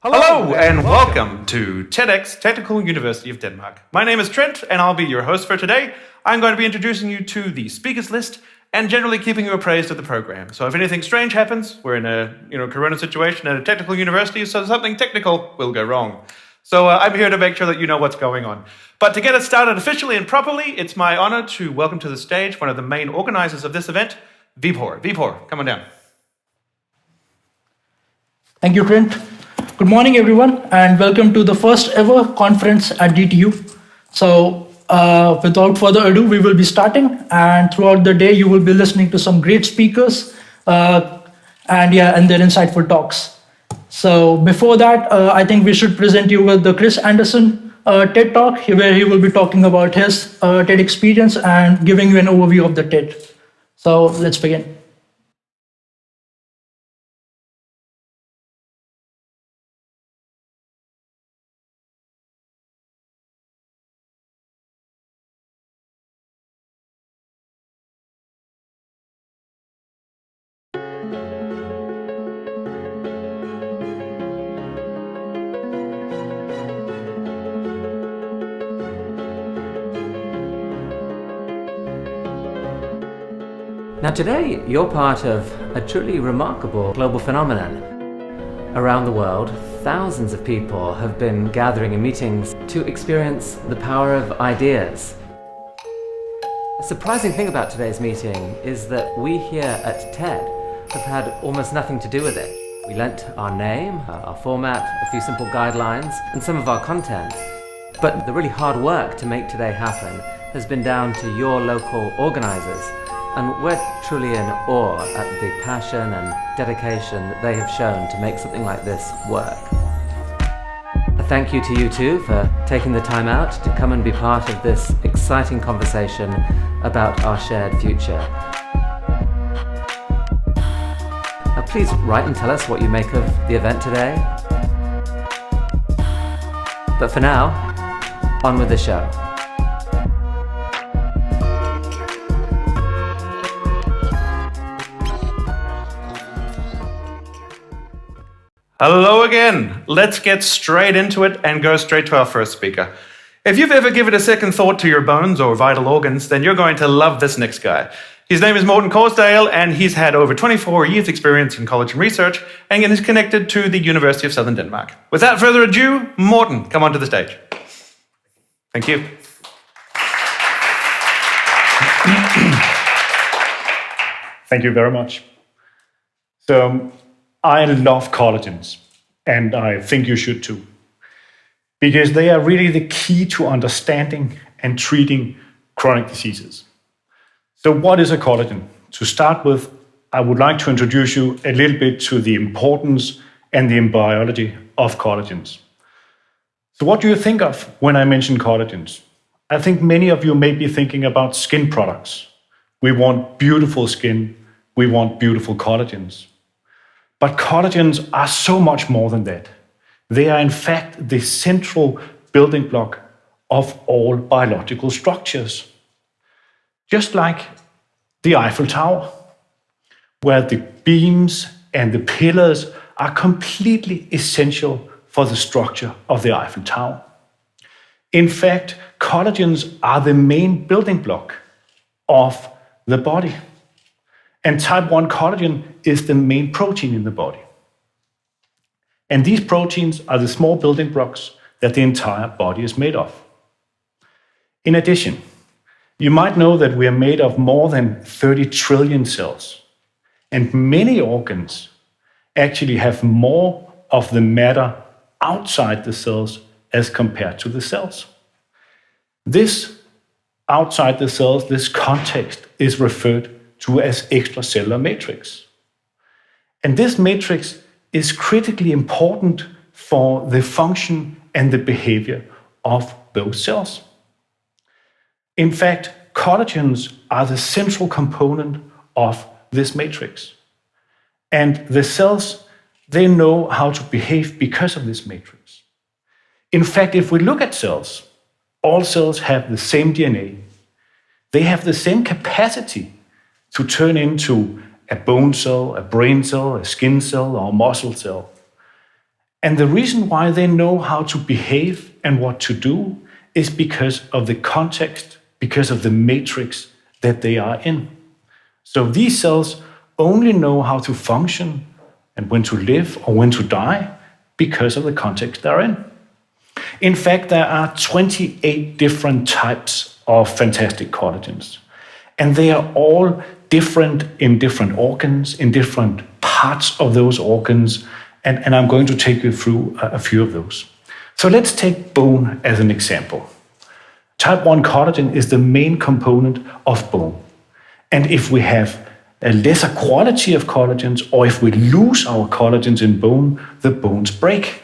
Hello and welcome to TEDx, Technical University of Denmark. My name is Trent and I'll be your host for today. I'm going to be introducing you to the speakers list and generally keeping you appraised of the program. So if anything strange happens, we're in a corona situation at a technical university, so something technical will go wrong. So I'm here to make sure that you know what's going on. But to get us started officially and properly, it's my honor to welcome to the stage one of the main organizers of this event, Vibhor. Vibhor, come on down. Thank you, Trent. Good morning, everyone, and welcome to the first ever conference at DTU. So without further ado, we will be starting, and throughout the day, you will be listening to some great speakers and their insightful talks. So before that, I think we should present you with the Chris Anderson TED Talk, where he will be talking about his TED experience and giving you an overview of the TED. So let's begin. Now today, you're part of a truly remarkable global phenomenon. Around the world, thousands of people have been gathering in meetings to experience the power of ideas. A surprising thing about today's meeting is that we here at TED have had almost nothing to do with it. We lent our name, our format, a few simple guidelines, and some of our content. But the really hard work to make today happen has been down to your local organizers. And we're truly in awe at the passion and dedication that they have shown to make something like this work. A thank you to you too for taking the time out to come and be part of this exciting conversation about our shared future. Now please write and tell us what you make of the event today. But for now, on with the show. Hello again. Let's get straight into it and go straight to our first speaker. If you've ever given a second thought to your bones or vital organs, then you're going to love this next guy. His name is Morten Karsdal, and he's had over 24 years experience in college and research, and is connected to the University of Southern Denmark. Without further ado, Morten, come onto the stage. Thank you. Thank you very much. So, I love collagens, and I think you should too, because they are really the key to understanding and treating chronic diseases. So what is a collagen? To start with, I would like to introduce you a little bit to the importance and the biology of collagens. So what do you think of when I mention collagens? I think many of you may be thinking about skin products. We want beautiful skin, we want beautiful collagens. But collagens are so much more than that. They are in fact the central building block of all biological structures. Just like the Eiffel Tower, where the beams and the pillars are completely essential for the structure of the Eiffel Tower. In fact, collagens are the main building block of the body. And type 1 collagen is the main protein in the body. And these proteins are the small building blocks that the entire body is made of. In addition, you might know that we are made of more than 30 trillion cells. And many organs actually have more of the matter outside the cells as compared to the cells. This outside the cells, this context is referred to as extracellular matrix. And this matrix is critically important for the function and the behavior of those cells. In fact, collagens are the central component of this matrix. And the cells, they know how to behave because of this matrix. In fact, if we look at cells, all cells have the same DNA. They have the same capacity to turn into a bone cell, a brain cell, a skin cell, or a muscle cell. And the reason why they know how to behave and what to do is because of the context, because of the matrix that they are in. So these cells only know how to function and when to live or when to die because of the context they're in. In fact, there are 28 different types of fantastic collagens, and they are all different in different organs, in different parts of those organs, and I'm going to take you through a few of those. So let's take bone as an example. Type 1 collagen is the main component of bone. And if we have a lesser quality of collagens, or if we lose our collagens in bone, the bones break.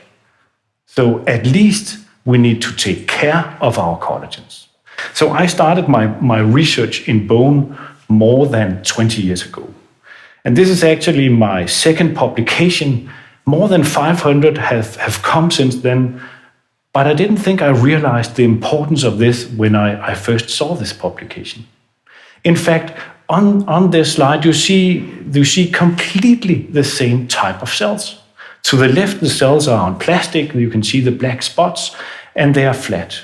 So at least we need to take care of our collagens. So I started my research in bone more than 20 years ago. And this is actually my second publication. More than 500 have come since then, but I didn't think I realized the importance of this when I first saw this publication. In fact, on this slide, you see completely the same type of cells. To the left, the cells are on plastic. You can see the black spots, and they are flat.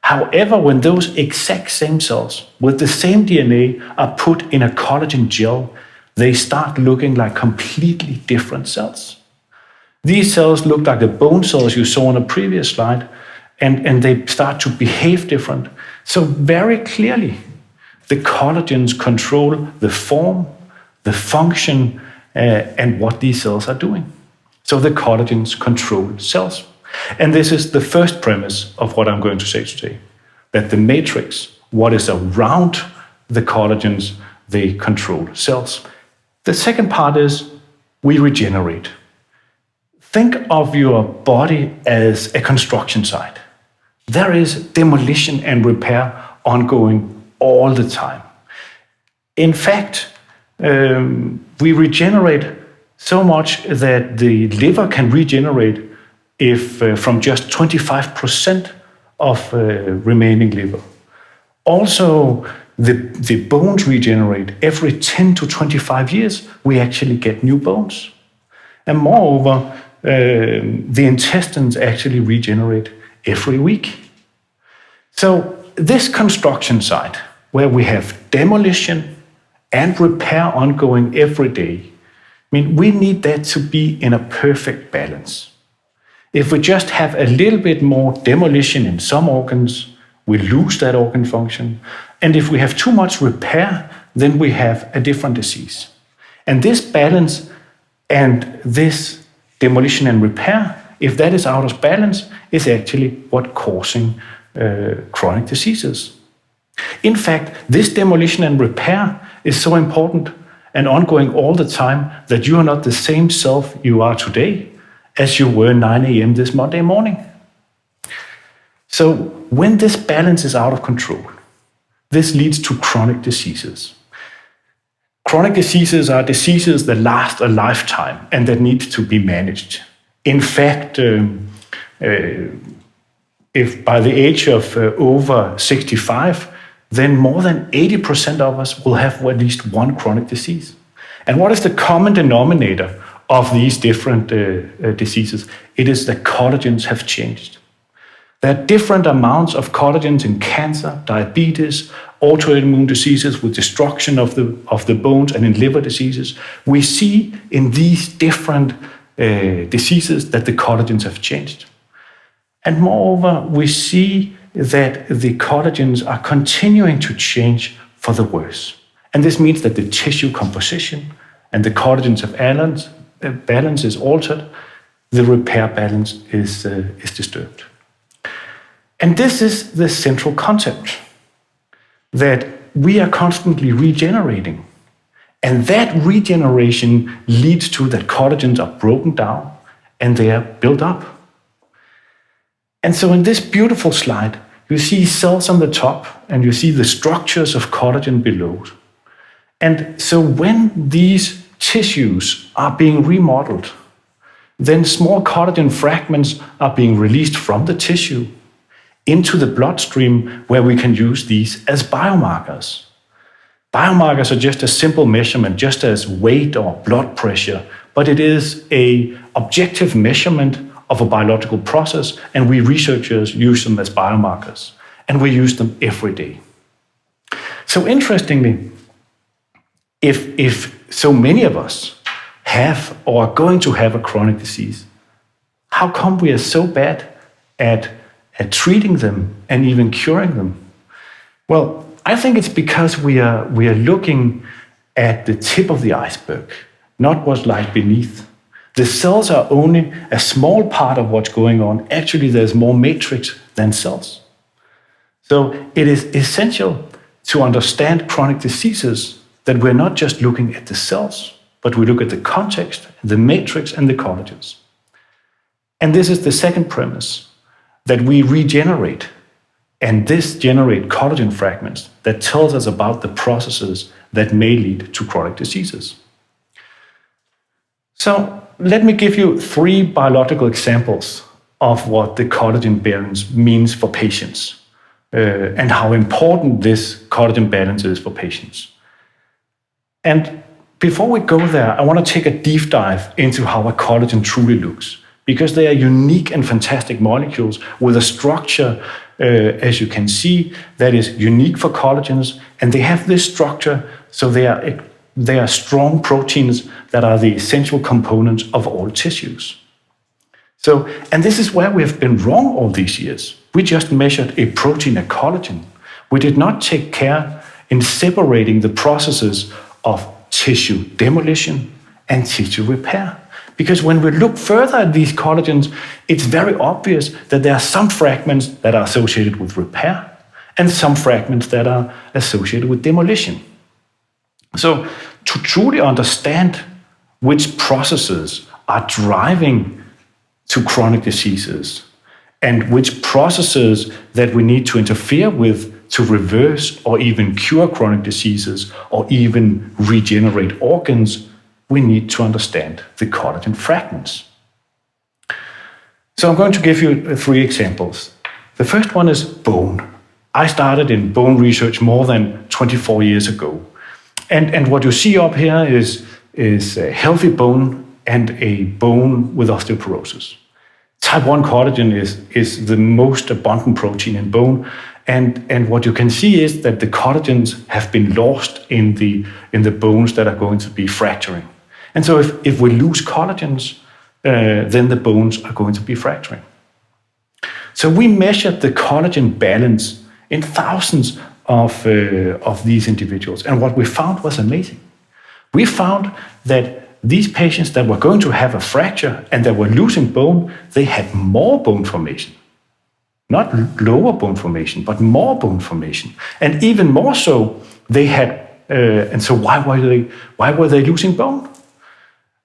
However, when those exact same cells with the same DNA are put in a collagen gel, they start looking like completely different cells. These cells look like the bone cells you saw on a previous slide, and they start to behave different. So very clearly, the collagens control the form, the function, and what these cells are doing. So the collagens control cells. And this is the first premise of what I'm going to say today, that the matrix, what is around the collagens, they control cells. The second part is we regenerate. Think of your body as a construction site. There is demolition and repair ongoing all the time. In fact, we regenerate so much that the liver can regenerate if from just 25% of remaining liver. Also, the bones regenerate. Every 10 to 25 years, we actually get new bones. And moreover, the intestines actually regenerate every week. So this construction site, where we have demolition and repair ongoing every day, I mean, we need that to be in a perfect balance. If we just have a little bit more demolition in some organs, we lose that organ function. And if we have too much repair, then we have a different disease. And this balance and this demolition and repair, if that is out of balance, is actually what causing chronic diseases. In fact, this demolition and repair is so important and ongoing all the time that you are not the same self you are today as you were 9 a.m. this Monday morning. So when this balance is out of control, this leads to chronic diseases. Chronic diseases are diseases that last a lifetime and that need to be managed. In fact, if by the age of over 65, then more than 80% of us will have at least one chronic disease. And what is the common denominator of these different diseases? It is that collagens have changed. There are different amounts of collagens in cancer, diabetes, autoimmune diseases with destruction of the bones, and in liver diseases. We see in these different diseases that the collagens have changed. And moreover, we see that the collagens are continuing to change for the worse. And this means that the tissue composition and the collagens of balance is altered, the repair balance is disturbed. And this is the central concept, that we are constantly regenerating. And that regeneration leads to that collagens are broken down and they are built up. And so in this beautiful slide, you see cells on the top and you see the structures of collagen below. And so when these tissues are being remodeled, then small collagen fragments are being released from the tissue into the bloodstream, where we can use these as biomarkers. Biomarkers are just a simple measurement, just as weight or blood pressure, but it is an objective measurement of a biological process, and we researchers use them as biomarkers, and we use them every day. So interestingly, if so many of us have or are going to have a chronic disease, how come we are so bad at treating them and even curing them? Well, I think it's because we are looking at the tip of the iceberg, not what's lies beneath. The cells are only a small part of what's going on. Actually, there's more matrix than cells. So it is essential to understand chronic diseases that we're not just looking at the cells, but we look at the context, the matrix, and the collagens. And this is the second premise, that we regenerate. And this generates collagen fragments that tells us about the processes that may lead to chronic diseases. So let me give you 3 biological examples of what the collagen balance means for patients and how important this collagen balance is for patients. And before we go there, I want to take a deep dive into how a collagen truly looks, because they are unique and fantastic molecules with a structure, as you can see, that is unique for collagens, and they have this structure, so they are strong proteins that are the essential components of all tissues. So, and this is where we have been wrong all these years. We just measured a protein, a collagen. We did not take care in separating the processes of tissue demolition and tissue repair. Because when we look further at these collagens, it's very obvious that there are some fragments that are associated with repair and some fragments that are associated with demolition. So to truly understand which processes are driving to chronic diseases and which processes that we need to interfere with to reverse or even cure chronic diseases or even regenerate organs, we need to understand the collagen fragments. So I'm going to give you 3 examples. The first one is bone. I started in bone research more than 24 years ago. And what you see up here is a healthy bone and a bone with osteoporosis. Type 1 collagen is the most abundant protein in bone. And what you can see is that the collagens have been lost in the bones that are going to be fracturing. And so if we lose collagens, then the bones are going to be fracturing. So we measured the collagen balance in thousands of these individuals. And what we found was amazing. We found that these patients that were going to have a fracture and that were losing bone, they had more bone formation. Not lower bone formation, but more bone formation. And even more so, they had, and so why were they losing bone?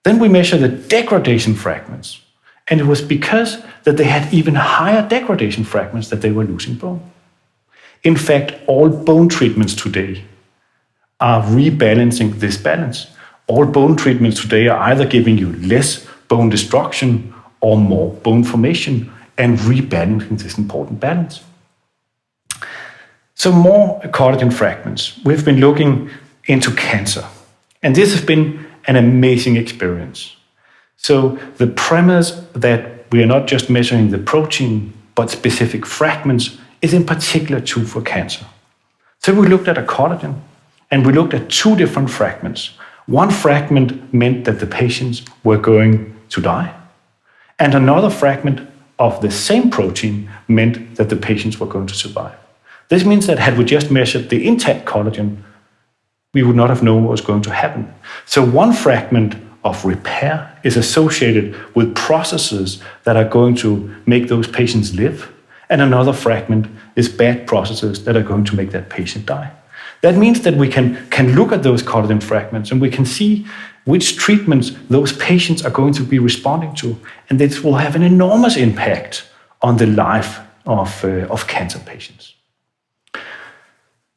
Then we measured the degradation fragments. And it was because that they had even higher degradation fragments that they were losing bone. In fact, all bone treatments today are rebalancing this balance. All bone treatments today are either giving you less bone destruction or more bone formation and rebalancing this important balance. So more collagen fragments. We've been looking into cancer, and this has been an amazing experience. So the premise that we are not just measuring the protein, but specific fragments is in particular true for cancer. So we looked at a collagen, and we looked at 2 different fragments. One fragment meant that the patients were going to die, and another fragment of the same protein meant that the patients were going to survive. This means that had we just measured the intact collagen, we would not have known what was going to happen. So one fragment of repair is associated with processes that are going to make those patients live, and another fragment is bad processes that are going to make that patient die. That means that we can look at those collagen fragments and we can see which treatments those patients are going to be responding to, and this will have an enormous impact on the life of cancer patients.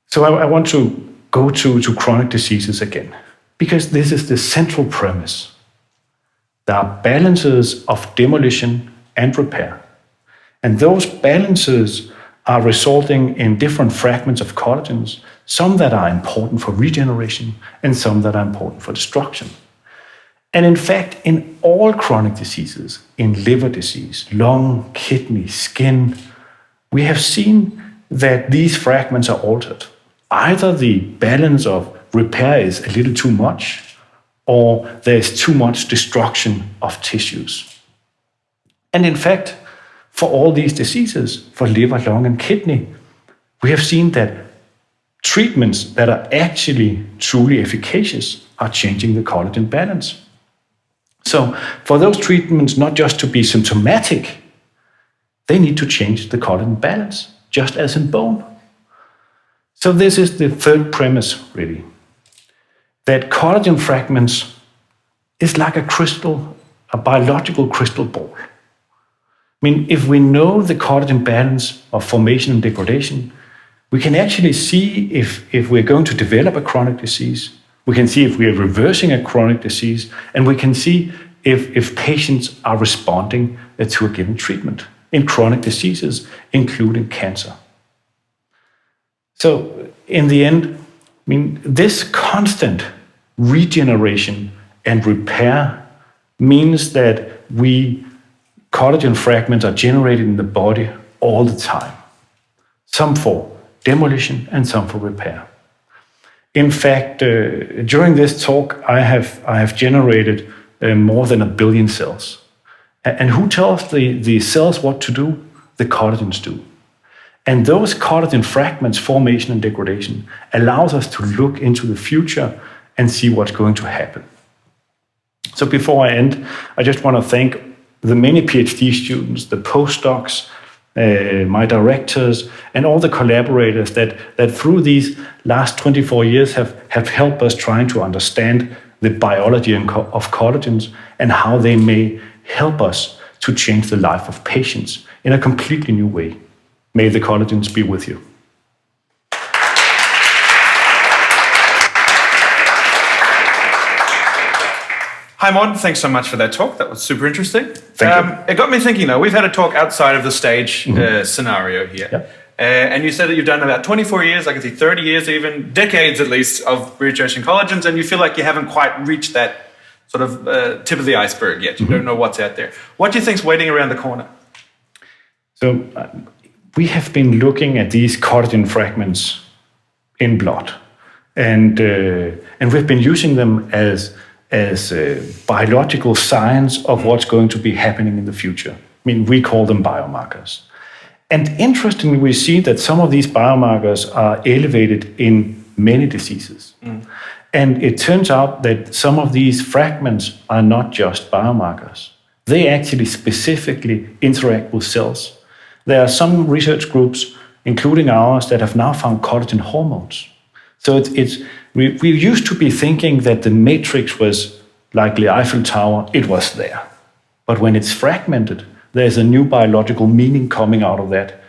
So I want to go to chronic diseases again, because this is the central premise. There are balances of demolition and repair, and those balances are resulting in different fragments of collagens, some that are important for regeneration and some that are important for destruction. And in fact, in all chronic diseases, in liver disease, lung, kidney, skin, we have seen that these fragments are altered. Either the balance of repair is a little too much, or there's too much destruction of tissues. And in fact, for all these diseases, for liver, lung, and kidney, we have seen that treatments that are actually truly efficacious are changing the collagen balance. So for those treatments not just to be symptomatic, they need to change the collagen balance, just as in bone. So this is the third premise, really, that collagen fragments is like a crystal, a biological crystal ball. I mean, if we know the collagen balance of formation and degradation, we can actually see if we're going to develop a chronic disease, we can see if we are reversing a chronic disease, and we can see if patients are responding to a given treatment in chronic diseases, including cancer. So in the end, I mean, this constant regeneration and repair means that collagen fragments are generated in the body all the time, some for demolition and some for repair. In fact, during this talk, I have generated more than 1 billion cells. And who tells the cells what to do? The collagens do. And those collagen fragments, formation and degradation, allows us to look into the future and see what's going to happen. So before I end, I just want to thank the many PhD students, the postdocs, my directors, and all the collaborators that through these last 24 years have helped us trying to understand the biology of collagens and how they may help us to change the life of patients in a completely new way. May the collagens be with you. Hi, Morten. Thanks so much for that talk. That was super interesting. Thank you. It got me thinking, though. We've had a talk outside of the stage scenario here. Yep. And you said that you've done about 24 years, I can see 30 years even, decades at least, of researching collagens, and you feel like you haven't quite reached that sort of tip of the iceberg yet. You don't know what's out there. What do you think's waiting around the corner? So we have been looking at these collagen fragments in blood, and we've been using them as biological signs of what's going to be happening in the future. I mean, we call them biomarkers. And interestingly, we see that some of these biomarkers are elevated in many diseases. And it turns out that some of these fragments are not just biomarkers. They actually specifically interact with cells. There are some research groups, including ours, that have now found collagen hormones. So we used to be thinking that the matrix was like the Eiffel Tower, it was there. But when it's fragmented, there's a new biological meaning coming out of that.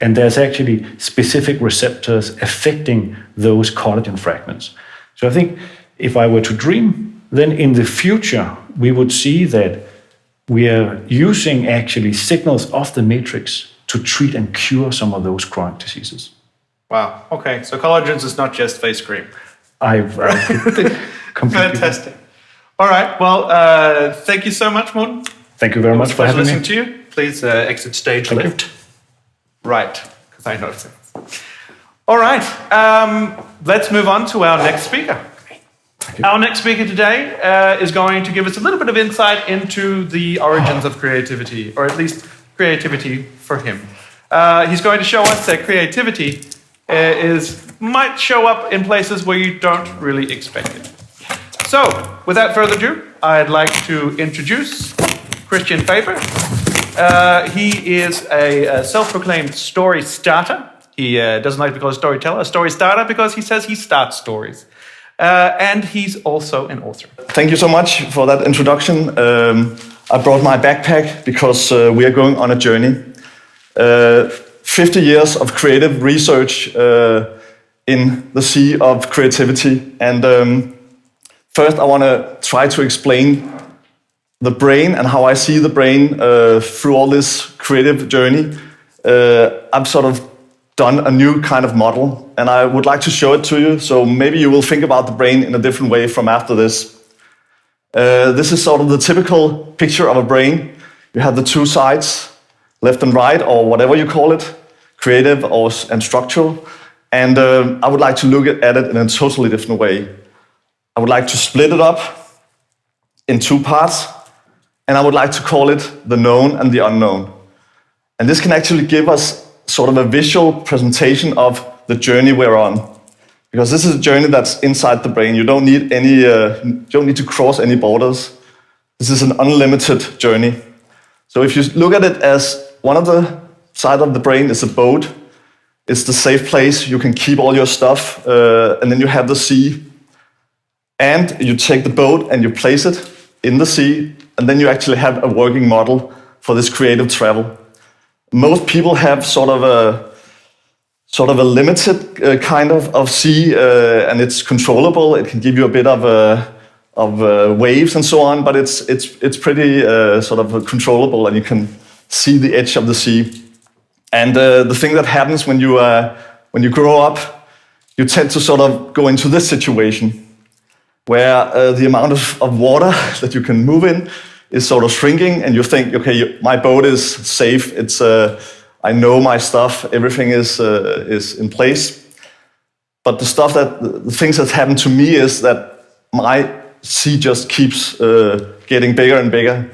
And there's actually specific receptors affecting those collagen fragments. So I think if I were to dream, then in the future, we would see that we are using actually signals of the matrix to treat and cure some of those chronic diseases. Wow. Okay. So collagens is not just face cream. I completely. Fantastic. All right. Well, thank you so much, Morten. Thank you very much for having me. Listening to you. Please exit stage left. Right, because I know things. All right. Let's move on to our next speaker. Our next speaker today is going to give us a little bit of insight into the origins of creativity, or at least creativity for him. He's going to show us that creativity might show up in places where you don't really expect it. So, without further ado, I'd like to introduce Christian Faber. He is a self-proclaimed story starter. He doesn't like to be called a storyteller, a story starter, because he says he starts stories. And he's also an author. Thank you so much for that introduction. I brought my backpack because we are going on a journey. 50 years of creative research in the sea of creativity. And first I want to try to explain the brain and how I see the brain through all this creative journey. I've sort of done a new kind of model, and I would like to show it to you, so maybe you will think about the brain in a different way from after this. This is sort of the typical picture of a brain. You have the two sides, left and right, or whatever you call it, creative and structural. And I would like to look at it in a totally different way. I would like to split it up in two parts, and I would like to call it the known and the unknown. And this can actually give us sort of a visual presentation of the journey we're on. Because this is a journey that's inside the brain. You don't need you don't need to cross any borders. This is an unlimited journey. So if you look at it as one of the side of the brain is a boat, it's the safe place. You can keep all your stuff, and then you have the sea. And you take the boat and you place it in the sea, and then you actually have a working model for this creative travel. Most people have sort of a limited kind of sea, and it's controllable. It can give you a bit of waves and so on, but it's pretty sort of controllable, and you can see the edge of the sea. And the thing that happens when you grow up, you tend to sort of go into this situation where the amount of water that you can move in is sort of shrinking, and you think, okay, my boat is safe. It's I know my stuff. Everything is in place. But the things that happen to me is that my sea just keeps getting bigger and bigger.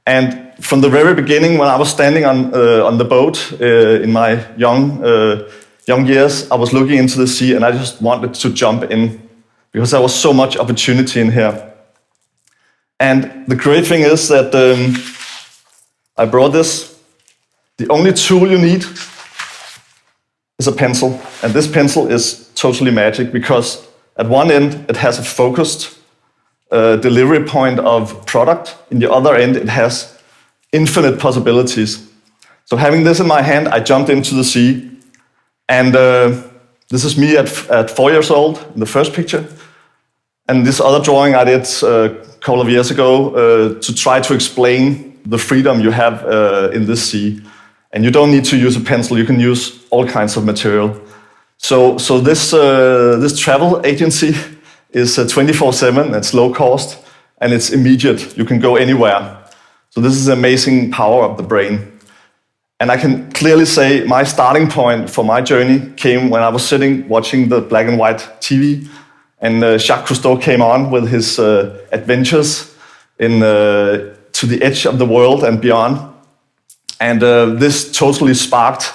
And from the very beginning, when I was standing on the boat in my young years, I was looking into the sea, and I just wanted to jump in because there was so much opportunity in here. And the great thing is that I brought this. The only tool you need is a pencil. And this pencil is totally magic because at one end it has a focused delivery point of product. In the other end it has infinite possibilities. So having this in my hand, I jumped into the sea. And this is me at 4 years old in the first picture. And this other drawing I did a couple of years ago to try to explain the freedom you have in this sea. And you don't need to use a pencil, you can use all kinds of material. So this travel agency is 24/7, it's low cost, and it's immediate. You can go anywhere. So this is the amazing power of the brain. And I can clearly say my starting point for my journey came when I was sitting watching the black and white TV, and Jacques Cousteau came on with his adventures to the edge of the world and beyond. And this totally sparked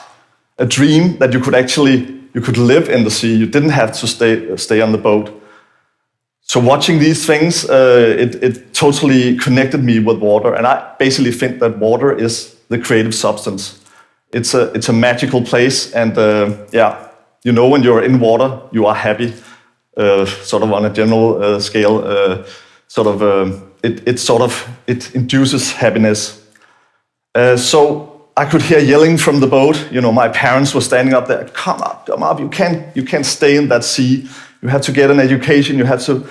a dream that you could live in the sea. You didn't have to stay on the boat. So watching these things, it totally connected me with water. And I basically think that water is the creative substance. It's a magical place. And when you're in water, you are happy, sort of on a general scale. It induces happiness. So I could hear yelling from the boat. You know, my parents were standing up there. Come up! You can't stay in that sea. You have to get an education. You have to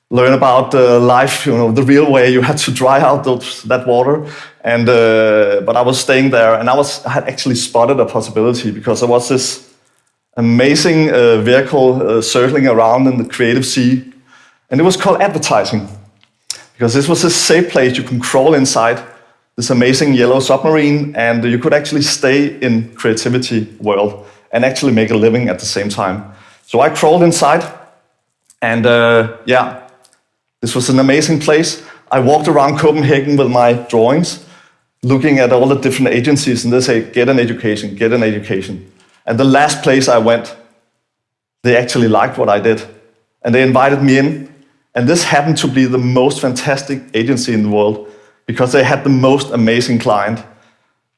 learn about life. You know, the real way. You had to dry out that water. And but I was staying there, and I had actually spotted a possibility because there was this amazing vehicle circling around in the creative sea, and it was called advertising, because this was a safe place you can crawl inside. This amazing yellow submarine, and you could actually stay in creativity world and actually make a living at the same time. So I crawled inside, and this was an amazing place. I walked around Copenhagen with my drawings, looking at all the different agencies, and they say, get an education, get an education. And the last place I went, they actually liked what I did, and they invited me in. And this happened to be the most fantastic agency in the world, because they had the most amazing client.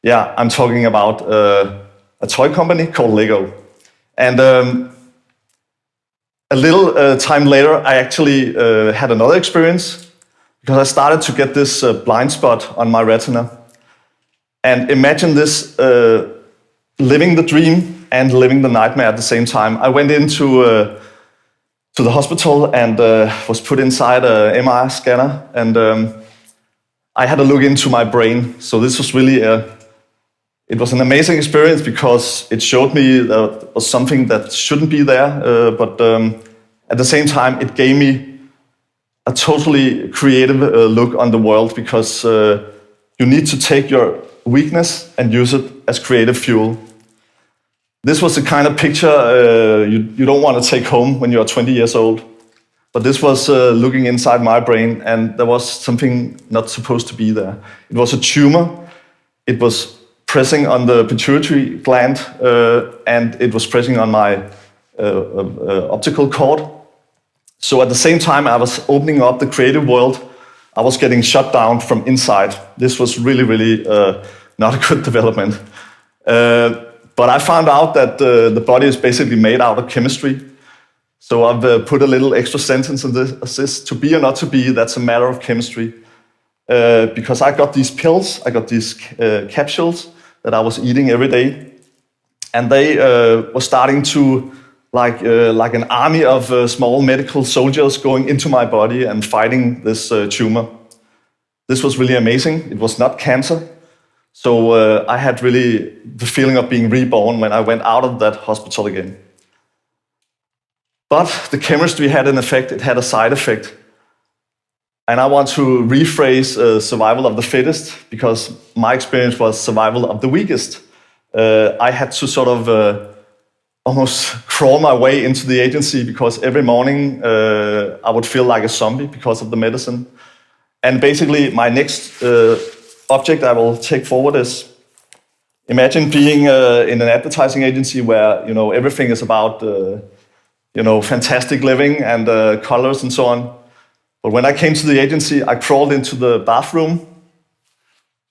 Yeah, I'm talking about a toy company called Lego. And a little time later, I actually had another experience, because I started to get this blind spot on my retina. And imagine this, living the dream and living the nightmare at the same time. I went into the hospital and was put inside a MRI scanner, and I had a look into my brain. So this was really it was an amazing experience, because it showed me there was something that shouldn't be there, but at the same time it gave me a totally creative look on the world, because you need to take your weakness and use it as creative fuel. This was the kind of picture you don't want to take home when you're 20 years old. But this was looking inside my brain, and there was something not supposed to be there. It was a tumor. It was pressing on the pituitary gland, and it was pressing on my optical cord. So at the same time I was opening up the creative world, I was getting shut down from inside. This was really, really not a good development. But I found out that the body is basically made out of chemistry. So I've put a little extra sentence in this: to be or not to be, that's a matter of chemistry. Because I got these pills, I got these capsules that I was eating every day. And they were starting to, like an army of small medical soldiers going into my body and fighting this tumor. This was really amazing. It was not cancer. So I had really the feeling of being reborn when I went out of that hospital again. But the chemistry had an effect, it had a side effect. And I want to rephrase survival of the fittest, because my experience was survival of the weakest. I had to sort of almost crawl my way into the agency, because every morning I would feel like a zombie because of the medicine. And basically my next object I will take forward is, imagine being in an advertising agency where everything is about fantastic living and colors and so on. But when I came to the agency, I crawled into the bathroom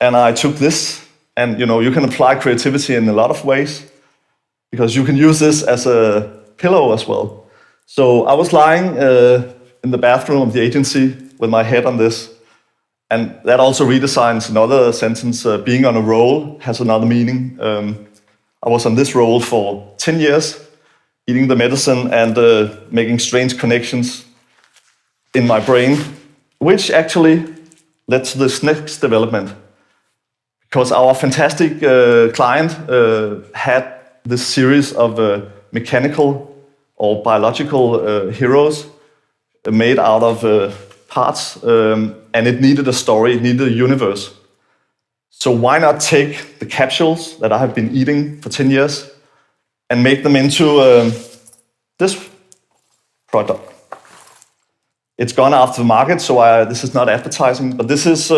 and I took this, and you can apply creativity in a lot of ways, because you can use this as a pillow as well. So I was lying in the bathroom of the agency with my head on this, and that also redesigns another sentence. Being on a roll has another meaning. I was on this roll for 10 years, eating the medicine and making strange connections in my brain, which actually led to this next development. Because our fantastic client had this series of mechanical or biological heroes made out of parts, and it needed a story, it needed a universe. So why not take the capsules that I have been eating for 10 years and make them into this product? It's gone after the market, so this is not advertising, but this is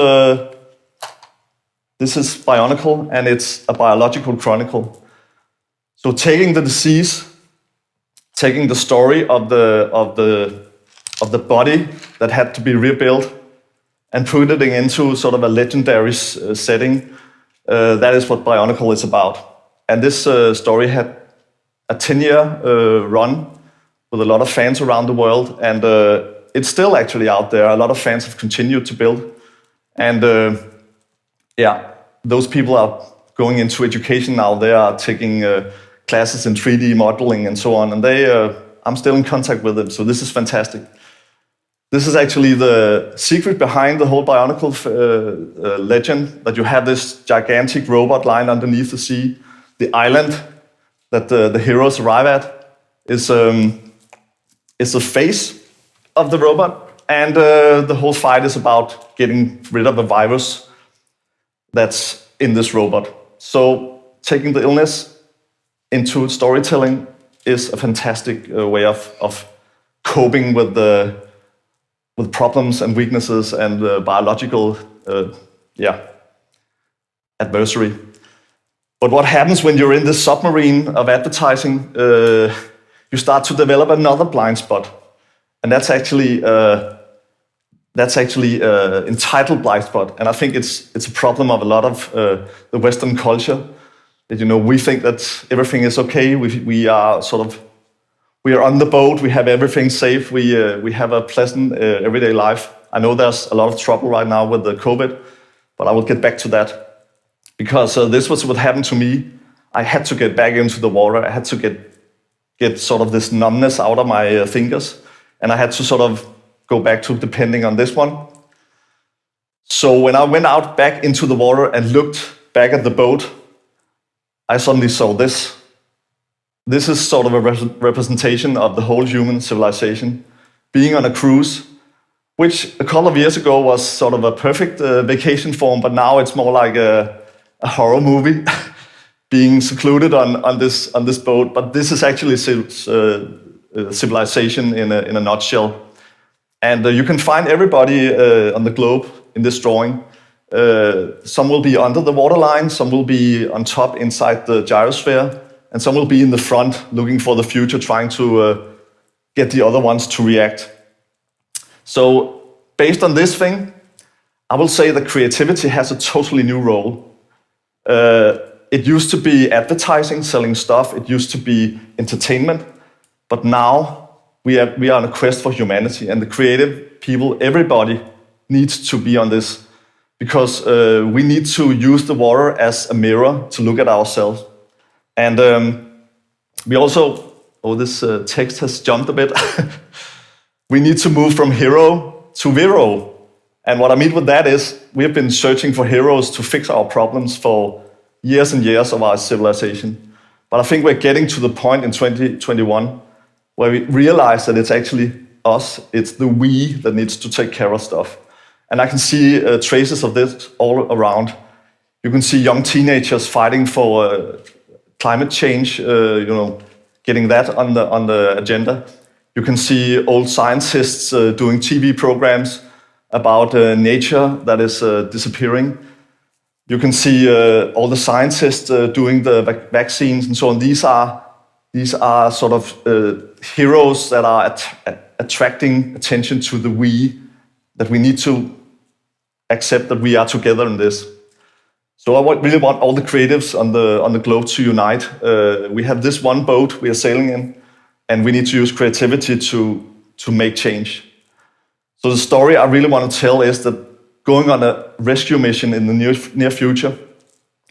Bionicle, and it's a biological chronicle. So taking the disease, taking the story of the body that had to be rebuilt, and putting it into sort of a legendary setting, that is what Bionicle is about. And this story had a 10-year run with a lot of fans around the world, and it's still actually out there. A lot of fans have continued to build. And those people are going into education now. They are taking classes in 3D modeling and so on. And I'm still in contact with them. So this is fantastic. This is actually the secret behind the whole Bionicle legend, that you have this gigantic robot lying underneath the sea. The island that the heroes arrive at is the face of the robot, and the whole fight is about getting rid of a virus that's in this robot. So taking the illness into storytelling is a fantastic way of coping with problems and weaknesses and biological adversary. But what happens when you're in this submarine of advertising? You start to develop another blind spot. And that's actually entitled blind spot. And I think it's a problem of a lot of the Western culture. That we think that everything is okay. We are on the boat. We have everything safe. We have a pleasant everyday life. I know there's a lot of trouble right now with the COVID, but I will get back to that, because this was what happened to me. I had to get back into the water. I had to get sort of this numbness out of my fingers. And I had to sort of go back to depending on this one. So when I went out back into the water and looked back at the boat, I suddenly saw this. This is sort of a representation of the whole human civilization. Being on a cruise which a couple of years ago was sort of a perfect vacation form, but now it's more like a horror movie, being secluded on this boat. But this is actually civilization in a nutshell. And you can find everybody on the globe in this drawing. Some will be under the waterline, some will be on top inside the gyrosphere, and some will be in the front looking for the future, trying to get the other ones to react. So based on this thing, I will say that creativity has a totally new role. It used to be advertising, selling stuff. It used to be entertainment. But now we are on a quest for humanity, and the creative people, everybody needs to be on this, because we need to use the water as a mirror to look at ourselves. And we also, this text has jumped a bit. We need to move from hero to vero. And what I mean with that is, we have been searching for heroes to fix our problems for years and years of our civilization. But I think we're getting to the point in 2021 where we realize that it's actually us, it's the we that needs to take care of stuff. And I can see traces of this all around. You can see young teenagers fighting for climate change, getting that on the agenda. You can see old scientists doing TV programs about nature that is disappearing. You can see all the scientists doing the vaccines and so on. These are sort of heroes that are attracting attention to the we, that we need to accept that we are together in this. So I really want all the creatives on the globe to unite. We have this one boat we are sailing in, and we need to use creativity to make change. So the story I really want to tell is that going on a rescue mission in the near future,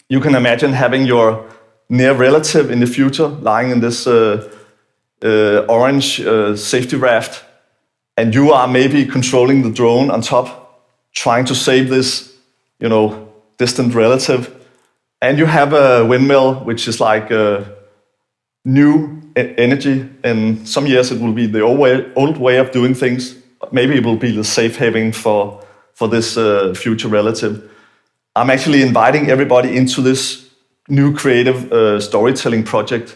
you can imagine having your near relative in the future lying in this orange safety raft, and you are maybe controlling the drone on top, trying to save this, distant relative. And you have a windmill, which is like new energy. In some years, it will be the old way of doing things. Maybe it will be the safe haven for this future relative. I'm actually inviting everybody into this new creative storytelling project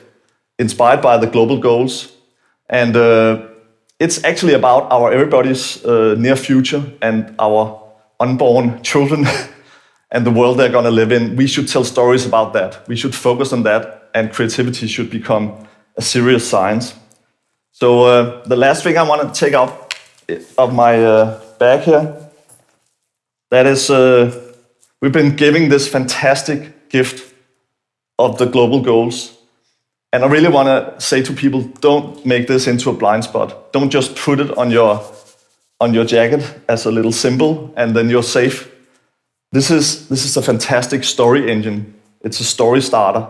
inspired by the global goals. And it's actually about everybody's near future and our unborn children and the world they're going to live in. We should tell stories about that. We should focus on that, and creativity should become a serious science. So the last thing I want to take out of my bag here, that is, we've been giving this fantastic gift of the global goals. And I really want to say to people, don't make this into a blind spot. Don't just put it on your jacket as a little symbol and then you're safe. This is a fantastic story engine. It's a story starter,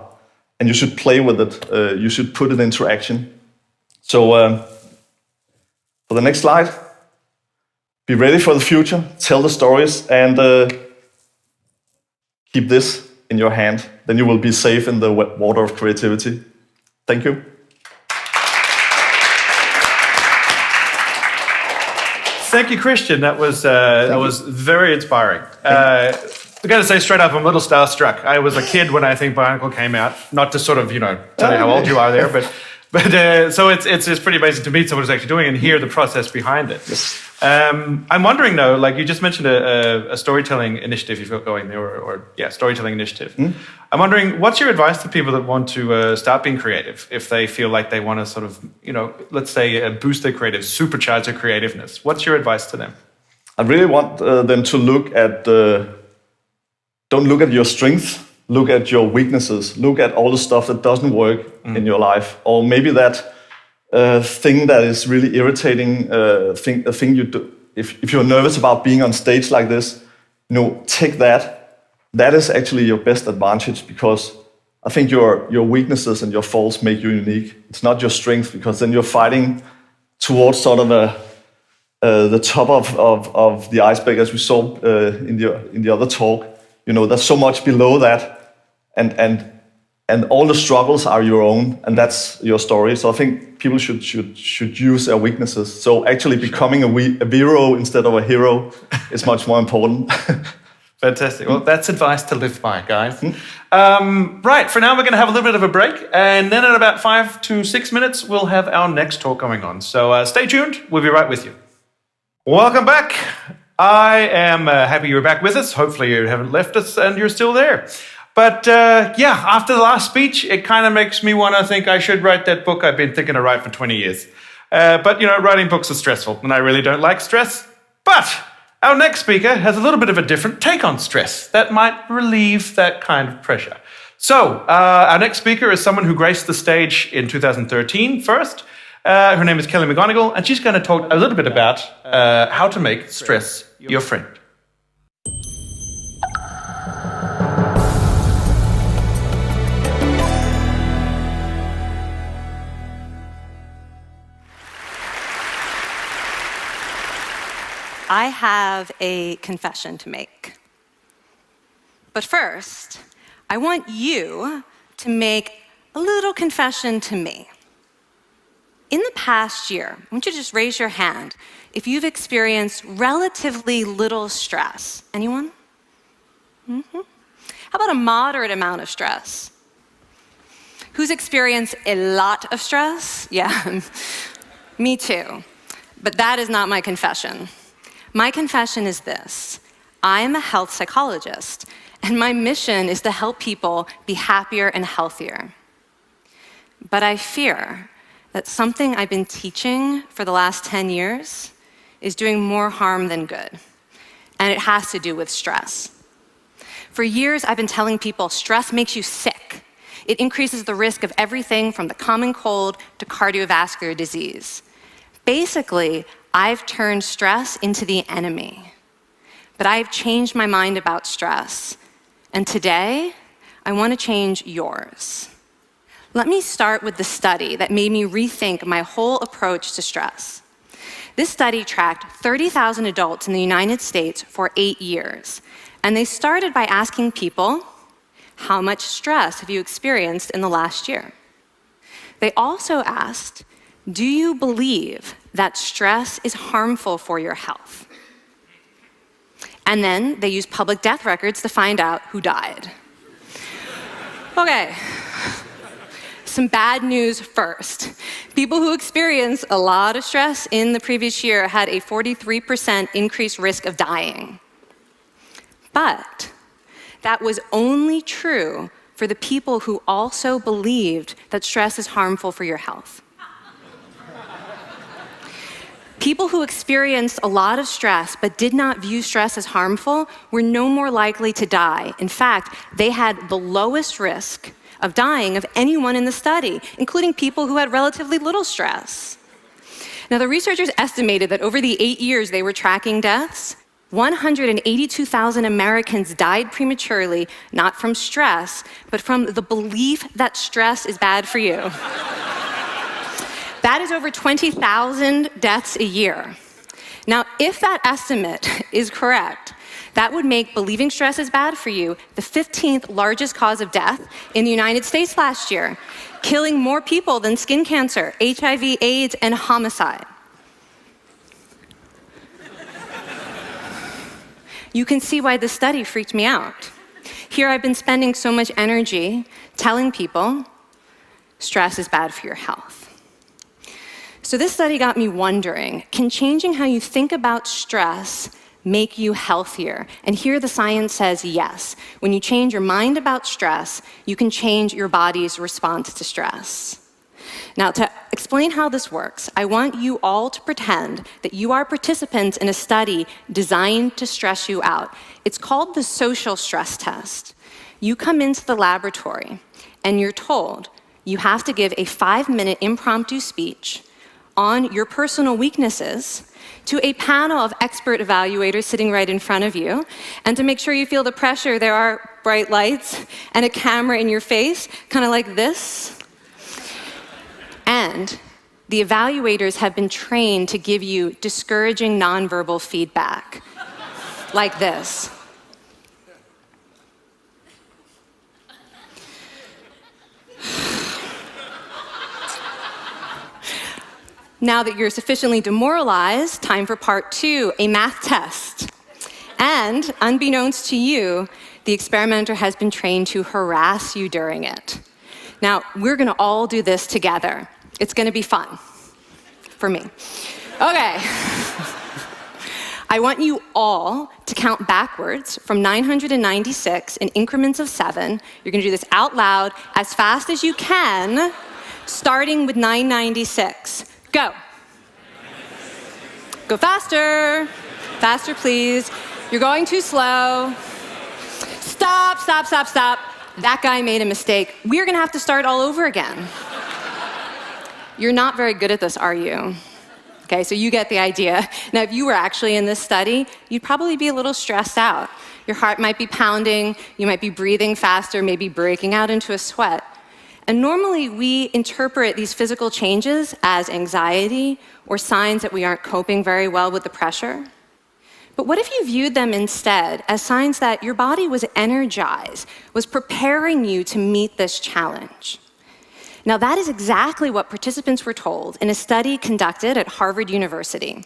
and you should play with it. You should put it into action. So for the next slide, be ready for the future, tell the stories, and keep this in your hand. Then you will be safe in the water of creativity. Thank you. Thank you, Christian. That was very inspiring. I got to say straight up, I'm a little starstruck. I was a kid when I Think Bionicle came out. Not to sort of tell you how old you are there, but so it's pretty amazing to meet someone who's actually doing it and hear the process behind it. Yes. I'm wondering though, like you just mentioned a storytelling initiative you've got going there, or storytelling initiative. Mm. I'm wondering, what's your advice to people that want to start being creative if they feel like they want to sort of, let's say boost their creative, supercharge their creativeness? What's your advice to them? I really want them to look at, don't look at your strengths, look at your weaknesses, look at all the stuff that doesn't work in your life, or maybe that thing that is really irritating, a thing you do. If you're nervous about being on stage like this, take that. That is actually your best advantage, because I think your weaknesses and your faults make you unique. It's not your strength, because then you're fighting towards sort of the top of the iceberg, as we saw in the other talk. There's so much below that, and and all the struggles are your own, and that's your story. So I think people should use their weaknesses. So actually becoming a hero instead of a hero is much more important. Fantastic. Well, that's advice to live by, guys. Right, for now we're going to have a little bit of a break, and then in about 5 to 6 minutes we'll have our next talk going on. So stay tuned, we'll be right with you. Welcome back. I am happy you're back with us. Hopefully you haven't left us and you're still there. But yeah, after the last speech, it kind of makes me want to think I should write that book I've been thinking to write for 20 years. But, you know, writing books is stressful, and I really don't like stress. But our next speaker has a little bit of a different take on stress that might relieve that kind of pressure. So, our next speaker is someone who graced the stage in 2013 first. Her name is Kelly McGonigal, and she's going to talk a little bit about how to make stress your friend. I have a confession to make. But first, I want you to make a little confession to me. In the past year, I want you to just raise your hand if you've experienced relatively little stress. Anyone? How about a moderate amount of stress? Who's experienced a lot of stress? Yeah, me too. But that is not my confession. My confession is this: I'm a health psychologist, and my mission is to help people be happier and healthier. But I fear that something I've been teaching for the last 10 years is doing more harm than good, and it has to do with stress. For years, I've been telling people stress makes you sick. It increases the risk of everything from the common cold to cardiovascular disease. Basically, I've turned stress into the enemy. But I've changed my mind about stress. And today, I want to change yours. Let me start with the study that made me rethink my whole approach to stress. This study tracked 30,000 adults in the United States for 8 years. And they started by asking people, how much stress have you experienced in the last year? They also asked, do you believe that stress is harmful for your health? And then they used public death records to find out who died. Okay, some bad news first. People who experienced a lot of stress in the previous year had a 43% increased risk of dying. But that was only true for the people who also believed that stress is harmful for your health. People who experienced a lot of stress but did not view stress as harmful were no more likely to die. In fact, they had the lowest risk of dying of anyone in the study, including people who had relatively little stress. Now, the researchers estimated that over the 8 years they were tracking deaths, 182,000 Americans died prematurely, not from stress, but from the belief that stress is bad for you. That is over 20,000 deaths a year. Now, if that estimate is correct, that would make believing stress is bad for you the 15th largest cause of death in the United States last year, killing more people than skin cancer, HIV, AIDS, and homicide. You can see why this study freaked me out. Here I've been spending so much energy telling people stress is bad for your health. So this study got me wondering, can changing how you think about stress make you healthier? And here the science says yes. When you change your mind about stress, you can change your body's response to stress. Now, to explain how this works, I want you all to pretend that you are participants in a study designed to stress you out. It's called the social stress test. You come into the laboratory and you're told you have to give a 5-minute impromptu speech on your personal weaknesses to a panel of expert evaluators sitting right in front of you. And to make sure you feel the pressure, there are bright lights and a camera in your face, kind of like this. And the evaluators have been trained to give you discouraging nonverbal feedback, like this. Now that you're sufficiently demoralized, time for part 2, a math test. And unbeknownst to you, the experimenter has been trained to harass you during it. Now, we're gonna all do this together. It's gonna be fun. For me. Okay. I want you all to count backwards from 996 in increments of 7. You're gonna do this out loud as fast as you can, starting with 996. Go. Go faster. Faster, please. You're going too slow. Stop, stop, stop, stop. That guy made a mistake. We're gonna have to start all over again. You're not very good at this, are you? Okay, so you get the idea. Now, if you were actually in this study, you'd probably be a little stressed out. Your heart might be pounding, you might be breathing faster, maybe breaking out into a sweat. And normally we interpret these physical changes as anxiety or signs that we aren't coping very well with the pressure. But what if you viewed them instead as signs that your body was energized, was preparing you to meet this challenge? Now, that is exactly what participants were told in a study conducted at Harvard University.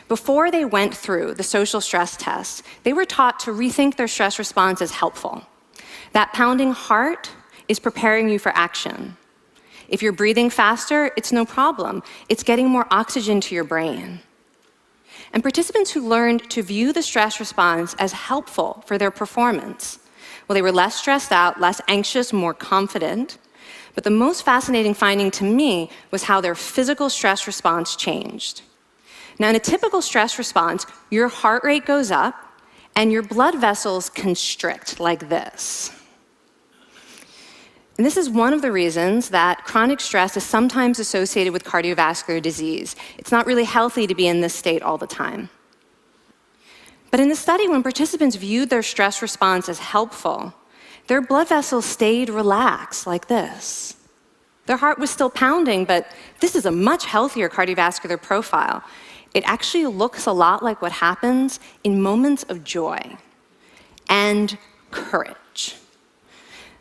Before they went through the social stress test, they were taught to rethink their stress response as helpful. That pounding heart is preparing you for action. If you're breathing faster, it's no problem. It's getting more oxygen to your brain. And participants who learned to view the stress response as helpful for their performance, well, they were less stressed out, less anxious, more confident. But the most fascinating finding to me was how their physical stress response changed. Now, in a typical stress response, your heart rate goes up and your blood vessels constrict like this. And this is one of the reasons that chronic stress is sometimes associated with cardiovascular disease. It's not really healthy to be in this state all the time. But in the study, when participants viewed their stress response as helpful, their blood vessels stayed relaxed like this. Their heart was still pounding, but this is a much healthier cardiovascular profile. It actually looks a lot like what happens in moments of joy and courage.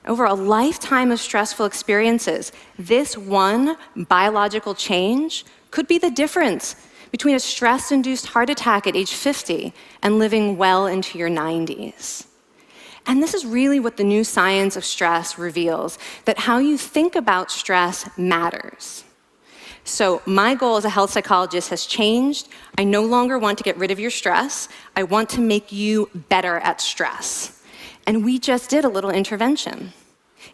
Over a lifetime of stressful experiences, this one biological change could be the difference between a stress-induced heart attack at age 50 and living well into your 90s. And this is really what the new science of stress reveals, that how you think about stress matters. So my goal as a health psychologist has changed. I no longer want to get rid of your stress. I want to make you better at stress. And we just did a little intervention.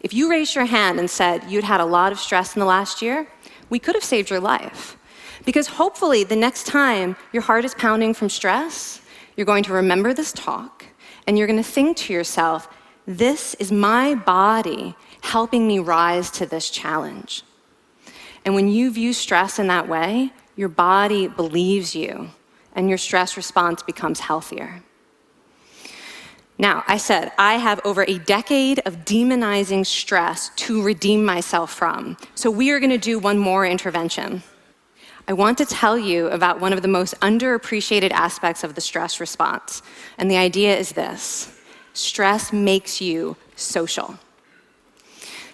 If you raised your hand and said you'd had a lot of stress in the last year, we could have saved your life. Because hopefully the next time your heart is pounding from stress, you're going to remember this talk, and you're going to think to yourself, this is my body helping me rise to this challenge. And when you view stress in that way, your body believes you, and your stress response becomes healthier. Now, I said I have over a decade of demonizing stress to redeem myself from. So we are going to do one more intervention. I want to tell you about one of the most underappreciated aspects of the stress response. And the idea is this: stress makes you social.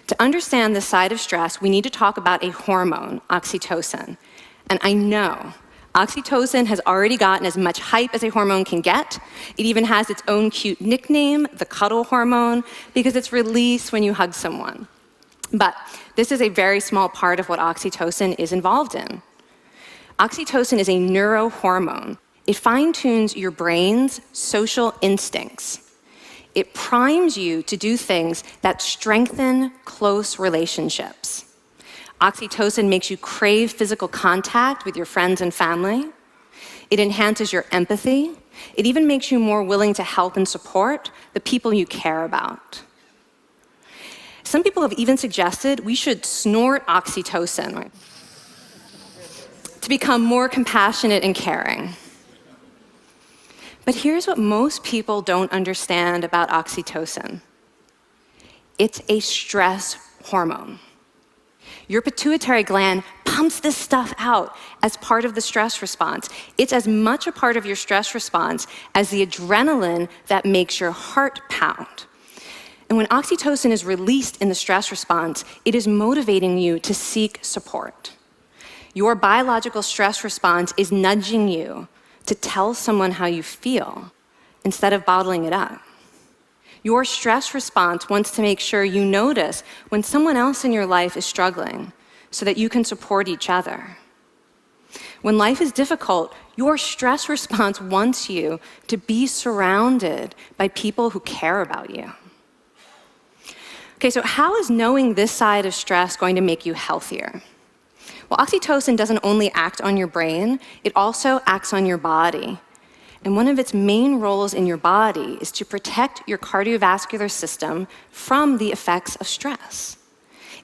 To understand this side of stress, we need to talk about a hormone, oxytocin. And I know oxytocin has already gotten as much hype as a hormone can get. It even has its own cute nickname, the cuddle hormone, because it's released when you hug someone. But this is a very small part of what oxytocin is involved in. Oxytocin is a neurohormone. It fine-tunes your brain's social instincts. It primes you to do things that strengthen close relationships. Oxytocin makes you crave physical contact with your friends and family. It enhances your empathy. It even makes you more willing to help and support the people you care about. Some people have even suggested we should snort oxytocin to become more compassionate and caring. But here's what most people don't understand about oxytocin. It's a stress hormone. Your pituitary gland pumps this stuff out as part of the stress response. It's as much a part of your stress response as the adrenaline that makes your heart pound. And when oxytocin is released in the stress response, it is motivating you to seek support. Your biological stress response is nudging you to tell someone how you feel instead of bottling it up. Your stress response wants to make sure you notice when someone else in your life is struggling so that you can support each other. When life is difficult, your stress response wants you to be surrounded by people who care about you. Okay, so how is knowing this side of stress going to make you healthier? Well, oxytocin doesn't only act on your brain, it also acts on your body. And one of its main roles in your body is to protect your cardiovascular system from the effects of stress.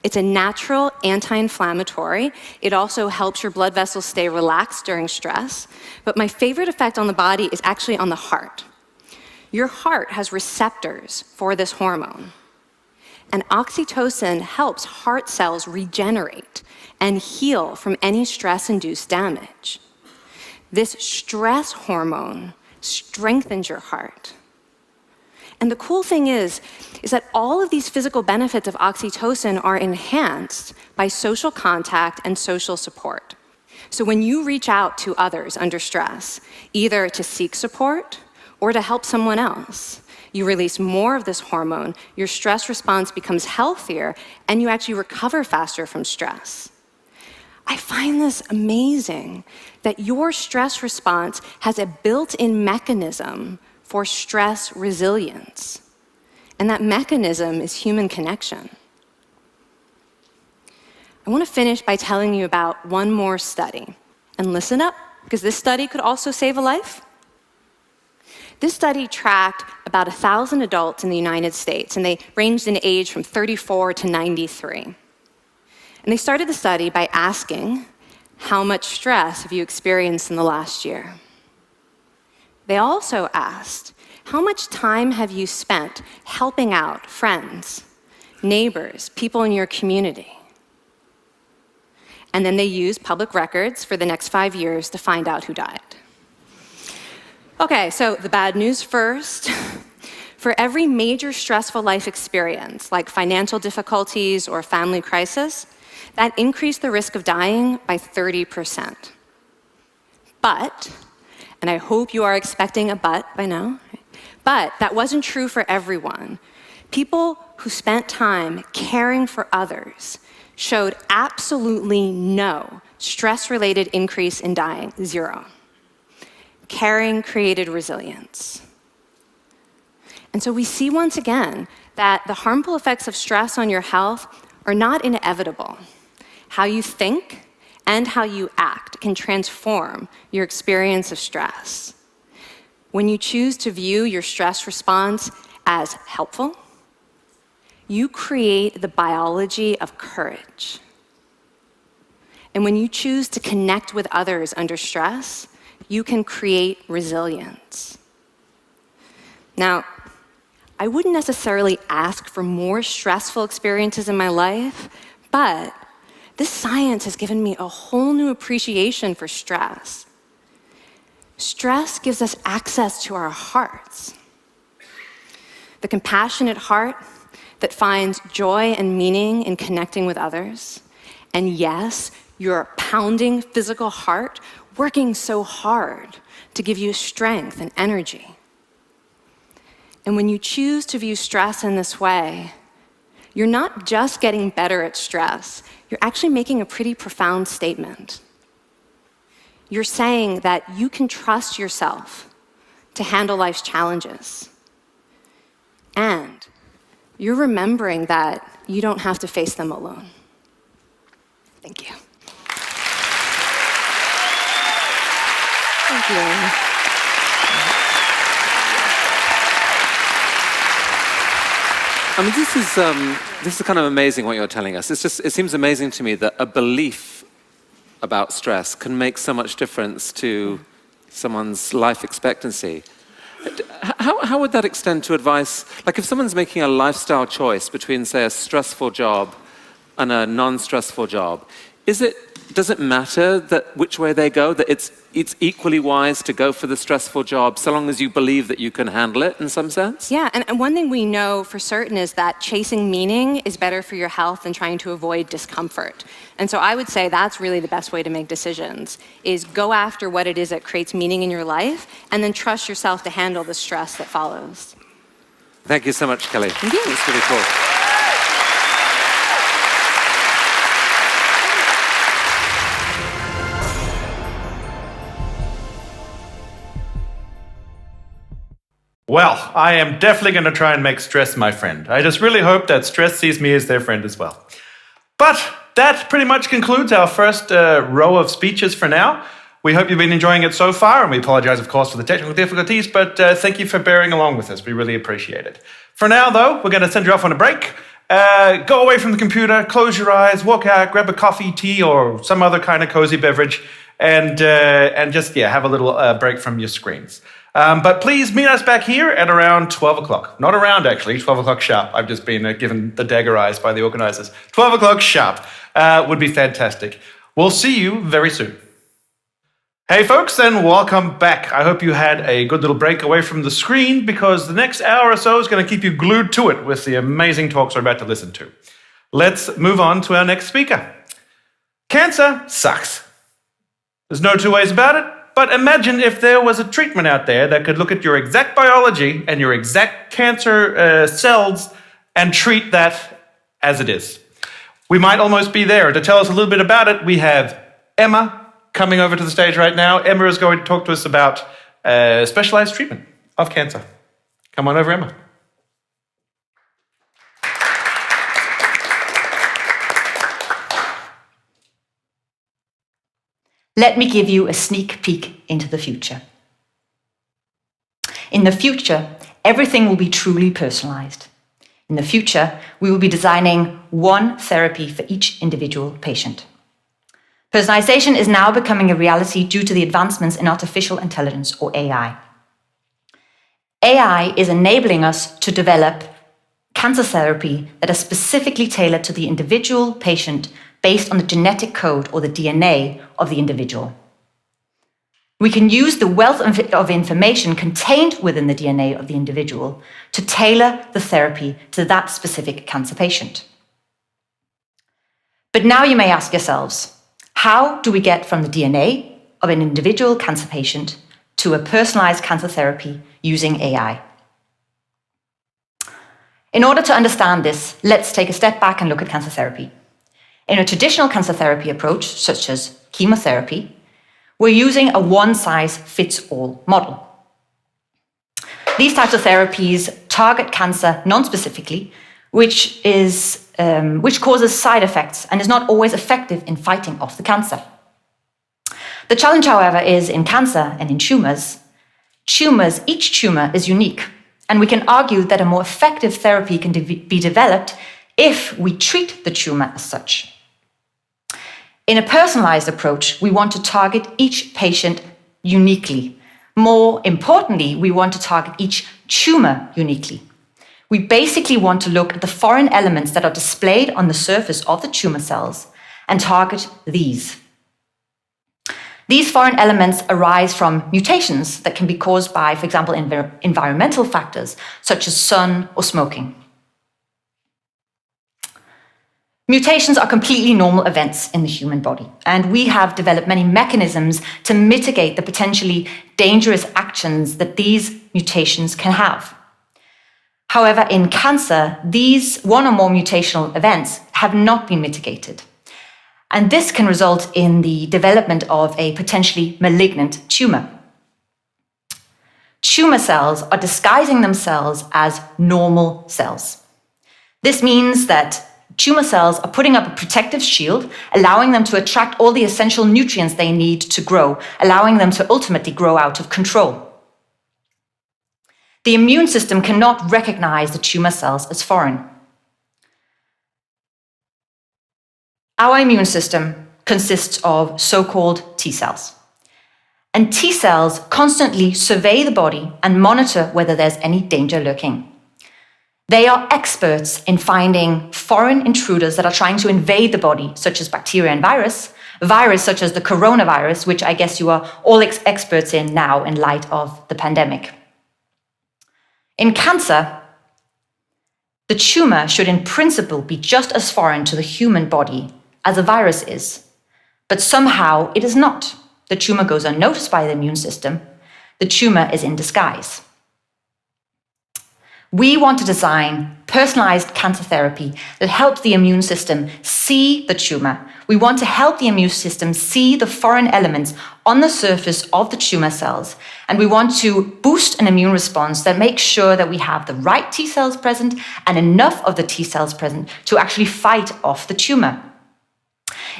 It's a natural anti-inflammatory. It also helps your blood vessels stay relaxed during stress. But my favorite effect on the body is actually on the heart. Your heart has receptors for this hormone. And oxytocin helps heart cells regenerate and heal from any stress-induced damage. This stress hormone strengthens your heart. And the cool thing is that all of these physical benefits of oxytocin are enhanced by social contact and social support. So when you reach out to others under stress, either to seek support or to help someone else, you release more of this hormone, your stress response becomes healthier, and you actually recover faster from stress. I find this amazing that your stress response has a built-in mechanism for stress resilience. And that mechanism is human connection. I want to finish by telling you about one more study. And listen up, because this study could also save a life. This study tracked about 1,000 adults in the United States, and they ranged in age from 34 to 93. And they started the study by asking, how much stress have you experienced in the last year? They also asked, how much time have you spent helping out friends, neighbors, people in your community? And then they used public records for the next 5 years to find out who died. Okay, so the bad news first. For every major stressful life experience, like financial difficulties or family crisis, that increased the risk of dying by 30%. But, and I hope you are expecting a but by now, but that wasn't true for everyone. People who spent time caring for others showed absolutely no stress-related increase in dying, 0. Caring created resilience. And so we see once again that the harmful effects of stress on your health are not inevitable. How you think and how you act can transform your experience of stress. When you choose to view your stress response as helpful, you create the biology of courage. And when you choose to connect with others under stress, you can create resilience. Now, I wouldn't necessarily ask for more stressful experiences in my life, but this science has given me a whole new appreciation for stress. Stress gives us access to our hearts. The compassionate heart that finds joy and meaning in connecting with others. And yes, your pounding physical heart working so hard to give you strength and energy. And when you choose to view stress in this way, you're not just getting better at stress, you're actually making a pretty profound statement. You're saying that you can trust yourself to handle life's challenges. And you're remembering that you don't have to face them alone. Thank you. Thank you. I mean, this is kind of amazing what you're telling us. It seems amazing to me that a belief about stress can make so much difference to someone's life expectancy. How would that extend to advice? Like if someone's making a lifestyle choice between, say, a stressful job and a non-stressful job, is it does it matter that which way they go, that it's equally wise to go for the stressful job so long as you believe that you can handle it in some sense? Yeah, and one thing we know for certain is that chasing meaning is better for your health than trying to avoid discomfort. And so I would say that's really the best way to make decisions, is go after what it is that creates meaning in your life, and then trust yourself to handle the stress that follows. Thank you so much, Kelly. Thank you. It's really cool. Well, I am definitely going to try and make stress my friend. I just really hope that stress sees me as their friend as well. But that pretty much concludes our first row of speeches for now. We hope you've been enjoying it so far, and we apologize, of course, for the technical difficulties, but thank you for bearing along with us. We really appreciate it. For now, though, we're going to send you off on a break. Go away from the computer, close your eyes, walk out, grab a coffee, tea, or some other kind of cozy beverage, and just, have a little break from your screens. But please meet us back here at around 12 o'clock. Not around, actually, 12 o'clock sharp. I've just been given the dagger eyes by the organizers. 12 o'clock sharp would be fantastic. We'll see you very soon. Hey folks, and welcome back. I hope you had a good little break away from the screen, because the next hour or so is going to keep you glued to it with the amazing talks we're about to listen to. Let's move on to our next speaker. Cancer sucks. There's no two ways about it. But imagine if there was a treatment out there that could look at your exact biology and your exact cancer cells and treat that as it is. We might almost be there. To tell us a little bit about it, we have Emma coming over to the stage right now. Emma is going to talk to us about specialized treatment of cancer. Come on over, Emma. Let me give you a sneak peek into the future. In the future, everything will be truly personalized. In the future, we will be designing one therapy for each individual patient. Personalization is now becoming a reality due to the advancements in artificial intelligence, or AI. AI is enabling us to develop cancer therapy that is specifically tailored to the individual patient based on the genetic code, or the DNA, of the individual. We can use the wealth of information contained within the DNA of the individual to tailor the therapy to that specific cancer patient. But now you may ask yourselves, how do we get from the DNA of an individual cancer patient to a personalized cancer therapy using AI? In order to understand this, let's take a step back and look at cancer therapy. In a traditional cancer therapy approach, such as chemotherapy, we're using a one-size-fits-all model. These types of therapies target cancer non-specifically, which causes side effects and is not always effective in fighting off the cancer. The challenge, however, is in cancer and in tumors, each tumor is unique, and we can argue that a more effective therapy can be developed if we treat the tumor as such. In a personalized approach, we want to target each patient uniquely. More importantly, we want to target each tumor uniquely. We basically want to look at the foreign elements that are displayed on the surface of the tumor cells and target these. These foreign elements arise from mutations that can be caused by, for example, environmental factors such as sun or smoking. Mutations are completely normal events in the human body, and we have developed many mechanisms to mitigate the potentially dangerous actions that these mutations can have. However, in cancer, these one or more mutational events have not been mitigated, and this can result in the development of a potentially malignant tumor. Tumor cells are disguising themselves as normal cells. This means that tumor cells are putting up a protective shield, allowing them to attract all the essential nutrients they need to grow, allowing them to ultimately grow out of control. The immune system cannot recognize the tumor cells as foreign. Our immune system consists of so-called T cells. And T cells constantly survey the body and monitor whether there's any danger lurking. They are experts in finding foreign intruders that are trying to invade the body, such as bacteria and virus, virus such as the coronavirus, which I guess you are all experts in now in light of the pandemic. In cancer, the tumor should in principle be just as foreign to the human body as a virus is, but somehow it is not. The tumor goes unnoticed by the immune system. The tumor is in disguise. We want to design personalized cancer therapy that helps the immune system see the tumor. We want to help the immune system see the foreign elements on the surface of the tumor cells. And we want to boost an immune response that makes sure that we have the right T cells present and enough of the T cells present to actually fight off the tumor.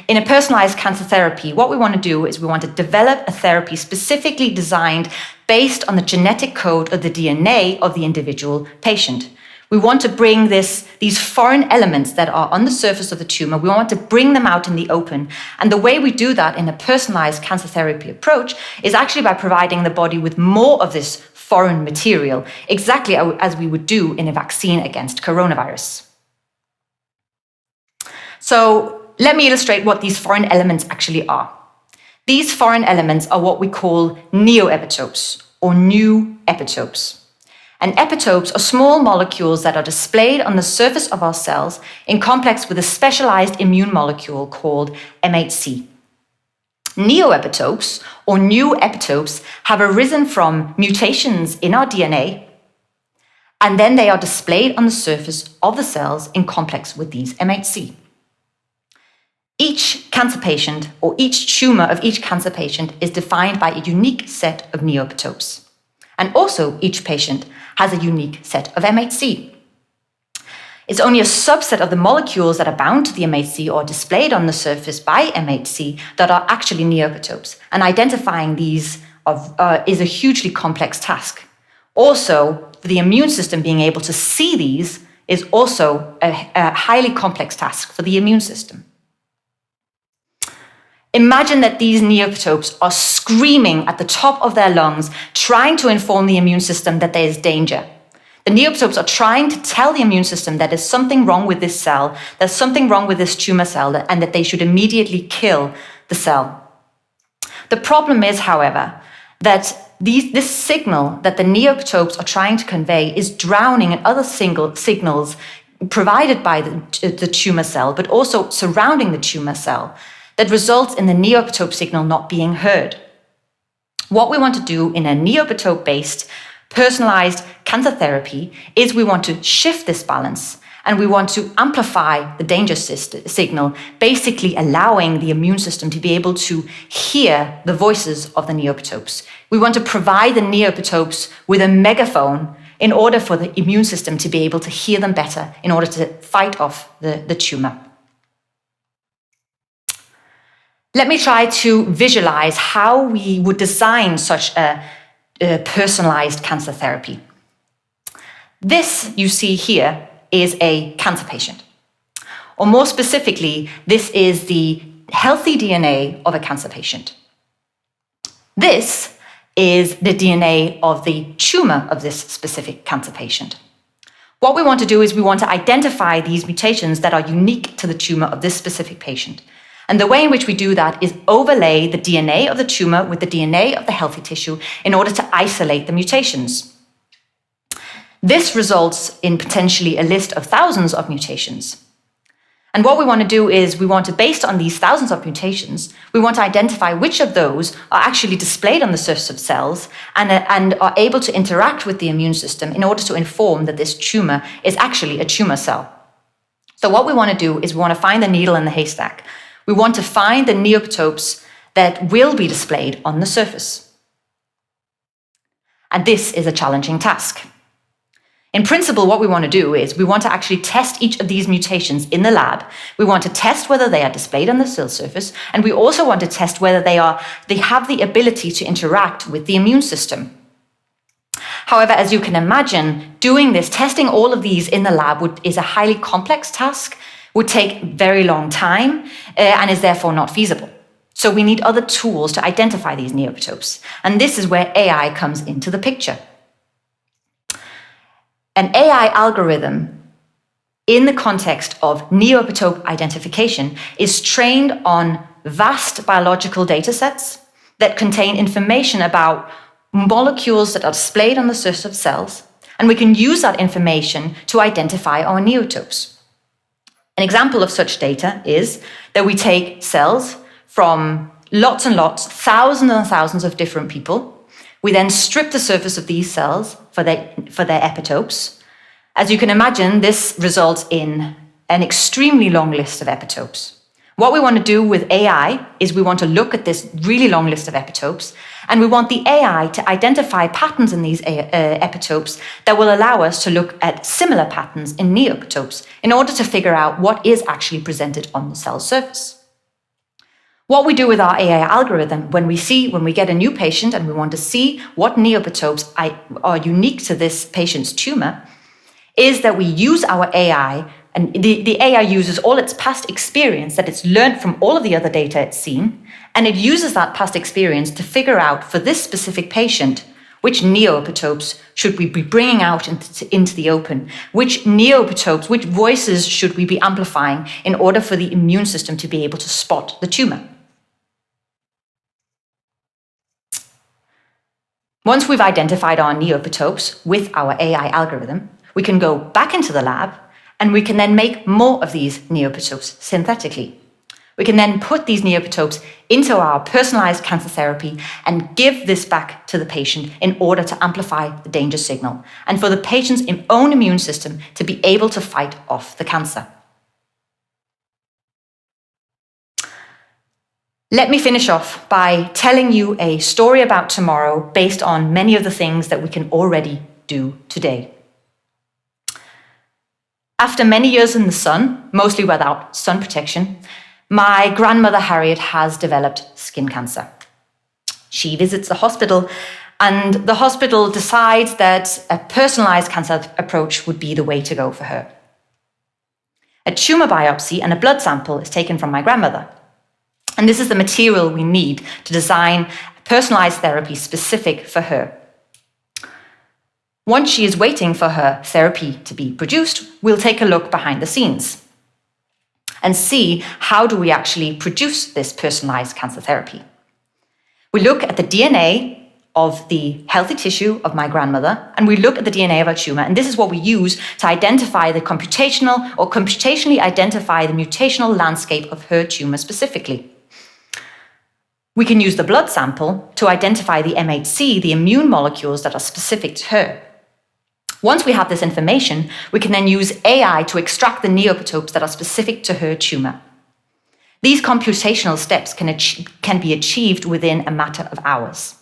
In a personalized cancer therapy, what we want to do is we want to develop a therapy specifically designed based on the genetic code of the DNA of the individual patient. We want to bring these foreign elements that are on the surface of the tumor, we want to bring them out in the open. And the way we do that in a personalized cancer therapy approach is actually by providing the body with more of this foreign material, exactly as we would do in a vaccine against coronavirus. So, let me illustrate what these foreign elements actually are. These foreign elements are what we call neoepitopes or new epitopes. And epitopes are small molecules that are displayed on the surface of our cells in complex with a specialized immune molecule called MHC. Neoepitopes or new epitopes have arisen from mutations in our DNA, and then they are displayed on the surface of the cells in complex with these MHC. Each cancer patient, or each tumor of each cancer patient, is defined by a unique set of neoepitopes. And also, each patient has a unique set of MHC. It's only a subset of the molecules that are bound to the MHC or displayed on the surface by MHC that are actually neoepitopes. And identifying these is a hugely complex task. Also, the immune system being able to see these is also a highly complex task for the immune system. Imagine that these neoepitopes are screaming at the top of their lungs, trying to inform the immune system that there is danger. The neoepitopes are trying to tell the immune system that there's something wrong with this cell, there's something wrong with this tumor cell, and that they should immediately kill the cell. The problem is, however, that this signal that the neoepitopes are trying to convey is drowning in other signals provided by the tumor cell, but also surrounding the tumor cell, that results in the neoepitope signal not being heard. What we want to do in a neoepitope-based, personalized cancer therapy is we want to shift this balance and we want to amplify the danger signal, basically allowing the immune system to be able to hear the voices of the neoepitopes. We want to provide the neoepitopes with a megaphone in order for the immune system to be able to hear them better, in order to fight off the tumor. Let me try to visualize how we would design such a personalized cancer therapy. This you see here is a cancer patient. Or more specifically, this is the healthy DNA of a cancer patient. This is the DNA of the tumor of this specific cancer patient. What we want to do is we want to identify these mutations that are unique to the tumor of this specific patient. And the way in which we do that is overlay the DNA of the tumor with the DNA of the healthy tissue in order to isolate the mutations. This results in potentially a list of thousands of mutations. And what we want to do is we want to, based on these thousands of mutations, we want to identify which of those are actually displayed on the surface of cells and are able to interact with the immune system in order to inform that this tumor is actually a tumor cell. So what we want to do is we want to find the needle in the haystack. We want to find the neoepitopes that will be displayed on the surface. And this is a challenging task. In principle, what we want to do is we want to actually test each of these mutations in the lab. We want to test whether they are displayed on the cell surface, and we also want to test whether they have the ability to interact with the immune system. However, as you can imagine, doing this, testing all of these in the lab is a highly complex task, would take very long time, and is therefore not feasible. So we need other tools to identify these neoepitopes. And this is where AI comes into the picture. An AI algorithm in the context of neoepitope identification is trained on vast biological data sets that contain information about molecules that are displayed on the surface of cells, and we can use that information to identify our neoepitopes. An example of such data is that we take cells from lots and lots, thousands and thousands of different people. We then strip the surface of these cells for their epitopes. As you can imagine, this results in an extremely long list of epitopes. What we want to do with AI is we want to look at this really long list of epitopes, and we want the AI to identify patterns in these epitopes that will allow us to look at similar patterns in neoepitopes in order to figure out what is actually presented on the cell surface. What we do with our AI algorithm when we get a new patient and we want to see what neoepitopes are unique to this patient's tumor is that we use our AI, and the AI uses all its past experience that it's learned from all of the other data it's seen, and it uses that past experience to figure out for this specific patient which neoepitopes should we be bringing out into the open, which neoepitopes, which voices should we be amplifying in order for the immune system to be able to spot the tumor. Once we've identified our neoepitopes with our AI algorithm, we can go back into the lab and we can then make more of these neoepitopes synthetically. We can then put these neoepitopes into our personalized cancer therapy and give this back to the patient in order to amplify the danger signal and for the patient's own immune system to be able to fight off the cancer. Let me finish off by telling you a story about tomorrow based on many of the things that we can already do today. After many years in the sun, mostly without sun protection, my grandmother Harriet has developed skin cancer. She visits the hospital, and the hospital decides that a personalized cancer approach would be the way to go for her. A tumor biopsy and a blood sample is taken from my grandmother. And this is the material we need to design a personalized therapy specific for her. Once she is waiting for her therapy to be produced, we'll take a look behind the scenes and see how do we actually produce this personalized cancer therapy. We look at the DNA of the healthy tissue of my grandmother, and we look at the DNA of her tumor, and this is what we use to identify the computationally identify the mutational landscape of her tumor specifically. We can use the blood sample to identify the MHC, the immune molecules that are specific to her. Once we have this information, we can then use AI to extract the neoepitopes that are specific to her tumor. These computational steps can be achieved within a matter of hours.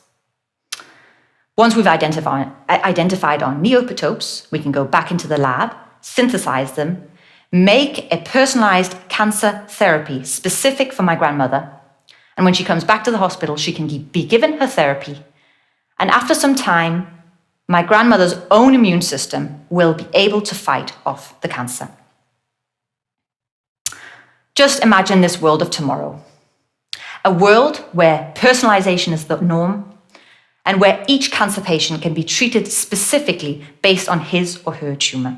Once we've identified our neoepitopes, we can go back into the lab, synthesize them, make a personalized cancer therapy specific for my grandmother. And when she comes back to the hospital, she can be given her therapy. And after some time, my grandmother's own immune system will be able to fight off the cancer. Just imagine this world of tomorrow. A world where personalization is the norm and where each cancer patient can be treated specifically based on his or her tumor.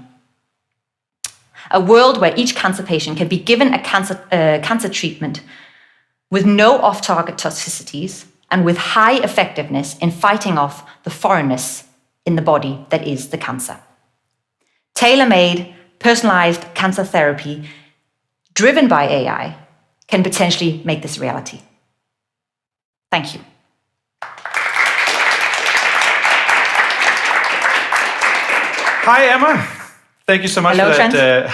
A world where each cancer patient can be given a cancer treatment with no off-target toxicities and with high effectiveness in fighting off the foreignness in the body that is the cancer. Tailor-made, personalized cancer therapy driven by AI can potentially make this a reality. Thank you. Hi, Emma. Thank you so much Hello, for that.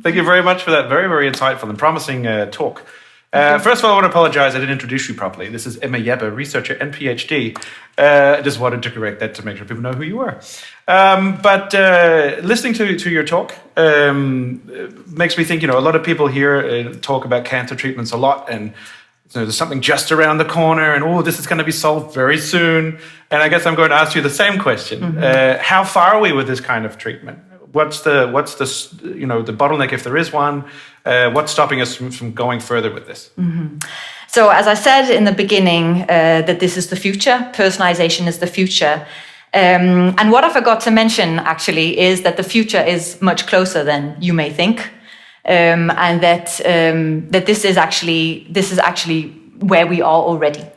Thank you very much for that very, very insightful and promising talk. First of all, I want to apologize. I didn't introduce you properly. This is Emma Jappe, researcher and PhD. I just wanted to correct that to make sure people know who you are. But listening to your talk makes me think, a lot of people here talk about cancer treatments a lot, and there's something just around the corner, and this is going to be solved very soon. And I guess I'm going to ask you the same question. Mm-hmm. How far are we with this kind of treatment? What's the bottleneck, if there is one? What's stopping us from going further with this? Mm-hmm. So, as I said in the beginning, that this is the future. Personalization is the future. And what I forgot to mention, actually, is that the future is much closer than you may think. and that this is actually where we are already. Wow.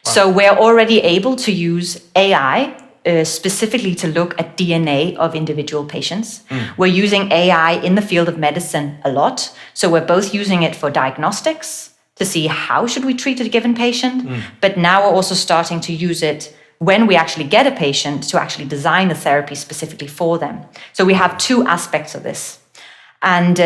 So we're already able to use AI specifically to look at DNA of individual patients. We're using AI in the field of medicine a lot. So we're both using it for diagnostics to see how should we treat a given patient, but now we're also starting to use it when we actually get a patient to actually design a therapy specifically for them. So we have two aspects of this. And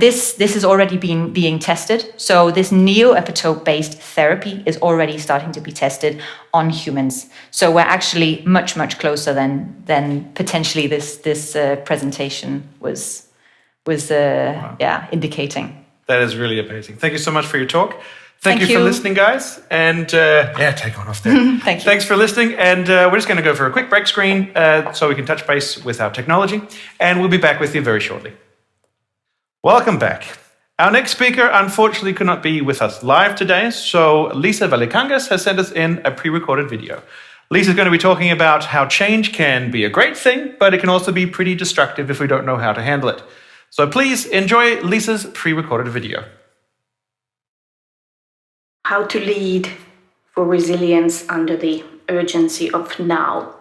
this is already being tested. So this neoepitope-based therapy is already starting to be tested on humans. So we're actually much closer than potentially this presentation was indicating. That is really amazing. Thank you so much for your talk. Thank you for listening, guys. And take on off there. Thank you. Thanks for listening. And we're just going to go for a quick break screen so we can touch base with our technology. And we'll be back with you very shortly. Welcome back. Our next speaker unfortunately could not be with us live today, so Liisa Välikangas has sent us in a pre-recorded video. Liisa is going to be talking about how change can be a great thing, but it can also be pretty destructive if we don't know how to handle it. So please enjoy Liisa's pre-recorded video. How to lead for resilience under the urgency of now.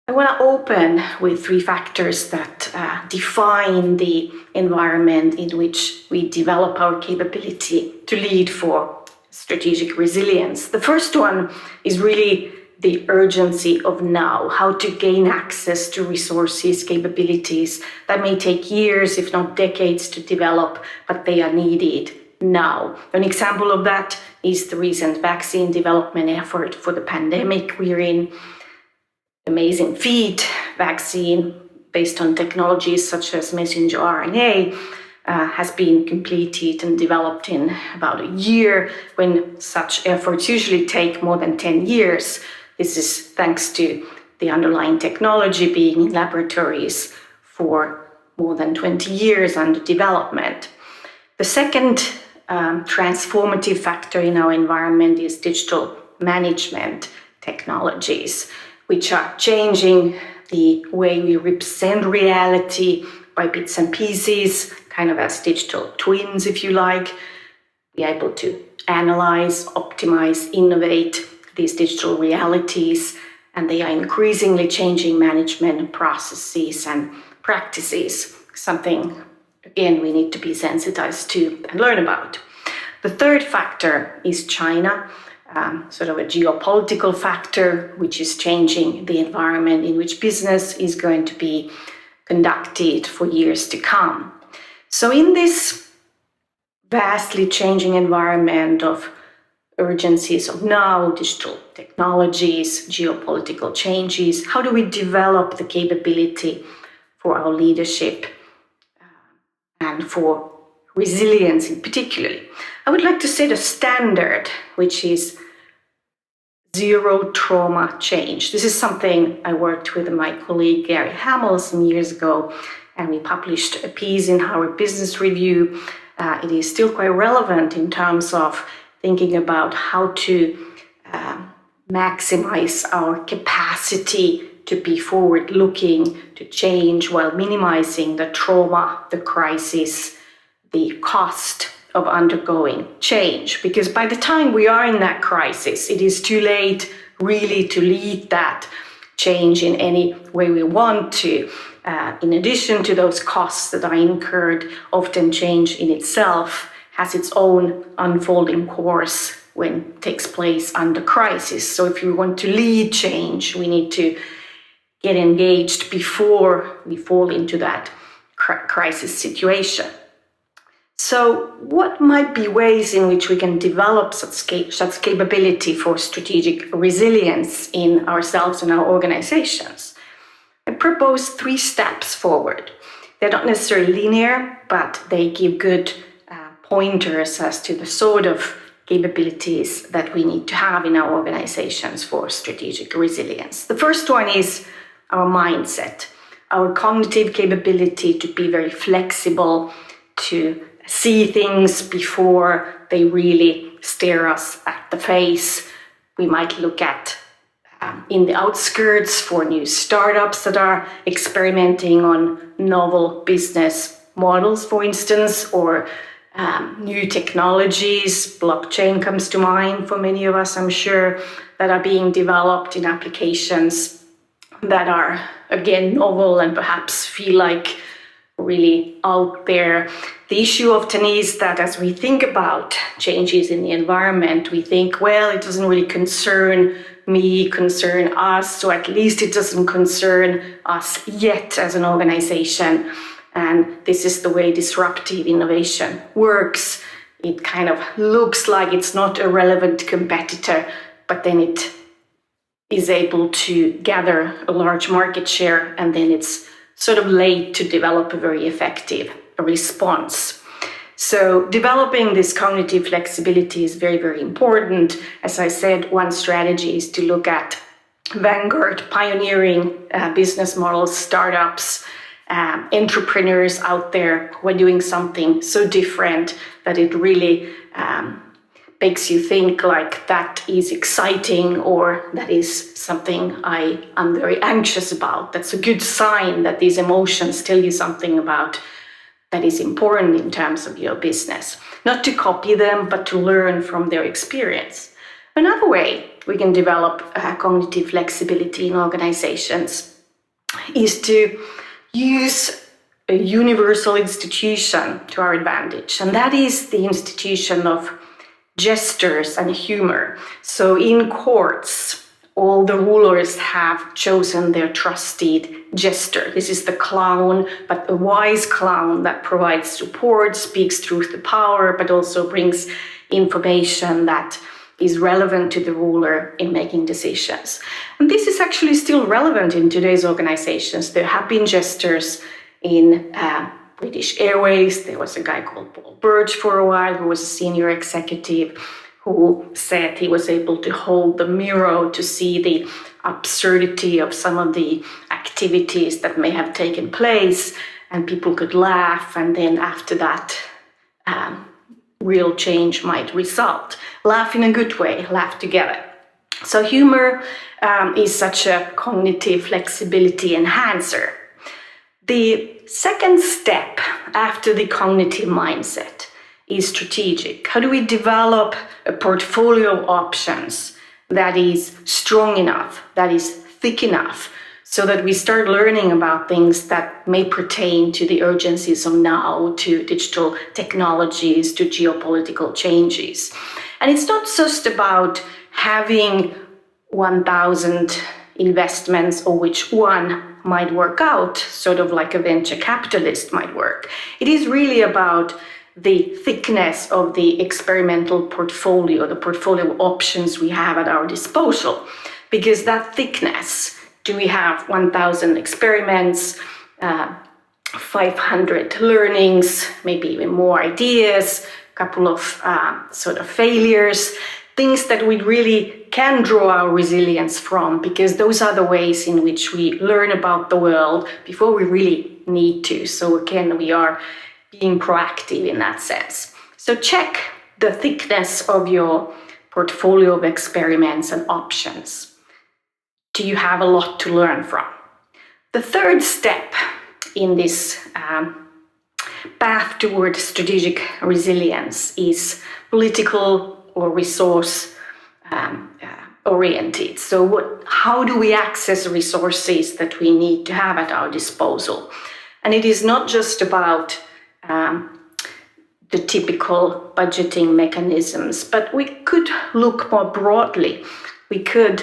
I want to open with 3 factors that define the environment in which we develop our capability to lead for strategic resilience. The first one is really the urgency of now, how to gain access to resources, capabilities that may take years, if not decades, to develop, but they are needed now. An example of that is the recent vaccine development effort for the pandemic we're in. Amazing feat, vaccine based on technologies such as messenger RNA has been completed and developed in about a year, when such efforts usually take more than 10 years. This is thanks to the underlying technology being in laboratories for more than 20 years under development. The second transformative factor in our environment is digital management technologies, which are changing the way we represent reality by bits and pieces, kind of as digital twins, if you like. Be able to analyze, optimize, innovate these digital realities, and they are increasingly changing management processes and practices, something, again, we need to be sensitized to and learn about. The third factor is China. Sort of a geopolitical factor, which is changing the environment in which business is going to be conducted for years to come. So in this vastly changing environment of urgencies of now, digital technologies, geopolitical changes, how do we develop the capability for our leadership and for resilience in particular? I would like to set a standard, which is zero trauma change. This is something I worked with my colleague Gary Hamill some years ago, and we published a piece in Harvard Business Review. It is still quite relevant in terms of thinking about how to maximize our capacity to be forward-looking, to change while minimizing the trauma, the crisis, the cost of undergoing change. Because by the time we are in that crisis, it is too late really to lead that change in any way we want to. In addition to those costs that are incurred, often change in itself has its own unfolding course when it takes place under crisis. So if we want to lead change, we need to get engaged before we fall into that crisis situation. So what might be ways in which we can develop such capability for strategic resilience in ourselves and our organizations? I propose 3 steps forward. They're not necessarily linear, but they give good pointers as to the sort of capabilities that we need to have in our organizations for strategic resilience. The first one is our mindset, our cognitive capability to be very flexible, to see things before they really stare us at the face. We might look at in the outskirts for new startups that are experimenting on novel business models, for instance, or new technologies. Blockchain comes to mind for many of us, I'm sure, that are being developed in applications that are, again, novel and perhaps feel like really out there. The issue often is that as we think about changes in the environment, we think, well, it doesn't really concern me, concern us, or at least it doesn't concern us yet as an organization. And this is the way disruptive innovation works. It kind of looks like it's not a relevant competitor, but then it is able to gather a large market share, and then it's sort of late to develop a very effective response. So developing this cognitive flexibility is very, very important. As I said, one strategy is to look at vanguard, pioneering business models, startups, entrepreneurs out there who are doing something so different that it really makes you think like that is exciting, or that is something I am very anxious about. That's a good sign that these emotions tell you something about that is important in terms of your business. Not to copy them, but to learn from their experience. Another way we can develop cognitive flexibility in organizations is to use a universal institution to our advantage, and that is the institution of gestures and humor. So in courts, all the rulers have chosen their trusted jester. This is the clown, but a wise clown that provides support, speaks truth to power, but also brings information that is relevant to the ruler in making decisions. And this is actually still relevant in today's organizations. There have been jesters in British Airways. There was a guy called Paul Birch for a while who was a senior executive who said he was able to hold the mirror to see the absurdity of some of the activities that may have taken place, and people could laugh, and then after that real change might result. Laugh in a good way, laugh together. So humor is such a cognitive flexibility enhancer. The second step after the cognitive mindset is strategic. How do we develop a portfolio of options that is strong enough, that is thick enough, so that we start learning about things that may pertain to the urgencies of now, to digital technologies, to geopolitical changes. And it's not just about having 1,000 investments or which one might work out, sort of like a venture capitalist might work. It is really about the thickness of the experimental portfolio, the portfolio of options we have at our disposal. Because that thickness, do we have 1,000 experiments, 500 learnings, maybe even more ideas, a couple of sort of failures, things that we really can draw our resilience from, because those are the ways in which we learn about the world before we really need to. So again, we are being proactive in that sense. So check the thickness of your portfolio of experiments and options. Do you have a lot to learn from? The third step in this path toward strategic resilience is political or resource oriented. So how do we access resources that we need to have at our disposal? And it is not just about the typical budgeting mechanisms, but we could look more broadly. We could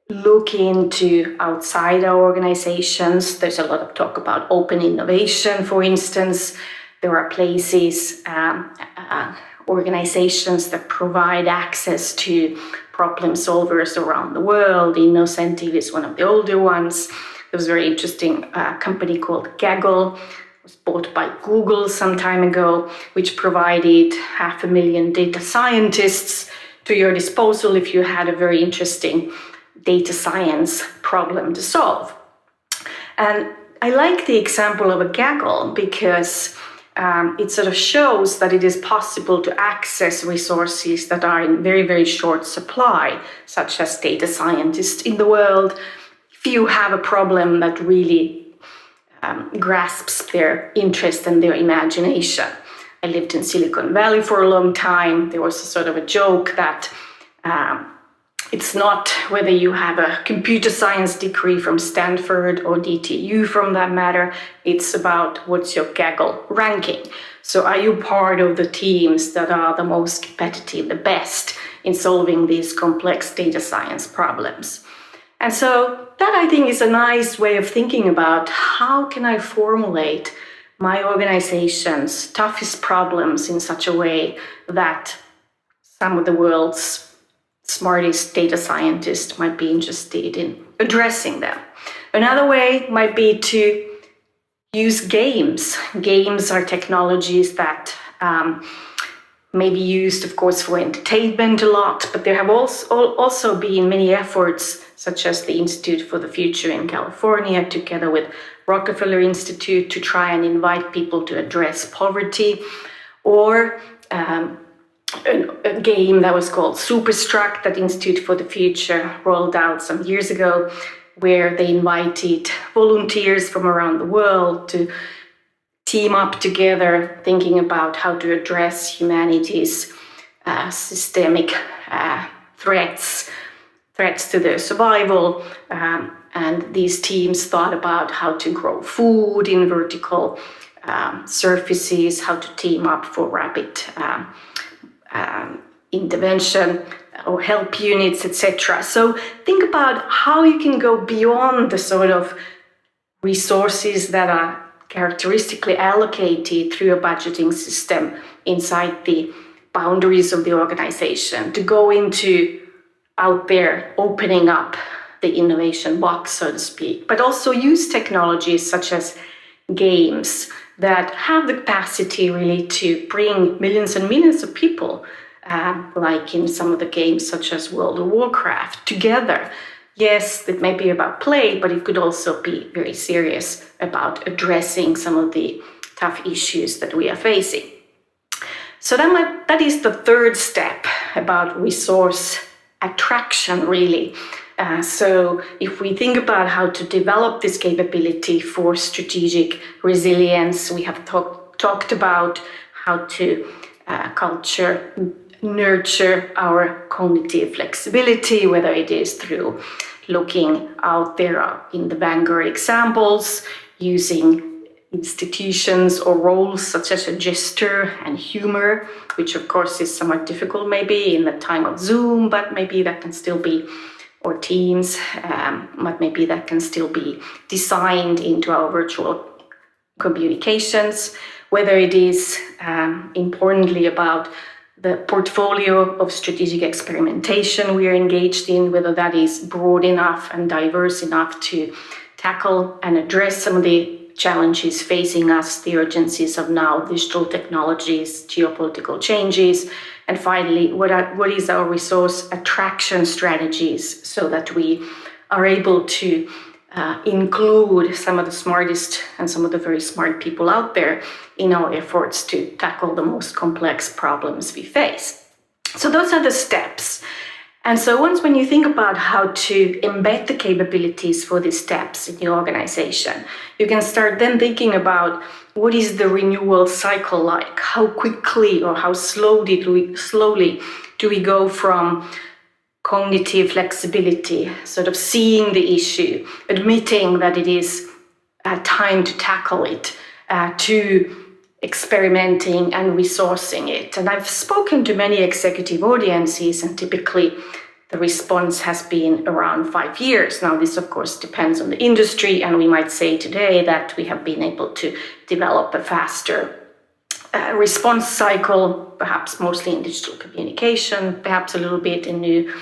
look into outside our organizations. There's a lot of talk about open innovation, for instance. There are places, organizations that provide access to problem solvers around the world. Innocentive is one of the older ones. There was a very interesting company called Gaggle. It was bought by Google some time ago, which provided 500,000 data scientists to your disposal if you had a very interesting data science problem to solve. And I like the example of a Gaggle because it sort of shows that it is possible to access resources that are in very, very short supply, such as data scientists in the world. If you have a problem that really grasps their interest and their imagination. I lived in Silicon Valley for a long time. There was a sort of a joke that it's not whether you have a computer science degree from Stanford or DTU from that matter, it's about what's your Kaggle ranking. So are you part of the teams that are the most competitive, the best in solving these complex data science problems? And so that I think is a nice way of thinking about how can I formulate my organization's toughest problems in such a way that some of the world's smartest data scientists might be interested in addressing them. Another way might be to use games. Games are technologies that may be used, of course, for entertainment a lot, but there have also been many efforts, such as the Institute for the Future in California, together with Rockefeller Institute, to try and invite people to address poverty, or a game that was called Superstruck that Institute for the Future rolled out some years ago, where they invited volunteers from around the world to team up together, thinking about how to address humanity's systemic threats to their survival. And these teams thought about how to grow food in vertical surfaces, how to team up for rapid intervention or help units, etc. So think about how you can go beyond the sort of resources that are characteristically allocated through a budgeting system inside the boundaries of the organization, to go into out there opening up the innovation box, so to speak, but also use technologies such as games that have the capacity really to bring millions and millions of people, like in some of the games such as World of Warcraft, together. Yes, it may be about play, but it could also be very serious about addressing some of the tough issues that we are facing. So that is the third step about resource attraction, really. So if we think about how to develop this capability for strategic resilience, we have talked about how to nurture our cognitive flexibility, whether it is through looking out there in the Vanguard examples, using institutions or roles such as a gesture and humor, which of course is somewhat difficult maybe in the time of Zoom, but maybe that can still be, or Teams, but maybe that can still be designed into our virtual communications, whether it is importantly about the portfolio of strategic experimentation we are engaged in, whether that is broad enough and diverse enough to tackle and address some of the challenges facing us, the urgencies of now, digital technologies, geopolitical changes, and finally, what is our resource attraction strategies so that we are able to include some of the smartest and some of the very smart people out there in our efforts to tackle the most complex problems we face. So those are the steps. And so when you think about how to embed the capabilities for these steps in your organization, you can start then thinking about what is the renewal cycle like? How quickly or how slowly do we go from cognitive flexibility, sort of seeing the issue, admitting that it is time to tackle it, to experimenting and resourcing it. And I've spoken to many executive audiences, and typically the response has been around 5 years. Now, this of course depends on the industry, and we might say today that we have been able to develop a faster response cycle, perhaps mostly in digital communication, perhaps a little bit in new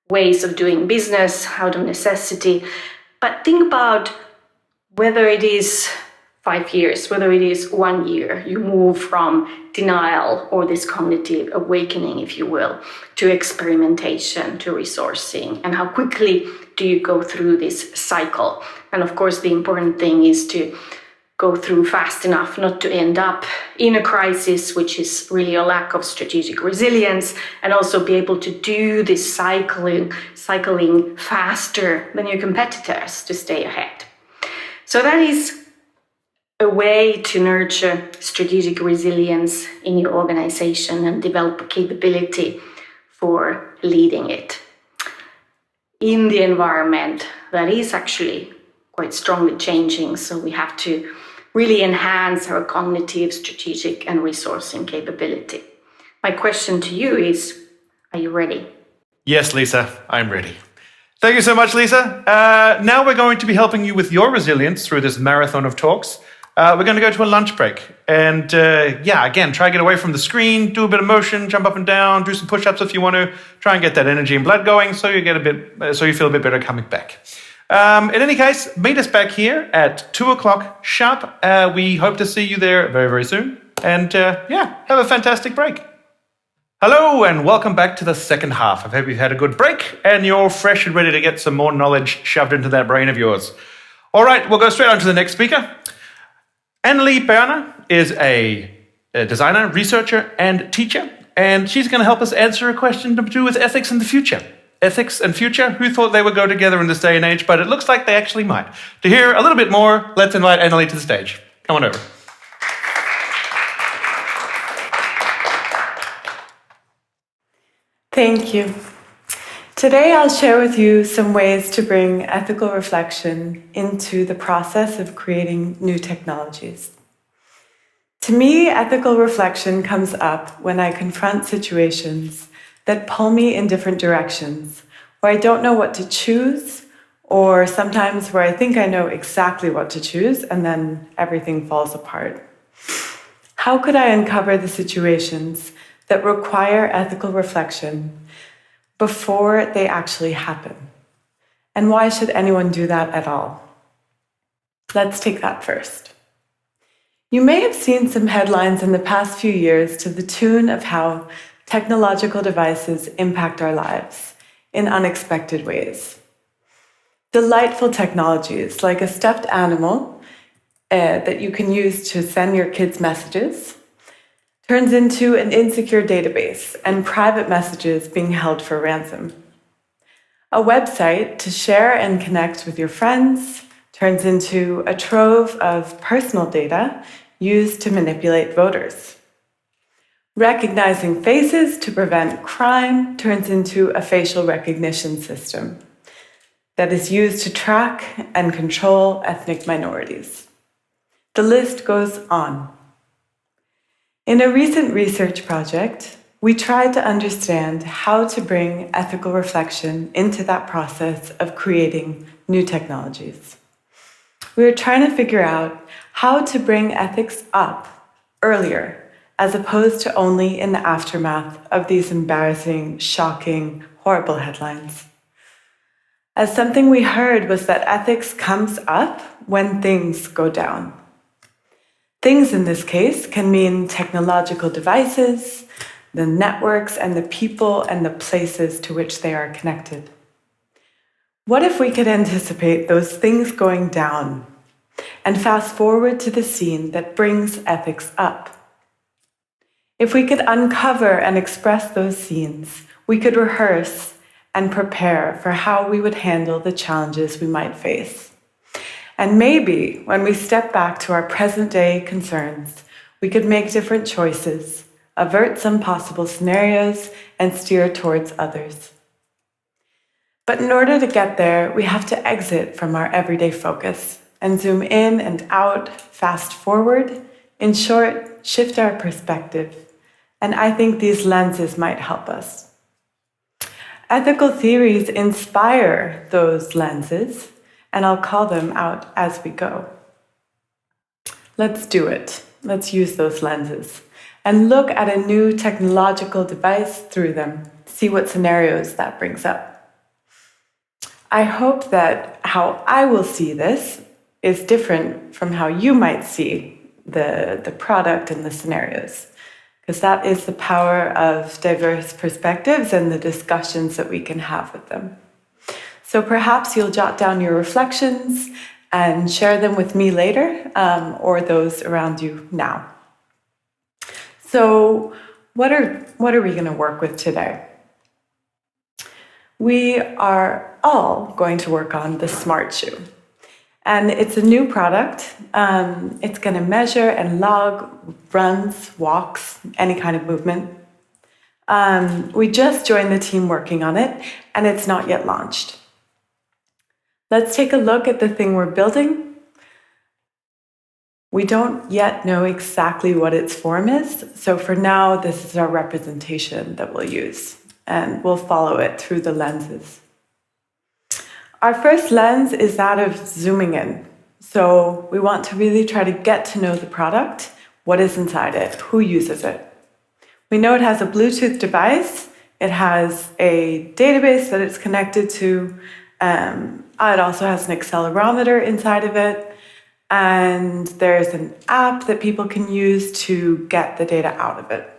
ways of doing business out of necessity. But think about whether it is 5 years, whether it is 1 year, you move from denial or this cognitive awakening, if you will, to experimentation, to resourcing, and how quickly do you go through this cycle? And of course, the important thing is to go through fast enough not to end up in a crisis, which is really a lack of strategic resilience, and also be able to do this cycling faster than your competitors to stay ahead. So that is a way to nurture strategic resilience in your organization and develop a capability for leading it in the environment that is actually quite strongly changing. So we have to really enhance our cognitive, strategic, and resourcing capability. My question to you is, are you ready? Yes, Lisa, I'm ready. Thank you so much, Lisa. Now we're going to be helping you with your resilience through this marathon of talks. We're going to go to a lunch break. And again, try to get away from the screen, do a bit of motion, jump up and down, do some push-ups if you want to. Try and get that energy and blood going so you feel a bit better coming back. In any case, meet us back here at 2 o'clock sharp. We hope to see you there very, very soon. And have a fantastic break. Hello and welcome back to the second half. I hope you've had a good break and you're fresh and ready to get some more knowledge shoved into that brain of yours. All right, we'll go straight on to the next speaker. Annelie Berner is a designer, researcher, and teacher, and she's going to help us answer a question to do with ethics in the future. Ethics and future, who thought they would go together in this day and age, but it looks like they actually might. To hear a little bit more, let's invite Annelie to the stage. Come on over. Thank you. Today I'll share with you some ways to bring ethical reflection into the process of creating new technologies. To me, ethical reflection comes up when I confront situations that pull me in different directions, where I don't know what to choose, or sometimes where I think I know exactly what to choose and then everything falls apart. How could I uncover the situations that require ethical reflection before they actually happen? And why should anyone do that at all? Let's take that first. You may have seen some headlines in the past few years to the tune of how technological devices impact our lives in unexpected ways. Delightful technologies like a stuffed animal that you can use to send your kids messages turns into an insecure database and private messages being held for ransom. A website to share and connect with your friends turns into a trove of personal data used to manipulate voters. Recognizing faces to prevent crime turns into a facial recognition system that is used to track and control ethnic minorities. The list goes on. In a recent research project, we tried to understand how to bring ethical reflection into that process of creating new technologies. We were trying to figure out how to bring ethics up earlier, as opposed to only in the aftermath of these embarrassing, shocking, horrible headlines. As something we heard was that ethics comes up when things go down. Things in this case can mean technological devices, the networks and the people and the places to which they are connected. What if we could anticipate those things going down and fast forward to the scene that brings ethics up? If we could uncover and express those scenes, we could rehearse and prepare for how we would handle the challenges we might face. And maybe when we step back to our present-day concerns, we could make different choices, avert some possible scenarios, and steer towards others. But in order to get there, we have to exit from our everyday focus and zoom in and out, fast forward, in short, shift our perspective. And I think these lenses might help us. Ethical theories inspire those lenses, and I'll call them out as we go. Let's do it. Let's use those lenses and look at a new technological device through them, see what scenarios that brings up. I hope that how I will see this is different from how you might see the product and the scenarios, because that is the power of diverse perspectives and the discussions that we can have with them. So perhaps you'll jot down your reflections and share them with me later, or those around you now. So what are we going to work with today? We are all going to work on the smart shoe. And it's a new product. It's going to measure and log runs, walks, any kind of movement. We just joined the team working on it, and it's not yet launched. Let's take a look at the thing we're building. We don't yet know exactly what its form is, so for now, this is our representation that we'll use, and we'll follow it through the lenses. Our first lens is that of zooming in. So we want to really try to get to know the product, what is inside it, who uses it. We know it has a Bluetooth device, it has a database that it's connected to, it also has an accelerometer inside of it, and there's an app that people can use to get the data out of it.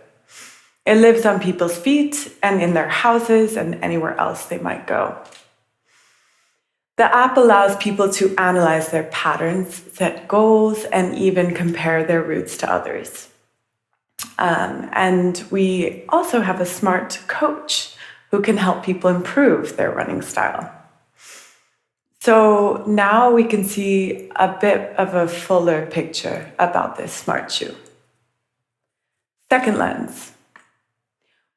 It lives on people's feet and in their houses and anywhere else they might go. The app allows people to analyze their patterns, set goals, and even compare their routes to others. And we also have a smart coach who can help people improve their running style. So now we can see a bit of a fuller picture about this smart shoe. Second lens.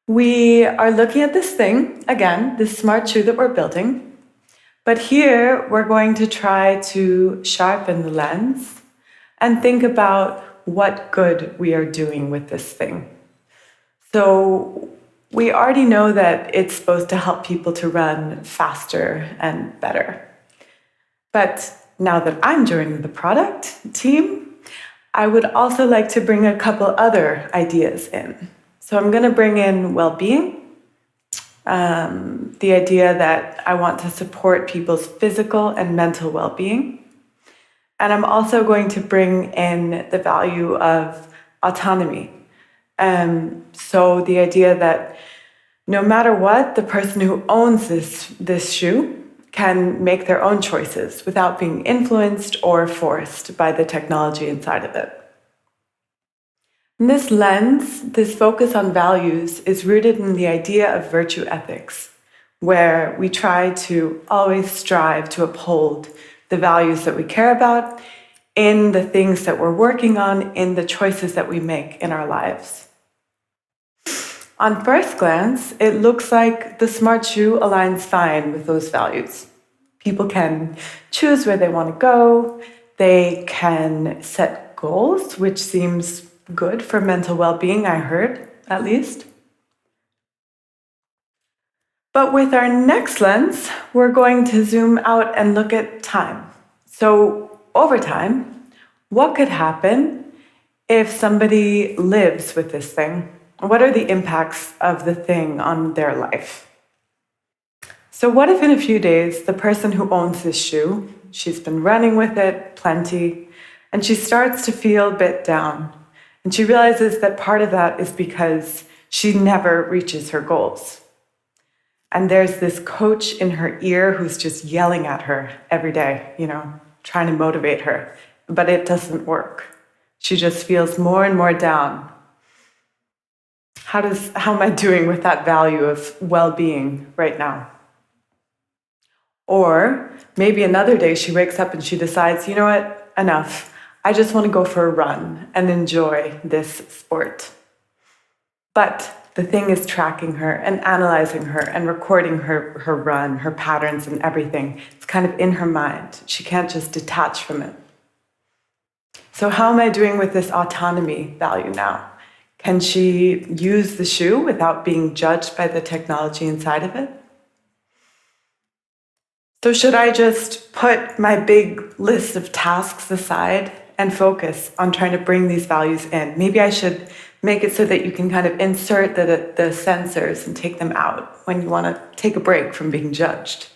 We are looking at this thing, again, this smart shoe that we're building. But here we're going to try to sharpen the lens and think about what good we are doing with this thing. So we already know that it's supposed to help people to run faster and better. But now that I'm joining the product team, I would also like to bring a couple other ideas in. So I'm going to bring in well-being, the idea that I want to support people's physical and mental well-being. And I'm also going to bring in the value of autonomy. So the idea that no matter what, the person who owns this shoe can make their own choices without being influenced or forced by the technology inside of it. And this lens, this focus on values, is rooted in the idea of virtue ethics, where we try to always strive to uphold the values that we care about in the things that we're working on, in the choices that we make in our lives. On first glance, it looks like the smart shoe aligns fine with those values. People can choose where they want to go, they can set goals, which seems good for mental well-being, I heard, at least. But with our next lens, we're going to zoom out and look at time. So over time, what could happen if somebody lives with this thing? What are the impacts of the thing on their life? So what if in a few days, the person who owns this shoe, she's been running with it plenty, and she starts to feel a bit down. And she realizes that part of that is because she never reaches her goals. And there's this coach in her ear who's just yelling at her every day, trying to motivate her, but it doesn't work. She just feels more and more down. How am I doing with that value of well-being right now? Or maybe another day she wakes up and she decides, you know what, enough. I just want to go for a run and enjoy this sport. But the thing is tracking her and analyzing her and recording her run, her patterns and everything. It's kind of in her mind. She can't just detach from it. So how am I doing with this autonomy value now? Can she use the shoe without being judged by the technology inside of it? So should I just put my big list of tasks aside and focus on trying to bring these values in? Maybe I should make it so that you can kind of insert the sensors and take them out when you want to take a break from being judged.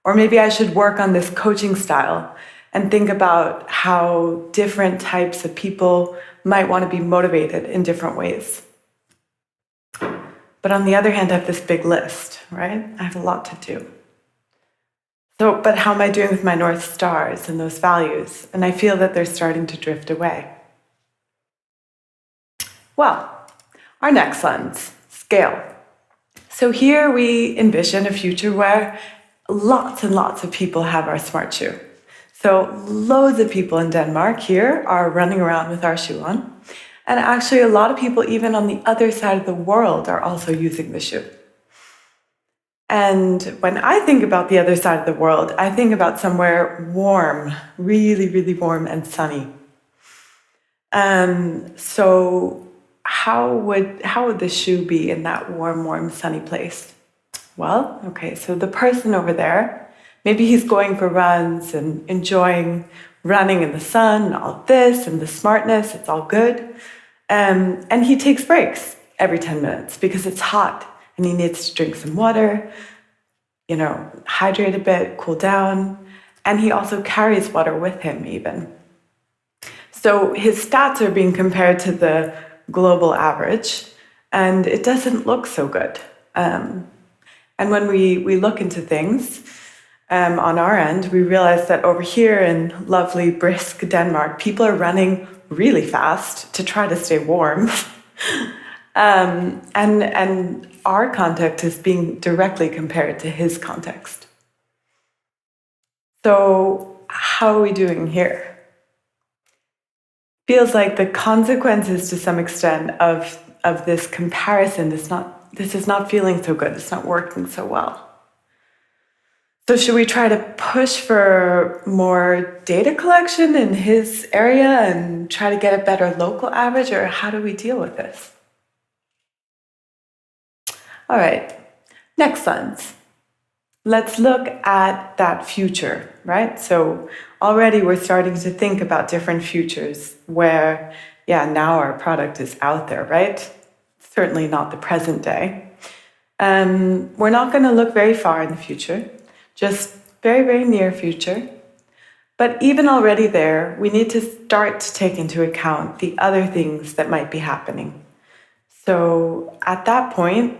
Or maybe I should work on this coaching style and think about how different types of people might want to be motivated in different ways. But on the other hand, I have this big list, right? I have a lot to do. But how am I doing with my North Stars and those values? And I feel that they're starting to drift away. Well, our next lens, scale. So here we envision a future where lots and lots of people have our smart shoe. So loads of people in Denmark here are running around with our shoe on. And actually a lot of people even on the other side of the world are also using the shoe. And when I think about the other side of the world, I think about somewhere warm, really, really warm and sunny. So how would the shoe be in that warm, sunny place? Well, okay, so the person over there, maybe he's going for runs and enjoying running in the sun and all this and the smartness, it's all good. And he takes breaks every 10 minutes because it's hot and he needs to drink some water, hydrate a bit, cool down. And he also carries water with him even. So his stats are being compared to the global average, and it doesn't look so good. And when we look into things on our end, we realize that over here in lovely, brisk Denmark, people are running really fast to try to stay warm. And our context is being directly compared to his context. So how are we doing here? Feels like the consequences to some extent of this comparison, this is not feeling so good, it's not working so well. So should we try to push for more data collection in his area and try to get a better local average, or how do we deal with this? All right, next sentence. Let's look at that future, right? So already we're starting to think about different futures where, now our product is out there, right? Certainly not the present day. We're not going to look very far in the future, just very, very near future. But even already there, we need to start to take into account the other things that might be happening. So at that point,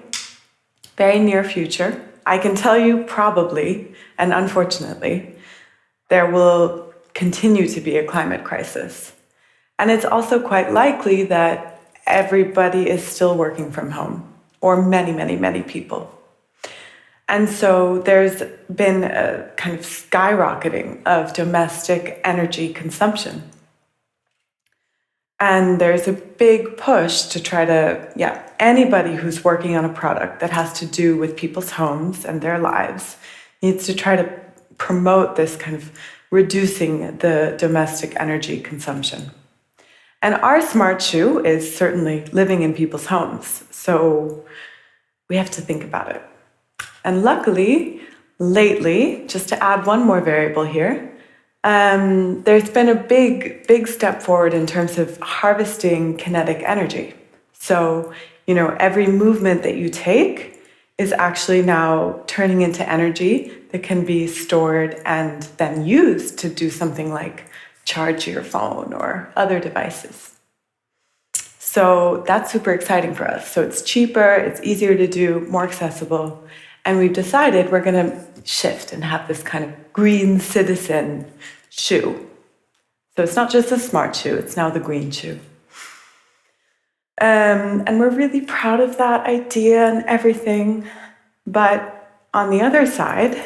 very near future, I can tell you probably, and unfortunately, there will continue to be a climate crisis. And it's also quite likely that everybody is still working from home, or many, many, many people. And so there's been a kind of skyrocketing of domestic energy consumption. And there's a big push to try to, anybody who's working on a product that has to do with people's homes and their lives needs to try to promote this kind of reducing the domestic energy consumption. And our smart shoe is certainly living in people's homes. So we have to think about it. And luckily, lately, just to add one more variable here, there's been a big step forward in terms of harvesting kinetic energy. So, every movement that you take is actually now turning into energy that can be stored and then used to do something like charge your phone or other devices. So that's super exciting for us. So it's cheaper, it's easier to do, more accessible. And we've decided we're going to shift and have this kind of green citizen shoe. So it's not just a smart shoe, it's now the green shoe. And we're really proud of that idea and everything. But on the other side,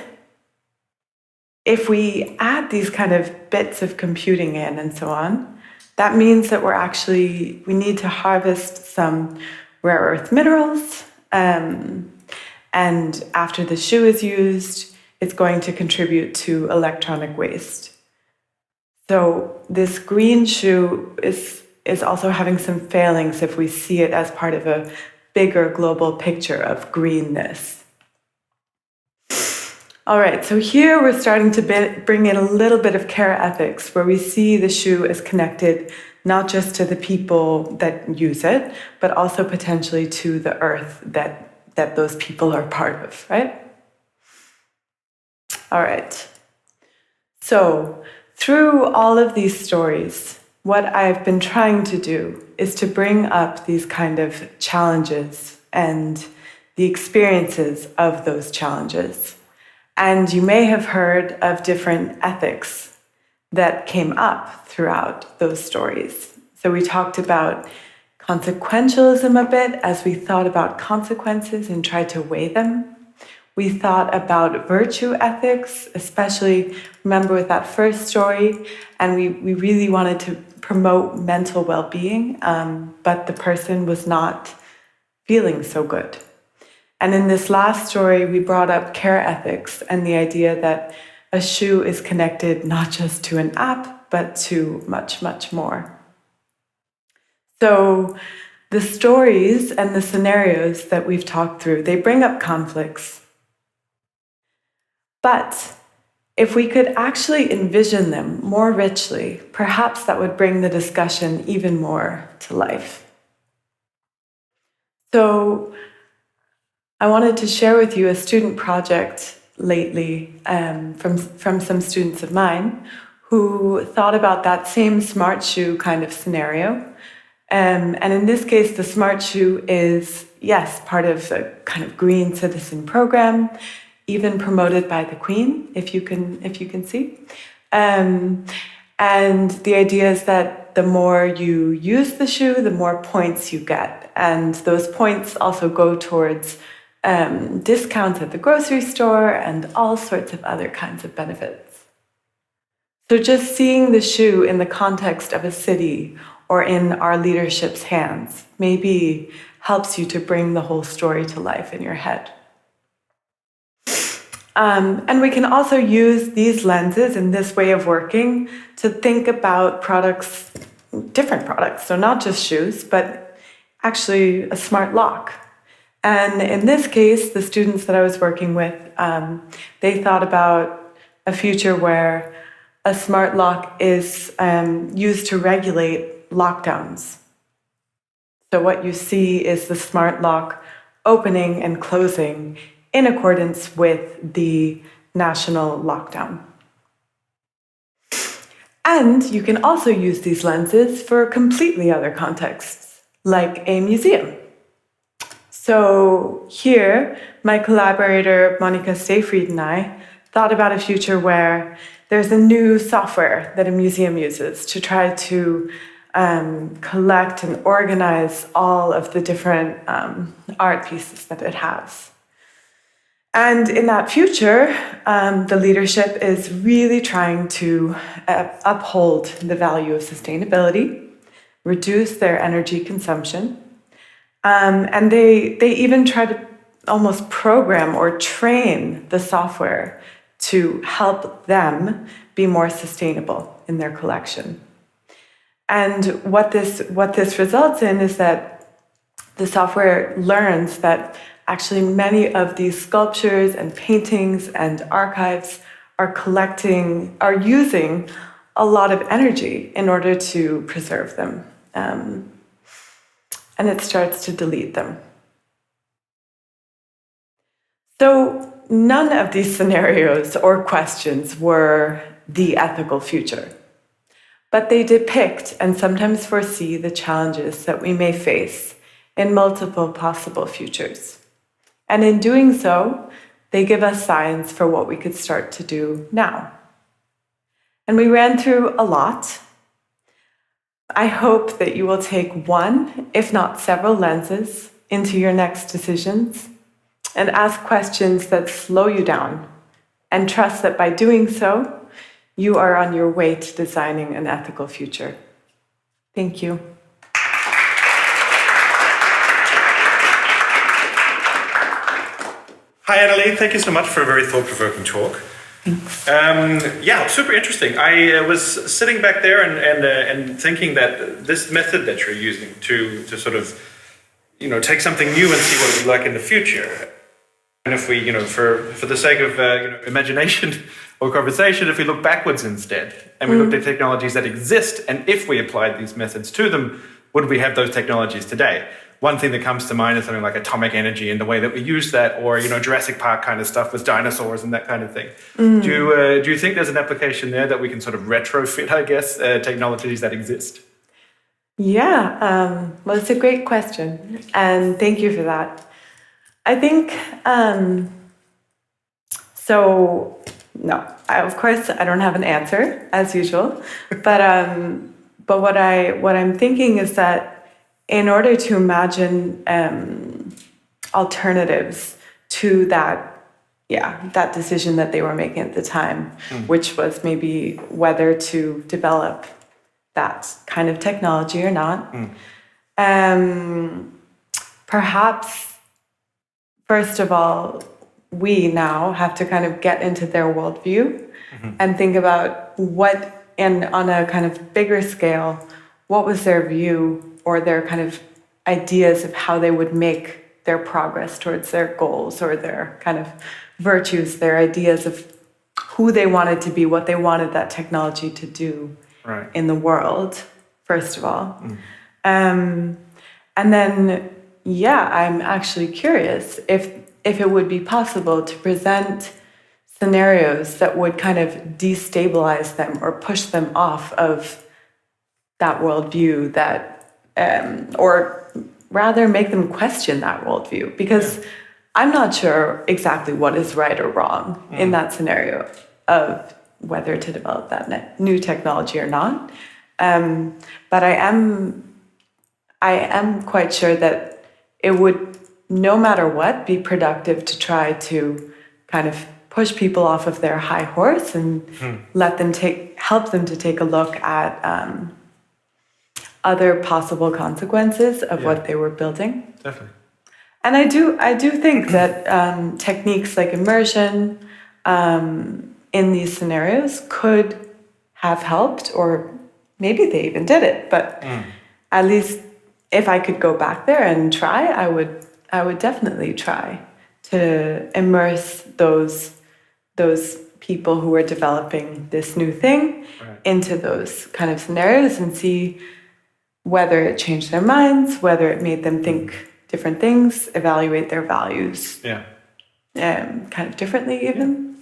if we add these kind of bits of computing in and so on, that means that we need to harvest some rare earth minerals. And after the shoe is used, it's going to contribute to electronic waste. So this green shoe is also having some failings if we see it as part of a bigger global picture of greenness. All right, so here we're starting to bring in a little bit of care ethics, where we see the shoe as connected not just to the people that use it, but also potentially to the earth that those people are part of, right? All right. So through all of these stories, what I've been trying to do is to bring up these kind of challenges and the experiences of those challenges. And you may have heard of different ethics that came up throughout those stories. So we talked about consequentialism a bit as we thought about consequences and tried to weigh them. We thought about virtue ethics, especially, remember, with that first story, and we really wanted to promote mental well-being, but the person was not feeling so good. And in this last story, we brought up care ethics and the idea that a shoe is connected not just to an app, but to much, much more. So the stories and the scenarios that we've talked through, they bring up conflicts. But if we could actually envision them more richly, perhaps that would bring the discussion even more to life. So I wanted to share with you a student project lately from some students of mine who thought about that same smart shoe kind of scenario. And in this case, the smart shoe is, yes, part of a kind of green citizen program, even promoted by the Queen, if you can see. And the idea is that the more you use the shoe, the more points you get. And those points also go towards discounts at the grocery store and all sorts of other kinds of benefits. So just seeing the shoe in the context of a city or in our leadership's hands maybe helps you to bring the whole story to life in your head. And we can also use these lenses and this way of working to think about products, different products, so not just shoes, but actually a smart lock. And in this case, the students that I was working with, they thought about a future where a smart lock is used to regulate lockdowns. So what you see is the smart lock opening and closing in accordance with the national lockdown. And you can also use these lenses for completely other contexts, like a museum. So here, my collaborator, Monica Stayfried, and I thought about a future where there's a new software that a museum uses to try to collect and organize all of the different art pieces that it has. And in that future, the leadership is really trying to uphold the value of sustainability, reduce their energy consumption, and they even try to almost program or train the software to help them be more sustainable in their collection. And what this results in is that the software learns that actually many of these sculptures and paintings and archives are using a lot of energy in order to preserve them. And it starts to delete them. So none of these scenarios or questions were the ethical future, but they depict and sometimes foresee the challenges that we may face in multiple possible futures. And in doing so, they give us signs for what we could start to do now. And we ran through a lot. I hope that you will take one, if not several lenses into your next decisions and ask questions that slow you down and trust that by doing so, you are on your way to designing an ethical future. Thank you. Hi, Annelie. Thank you so much for a very thought-provoking talk. Yeah, super interesting. I was sitting back there and thinking that this method that you're using to sort of, take something new and see what it would be like in the future. And if we, for the sake of imagination or conversation, if we look backwards instead and we looked at technologies that exist, and if we applied these methods to them, would we have those technologies today? One thing that comes to mind is something like atomic energy and the way that we use that, or Jurassic Park kind of stuff with dinosaurs and that kind of thing. Do you think there's an application there that we can sort of retrofit, I guess, technologies that exist? Yeah, well, it's a great question, and thank you for that. I think so. No, of course, I don't have an answer as usual, but what I'm thinking is that in order to imagine alternatives to that that decision that they were making at the time, which was maybe whether to develop that kind of technology or not. Perhaps, first of all, we now have to kind of get into their worldview and think about and on a kind of bigger scale, what was their view or their kind of ideas of how they would make their progress towards their goals or their kind of virtues, their ideas of who they wanted to be, what they wanted that technology to do in the world, first of all. And then, I'm actually curious if it would be possible to present scenarios that would kind of destabilize them or push them off of that worldview, or rather make them question that worldview, because I'm not sure exactly what is right or wrong in that scenario of whether to develop that new technology or not. But I am quite sure that it would, no matter what, be productive to try to kind of push people off of their high horse and help them to take a look at other possible consequences of what they were building. Definitely. And I do think that techniques like immersion in these scenarios could have helped, or maybe they even did it. But at least if I could go back there and try, I would definitely try to immerse those people who were developing this new thing into those kind of scenarios and see whether it changed their minds, whether it made them think different things, evaluate their values kind of differently even.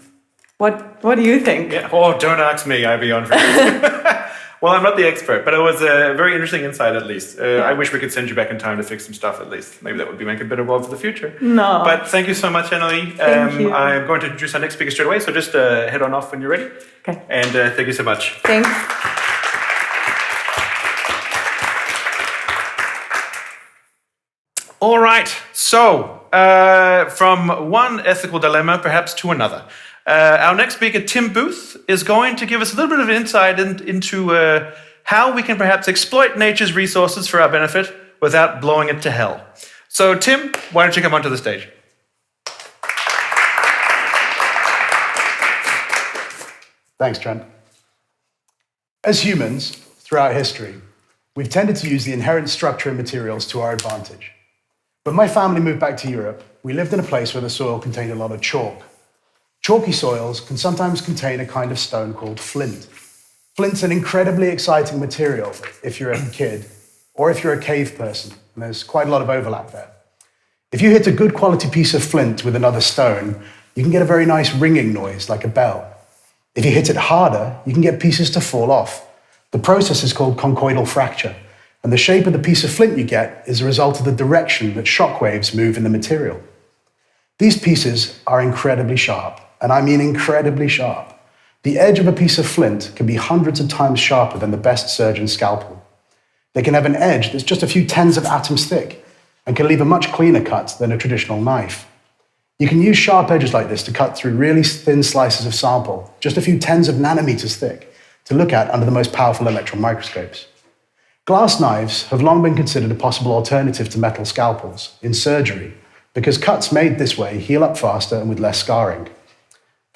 What do you think? Yeah. Oh, don't ask me, I'd be on for it. Well, I'm not the expert, but it was a very interesting insight at least. I wish we could send you back in time to fix some stuff at least. Maybe that would make a better world for the future. No. But thank you so much, Annelie. Thank you. I'm going to introduce our next speaker straight away, so just head on off when you're ready. Okay. And thank you so much. Thanks. All right, so from one ethical dilemma perhaps to another. Our next speaker, Tim Booth, is going to give us a little bit of insight into how we can perhaps exploit nature's resources for our benefit without blowing it to hell. So Tim, why don't you come onto the stage? Thanks, Trent. As humans, throughout history, we've tended to use the inherent structure and materials to our advantage. When my family moved back to Europe, we lived in a place where the soil contained a lot of chalk. Chalky soils can sometimes contain a kind of stone called flint. Flint's an incredibly exciting material if you're a kid or if you're a cave person, and there's quite a lot of overlap there. If you hit a good quality piece of flint with another stone, you can get a very nice ringing noise like a bell. If you hit it harder, you can get pieces to fall off. The process is called conchoidal fracture, and the shape of the piece of flint you get is a result of the direction that shock waves move in the material. These pieces are incredibly sharp, and I mean incredibly sharp. The edge of a piece of flint can be hundreds of times sharper than the best surgeon's scalpel. They can have an edge that's just a few tens of atoms thick and can leave a much cleaner cut than a traditional knife. You can use sharp edges like this to cut through really thin slices of sample, just a few tens of nanometers thick, to look at under the most powerful electron microscopes. Glass knives have long been considered a possible alternative to metal scalpels in surgery because cuts made this way heal up faster and with less scarring.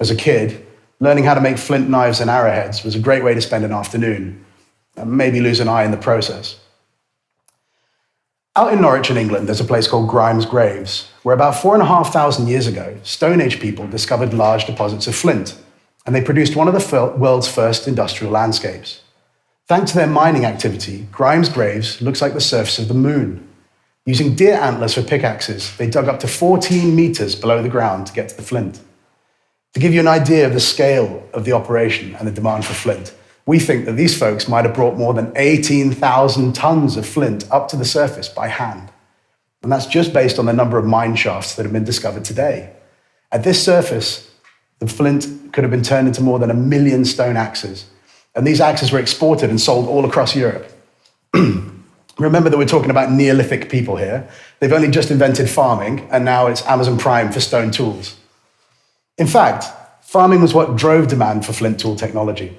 As a kid, learning how to make flint knives and arrowheads was a great way to spend an afternoon, and maybe lose an eye in the process. Out in Norwich in England, there's a place called Grimes Graves, where about 4,500 years ago, Stone Age people discovered large deposits of flint, and they produced one of the world's first industrial landscapes. Thanks to their mining activity, Grimes Graves looks like the surface of the moon. Using deer antlers for pickaxes, they dug up to 14 meters below the ground to get to the flint. To give you an idea of the scale of the operation and the demand for flint, we think that these folks might have brought more than 18,000 tons of flint up to the surface by hand. And that's just based on the number of mine shafts that have been discovered today. At this surface, the flint could have been turned into more than 1 million stone axes. And these axes were exported and sold all across Europe. Remember that we're talking about Neolithic people here. They've only just invented farming, and now it's Amazon Prime for stone tools. In fact, farming was what drove demand for flint tool technology.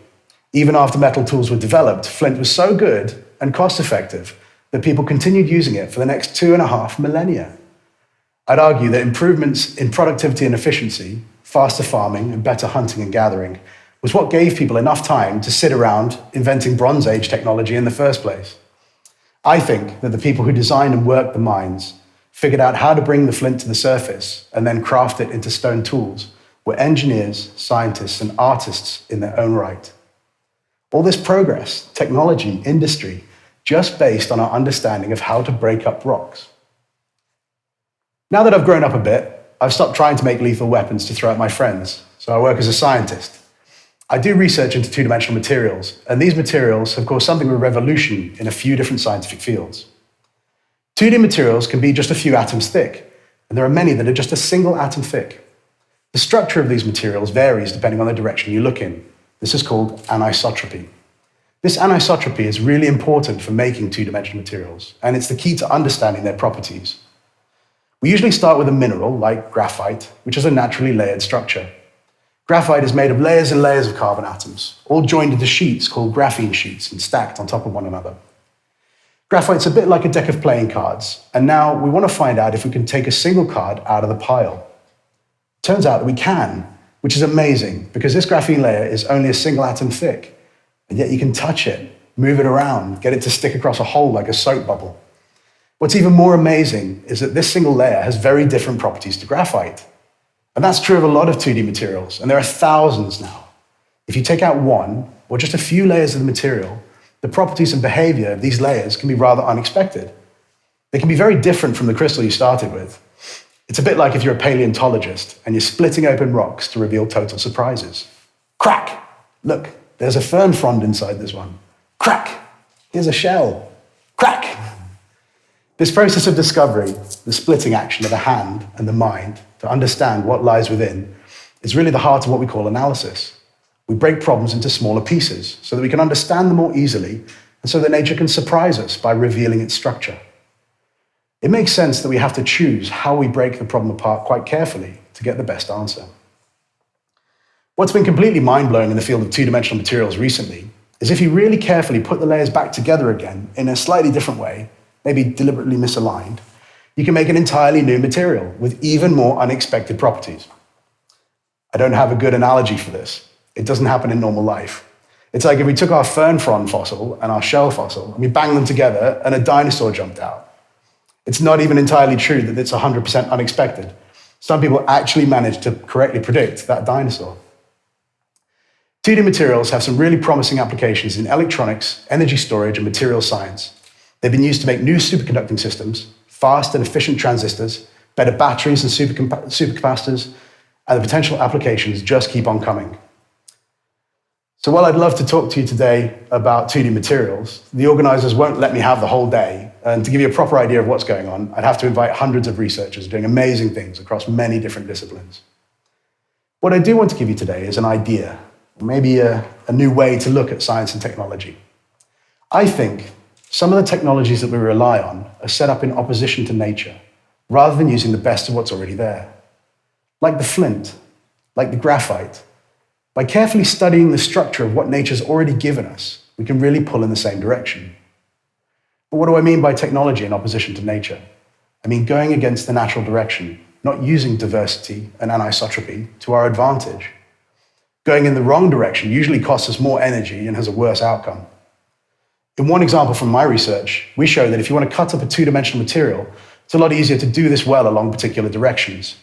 Even after metal tools were developed, flint was so good and cost-effective that people continued using it for the next 2.5 millennia. I'd argue that improvements in productivity and efficiency, faster farming and better hunting and gathering, was what gave people enough time to sit around inventing Bronze Age technology in the first place. I think that the people who designed and worked the mines figured out how to bring the flint to the surface and then craft it into stone tools were engineers, scientists, and artists in their own right. All this progress, technology, industry, just based on our understanding of how to break up rocks. Now that I've grown up a bit, I've stopped trying to make lethal weapons to throw at my friends, so I work as a scientist. I do research into two-dimensional materials, and these materials have caused something of a revolution in a few different scientific fields. 2D materials can be just a few atoms thick, and there are many that are just a single atom thick. The structure of these materials varies depending on the direction you look in. This is called anisotropy. This anisotropy is really important for making two-dimensional materials, and it's the key to understanding their properties. We usually start with a mineral, like graphite, which is a naturally layered structure. Graphite is made of layers and layers of carbon atoms, all joined into sheets called graphene sheets and stacked on top of one another. Graphite's a bit like a deck of playing cards, and now we want to find out if we can take a single card out of the pile. Turns out that we can, which is amazing, because this graphene layer is only a single atom thick, and yet you can touch it, move it around, get it to stick across a hole like a soap bubble. What's even more amazing is that this single layer has very different properties to graphite. And that's true of a lot of 2D materials, and there are thousands now. If you take out one, or just a few layers of the material, the properties and behavior of these layers can be rather unexpected. They can be very different from the crystal you started with. It's a bit like if you're a paleontologist and you're splitting open rocks to reveal total surprises. Crack! Look, there's a fern frond inside this one. Crack! Here's a shell. Crack! This process of discovery, the splitting action of the hand and the mind to understand what lies within, is really the heart of what we call analysis. We break problems into smaller pieces so that we can understand them more easily and so that nature can surprise us by revealing its structure. It makes sense that we have to choose how we break the problem apart quite carefully to get the best answer. What's been completely mind-blowing in the field of two-dimensional materials recently is if you really carefully put the layers back together again in a slightly different way, maybe deliberately misaligned, you can make an entirely new material with even more unexpected properties. I don't have a good analogy for this. It doesn't happen in normal life. It's like if we took our fern frond fossil and our shell fossil and we banged them together and a dinosaur jumped out. It's not even entirely true that it's 100% unexpected. Some people actually managed to correctly predict that dinosaur. 2D materials have some really promising applications in electronics, energy storage, and material science. They've been used to make new superconducting systems, fast and efficient transistors, better batteries and supercapacitors, and the potential applications just keep on coming. So while I'd love to talk to you today about 2D materials, the organizers won't let me have the whole day. And to give you a proper idea of what's going on, I'd have to invite hundreds of researchers doing amazing things across many different disciplines. What I do want to give you today is an idea, maybe a new way to look at science and technology. I think some of the technologies that we rely on are set up in opposition to nature, rather than using the best of what's already there. Like the flint, like the graphite. By carefully studying the structure of what nature's already given us, we can really pull in the same direction. But what do I mean by technology in opposition to nature? I mean going against the natural direction, not using diversity and anisotropy to our advantage. Going in the wrong direction usually costs us more energy and has a worse outcome. In one example from my research, we show that if you want to cut up a two-dimensional material, it's a lot easier to do this well along particular directions.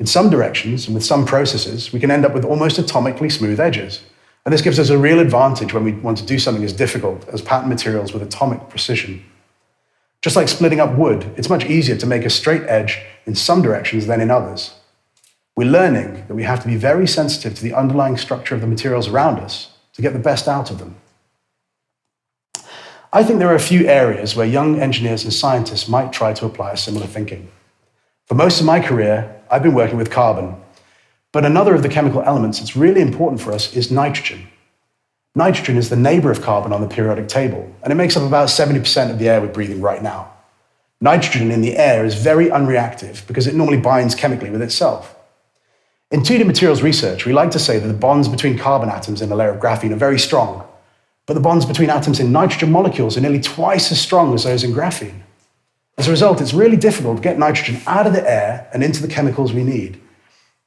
In some directions, and with some processes, we can end up with almost atomically smooth edges. And this gives us a real advantage when we want to do something as difficult as pattern materials with atomic precision. Just like splitting up wood, it's much easier to make a straight edge in some directions than in others. We're learning that we have to be very sensitive to the underlying structure of the materials around us to get the best out of them. I think there are a few areas where young engineers and scientists might try to apply a similar thinking. For most of my career, I've been working with carbon, but another of the chemical elements that's really important for us is nitrogen. Nitrogen is the neighbor of carbon on the periodic table, and it makes up about 70% of the air we're breathing right now. Nitrogen in the air is very unreactive because it normally binds chemically with itself. In 2D materials research, we like to say that the bonds between carbon atoms in a layer of graphene are very strong, but the bonds between atoms in nitrogen molecules are nearly twice as strong as those in graphene. As a result, it's really difficult to get nitrogen out of the air and into the chemicals we need.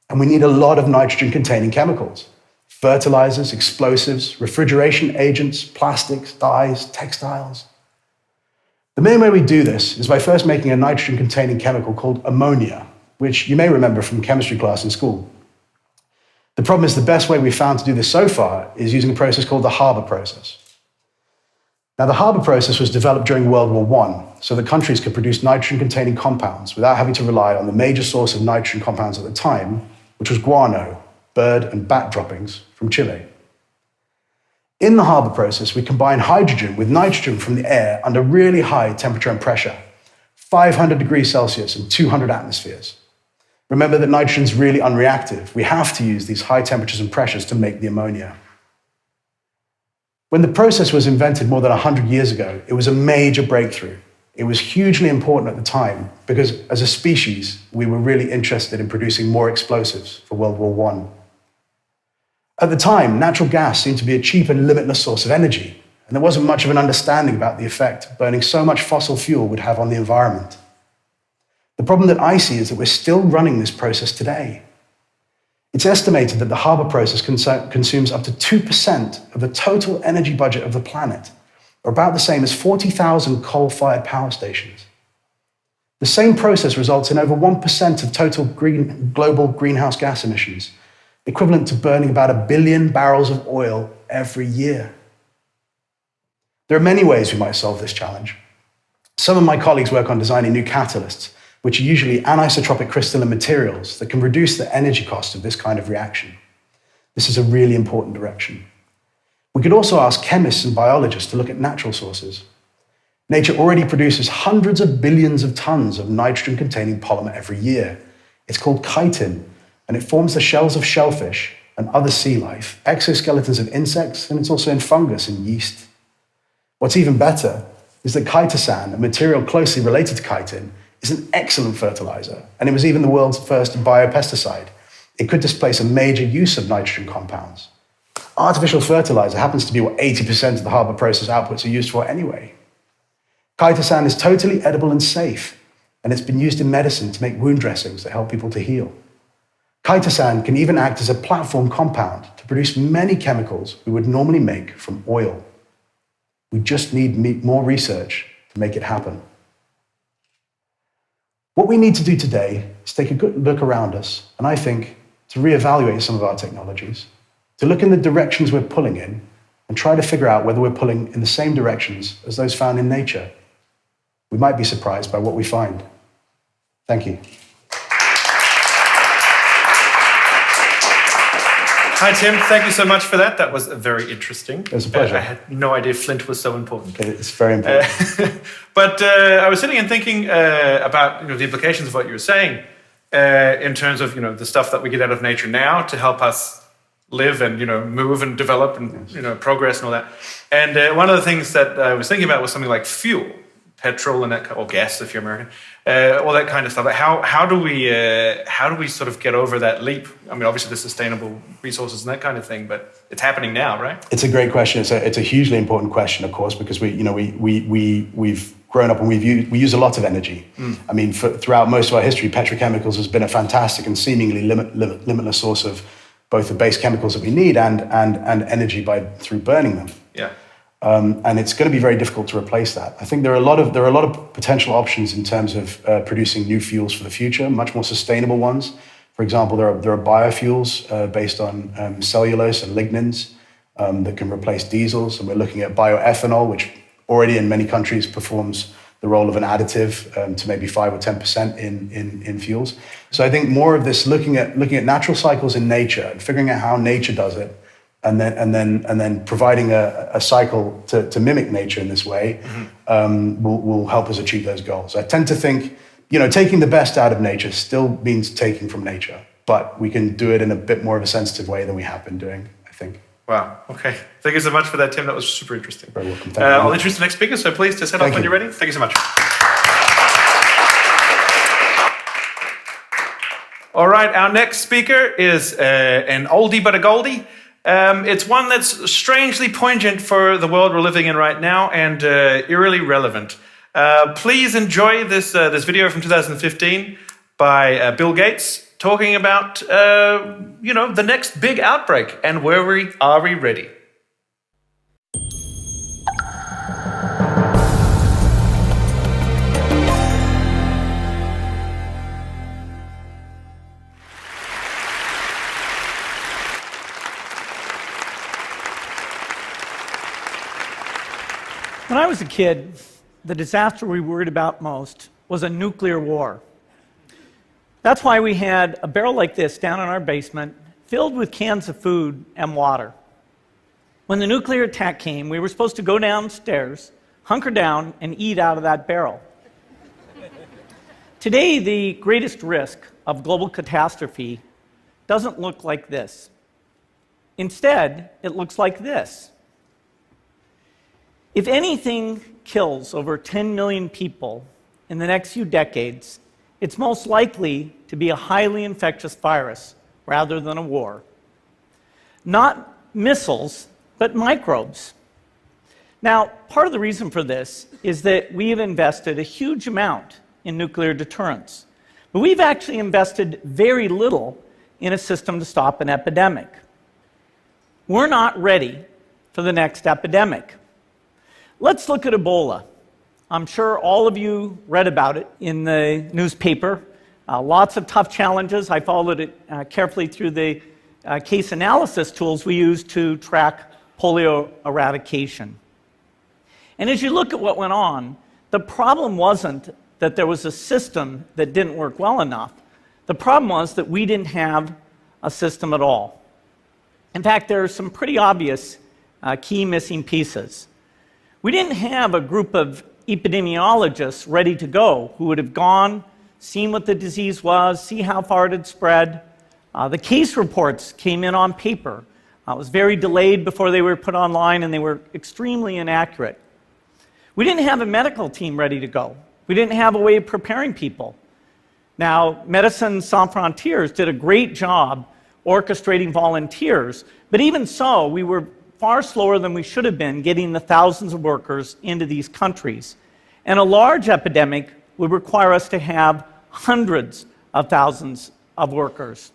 And we need a lot of nitrogen-containing chemicals: fertilizers, explosives, refrigeration agents, plastics, dyes, textiles. The main way we do this is by first making a nitrogen-containing chemical called ammonia, which you may remember from chemistry class in school. The problem is the best way we've found to do this so far is using a process called the Haber process. Now, the Haber process was developed during World War I, so that countries could produce nitrogen-containing compounds without having to rely on the major source of nitrogen compounds at the time, which was guano, bird and bat droppings from Chile. In the Haber process, we combine hydrogen with nitrogen from the air under really high temperature and pressure, 500 degrees Celsius and 200 atmospheres. Remember that nitrogen is really unreactive. We have to use these high temperatures and pressures to make the ammonia. When the process was invented more than 100 years ago, it was a major breakthrough. It was hugely important at the time because, as a species, we were really interested in producing more explosives for World War I. At the time, natural gas seemed to be a cheap and limitless source of energy, and there wasn't much of an understanding about the effect burning so much fossil fuel would have on the environment. The problem that I see is that we're still running this process today. It's estimated that the Haber process consumes up to 2% of the total energy budget of the planet, or about the same as 40,000 coal-fired power stations. The same process results in over 1% of total global greenhouse gas emissions, equivalent to burning about 1 billion barrels of oil every year. There are many ways we might solve this challenge. Some of my colleagues work on designing new catalysts, which are usually anisotropic crystalline materials that can reduce the energy cost of this kind of reaction. This is a really important direction. We could also ask chemists and biologists to look at natural sources. Nature already produces hundreds of billions of tons of nitrogen-containing polymer every year. It's called chitin, and it forms the shells of shellfish and other sea life, exoskeletons of insects, and it's also in fungus and yeast. What's even better is that chitosan, a material closely related to chitin, is an excellent fertilizer, and it was even the world's first biopesticide. It could displace a major use of nitrogen compounds. Artificial fertilizer happens to be what 80% of the Haber process outputs are used for anyway. Chitosan is totally edible and safe, and it's been used in medicine to make wound dressings that help people to heal. Chitosan can even act as a platform compound to produce many chemicals we would normally make from oil. We just need more research to make it happen. What we need to do today is take a good look around us, and I think to reevaluate some of our technologies, to look in the directions we're pulling in, and try to figure out whether we're pulling in the same directions as those found in nature. We might be surprised by what we find. Thank you. Hi, Tim. Thank you so much for that. That was very interesting. It was a pleasure. I had no idea Flint was so important. It's very important. But I was sitting and thinking about the implications of what you were saying in terms of the stuff that we get out of nature now to help us live and move and develop and progress and all that. And one of the things that I was thinking about was something like fuel, petrol and that, or gas if you're American, all that kind of stuff. How do we sort of get over that leap? I mean, obviously the sustainable resources and that kind of thing, but it's happening now, right? It's a great question. It's a hugely important question, of course, because we've grown up and we use a lot of energy. I mean, throughout most of our history, petrochemicals has been a fantastic and seemingly limitless source of both the base chemicals that we need and energy through burning them. Yeah. And it's going to be very difficult to replace that. I think there are a lot of potential options in terms of producing new fuels for the future, much more sustainable ones. For example, there are biofuels based on cellulose and lignins that can replace diesels, and we're looking at bioethanol, which already in many countries performs the role of an additive to maybe 5 or 10% in fuels. So I think more of this looking at natural cycles in nature and figuring out how nature does it, and then providing a cycle to mimic nature in this way will help us achieve those goals. I tend to think, taking the best out of nature still means taking from nature, but we can do it in a bit more of a sensitive way than we have been doing, I think. Wow. Okay. Thank you so much for that, Tim. That was super interesting. Very welcome. Thank you. I'll introduce the next speaker, so please just head up when you're ready. Thank you so much. All right, our next speaker is an oldie but a goldie. It's one that's strangely poignant for the world we're living in right now and eerily relevant. Please enjoy this video from 2015 by Bill Gates talking about, the next big outbreak and are we ready? When I was a kid, the disaster we worried about most was a nuclear war. That's why we had a barrel like this down in our basement, filled with cans of food and water. When the nuclear attack came, we were supposed to go downstairs, hunker down, and eat out of that barrel. Today, the greatest risk of global catastrophe doesn't look like this. Instead, it looks like this. If anything kills over 10 million people in the next few decades, it's most likely to be a highly infectious virus rather than a war. Not missiles, but microbes. Now, part of the reason for this is that we have invested a huge amount in nuclear deterrence, but we've actually invested very little in a system to stop an epidemic. We're not ready for the next epidemic. Let's look at Ebola. I'm sure all of you read about it in the newspaper. Lots of tough challenges. I followed it carefully through the case analysis tools we use to track polio eradication. And as you look at what went on, the problem wasn't that there was a system that didn't work well enough. The problem was that we didn't have a system at all. In fact, there are some pretty obvious key missing pieces. We didn't have a group of epidemiologists ready to go who would have gone, seen what the disease was, see how far it had spread. The case reports came in on paper. It was very delayed before they were put online, and they were extremely inaccurate. We didn't have a medical team ready to go. We didn't have a way of preparing people. Now, Médecins Sans Frontières did a great job orchestrating volunteers, but even so, we were far slower than we should have been getting the thousands of workers into these countries. And a large epidemic would require us to have hundreds of thousands of workers.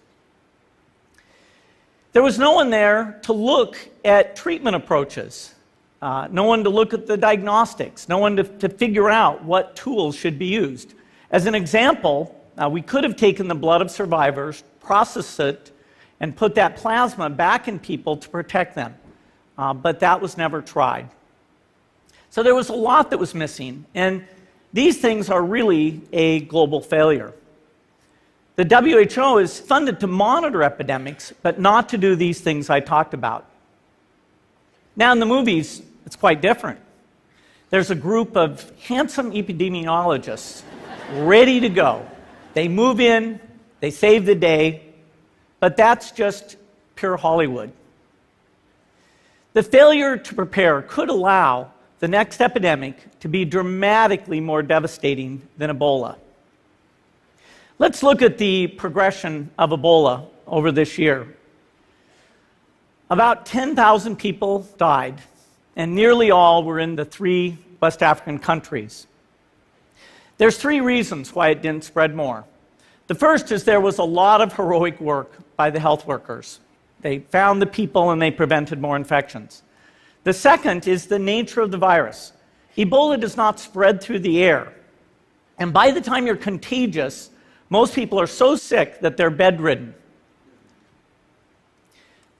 There was no one there to look at treatment approaches, no one to look at the diagnostics, no one to figure out what tools should be used. As an example, we could have taken the blood of survivors, processed it, and put that plasma back in people to protect them. But that was never tried. So there was a lot that was missing, and these things are really a global failure. The WHO is funded to monitor epidemics, but not to do these things I talked about. Now in the movies, it's quite different. There's a group of handsome epidemiologists ready to go. They move in, they save the day, but that's just pure Hollywood. The failure to prepare could allow the next epidemic to be dramatically more devastating than Ebola. Let's look at the progression of Ebola over this year. About 10,000 people died, and nearly all were in the 3 West African countries. There's 3 reasons why it didn't spread more. The first is there was a lot of heroic work by the health workers. They found the people and they prevented more infections. The second is the nature of the virus. Ebola does not spread through the air. And by the time you're contagious, most people are so sick that they're bedridden.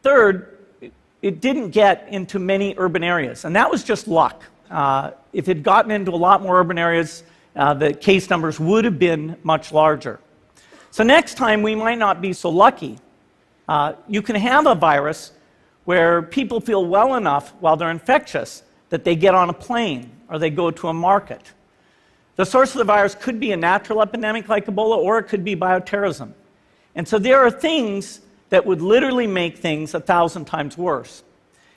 Third, it didn't get into many urban areas, and that was just luck. If it had gotten into a lot more urban areas, the case numbers would have been much larger. So next time, we might not be so lucky. You can have a virus where people feel well enough while they're infectious that they get on a plane or they go to a market. The source of the virus could be a natural epidemic like Ebola, or it could be bioterrorism. And so there are things that would literally make things 1,000 times worse.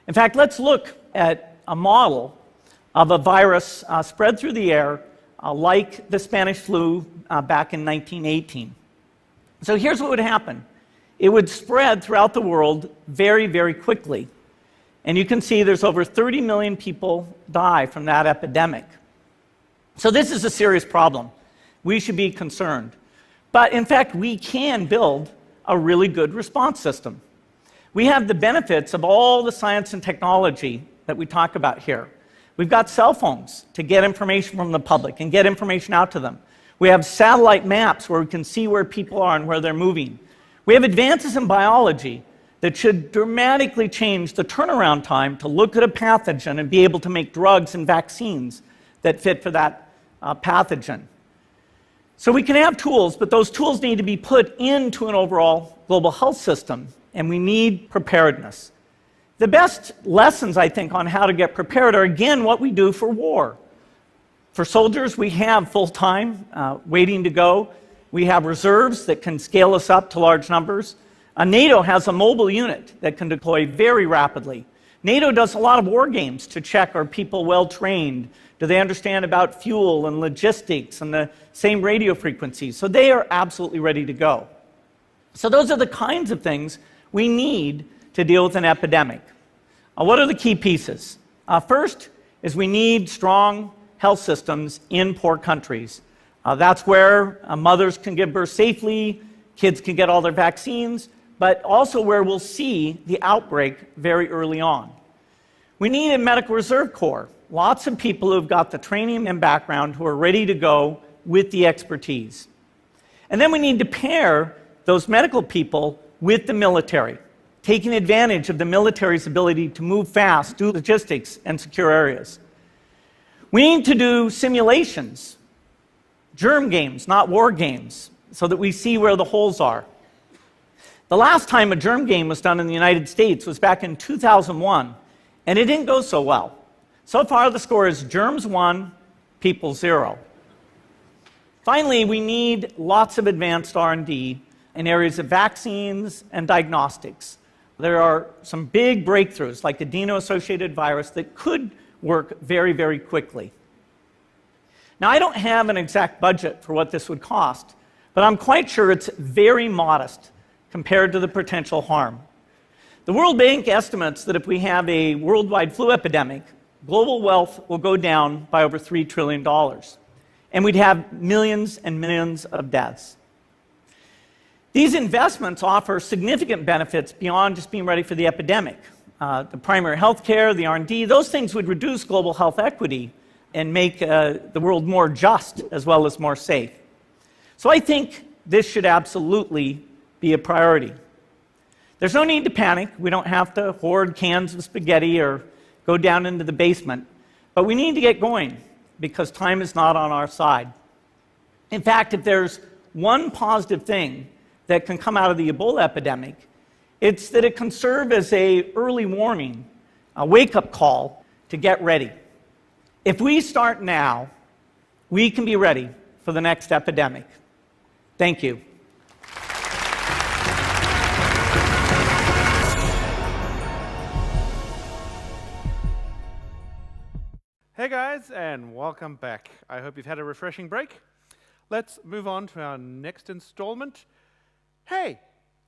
In fact, let's look at a model of a virus spread through the air like the Spanish flu back in 1918. So here's what would happen. It would spread throughout the world very, very quickly. And you can see there's over 30 million people die from that epidemic. So this is a serious problem. We should be concerned. But in fact, we can build a really good response system. We have the benefits of all the science and technology that we talk about here. We've got cell phones to get information from the public and get information out to them. We have satellite maps where we can see where people are and where they're moving. We have advances in biology that should dramatically change the turnaround time to look at a pathogen and be able to make drugs and vaccines that fit for that pathogen. So we can have tools, but those tools need to be put into an overall global health system, and we need preparedness. The best lessons, I think, on how to get prepared are, again, what we do for war. For soldiers, we have full-time waiting to go. We have reserves that can scale us up to large numbers. NATO has a mobile unit that can deploy very rapidly. NATO does a lot of war games to check, are people well-trained? Do they understand about fuel and logistics and the same radio frequencies? So they are absolutely ready to go. So those are the kinds of things we need to deal with an epidemic. What are the key pieces? First is we need strong health systems in poor countries. That's where mothers can give birth safely, kids can get all their vaccines, but also where we'll see the outbreak very early on. We need a medical reserve corps. Lots of people who've got the training and background who are ready to go with the expertise. And then we need to pair those medical people with the military, taking advantage of the military's ability to move fast, do logistics, and secure areas. We need to do simulations, germ games, not war games, so that we see where the holes are. The last time a germ game was done in the United States was back in 2001, and it didn't go so well. So far, the score is germs 1, people 0. Finally, we need lots of advanced R&D in areas of vaccines and diagnostics. There are some big breakthroughs, like the adeno-associated virus, that could work very, very quickly. Now, I don't have an exact budget for what this would cost, but I'm quite sure it's very modest compared to the potential harm. The World Bank estimates that if we have a worldwide flu epidemic, global wealth will go down by over $3 trillion, and we'd have millions and millions of deaths. These investments offer significant benefits beyond just being ready for the epidemic. The primary health care, the R&D, those things would reduce global health equity and make the world more just as well as more safe. So I think this should absolutely be a priority. There's no need to panic. We don't have to hoard cans of spaghetti or go down into the basement. But we need to get going because time is not on our side. In fact, if there's one positive thing that can come out of the Ebola epidemic, it's that it can serve as an early warning, a wake-up call to get ready. If we start now, we can be ready for the next epidemic. Thank you. Hey guys, and welcome back. I hope you've had a refreshing break. Let's move on to our next installment. Hey,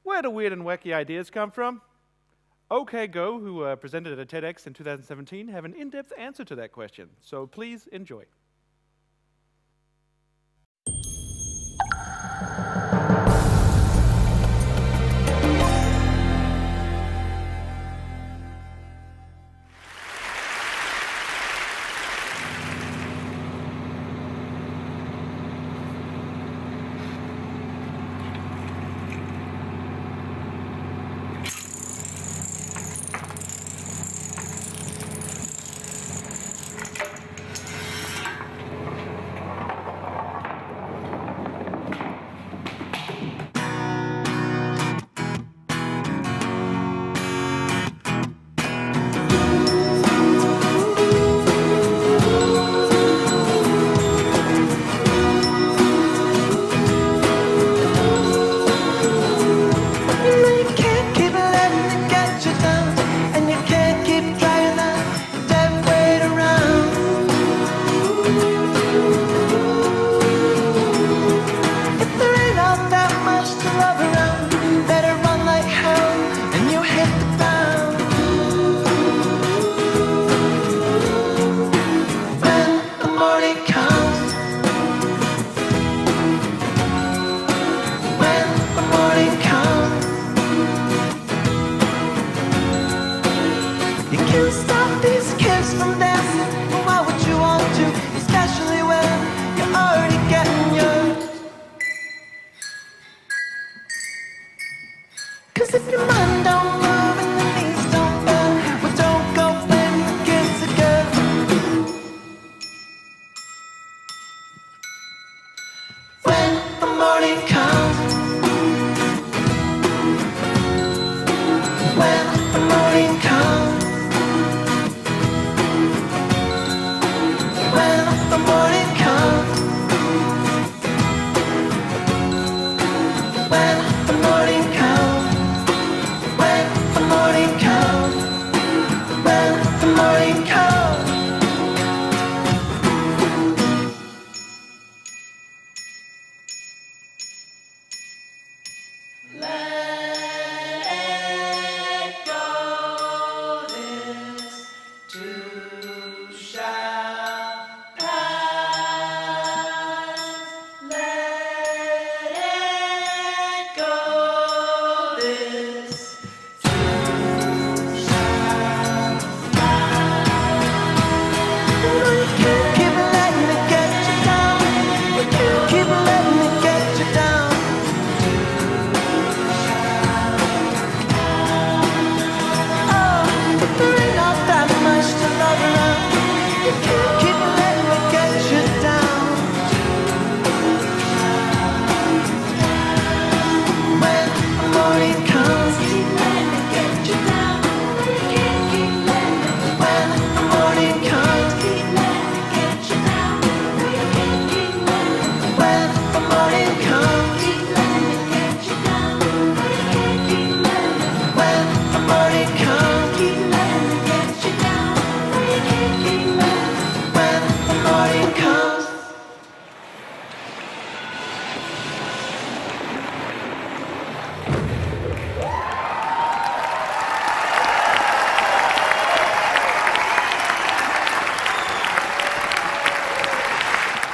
where do weird and wacky ideas come from? OK Go, who presented at a TEDx in 2017, have an in-depth answer to that question, so please enjoy. morning comes, when the morning comes, when the morning comes, when the morning comes, when the morning comes, when the morning comes.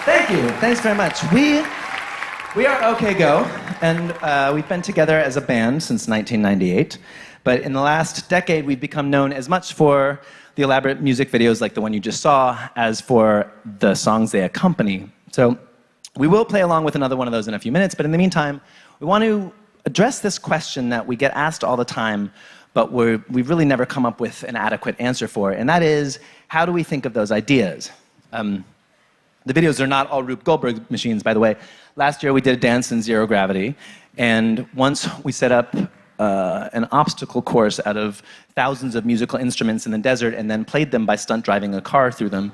Thank you. Thanks very much. We are OK Go, and we've been together as a band since 1998. But in the last decade, we've become known as much for the elaborate music videos like the one you just saw as for the songs they accompany. So we will play along with another one of those in a few minutes, but in the meantime, we want to address this question that we get asked all the time, but we've really never come up with an adequate answer for, and that is, how do we think of those ideas? The videos are not all Rube Goldberg machines, by the way. Last year, we did a dance in zero gravity, and once we set up an obstacle course out of thousands of musical instruments in the desert and then played them by stunt driving a car through them.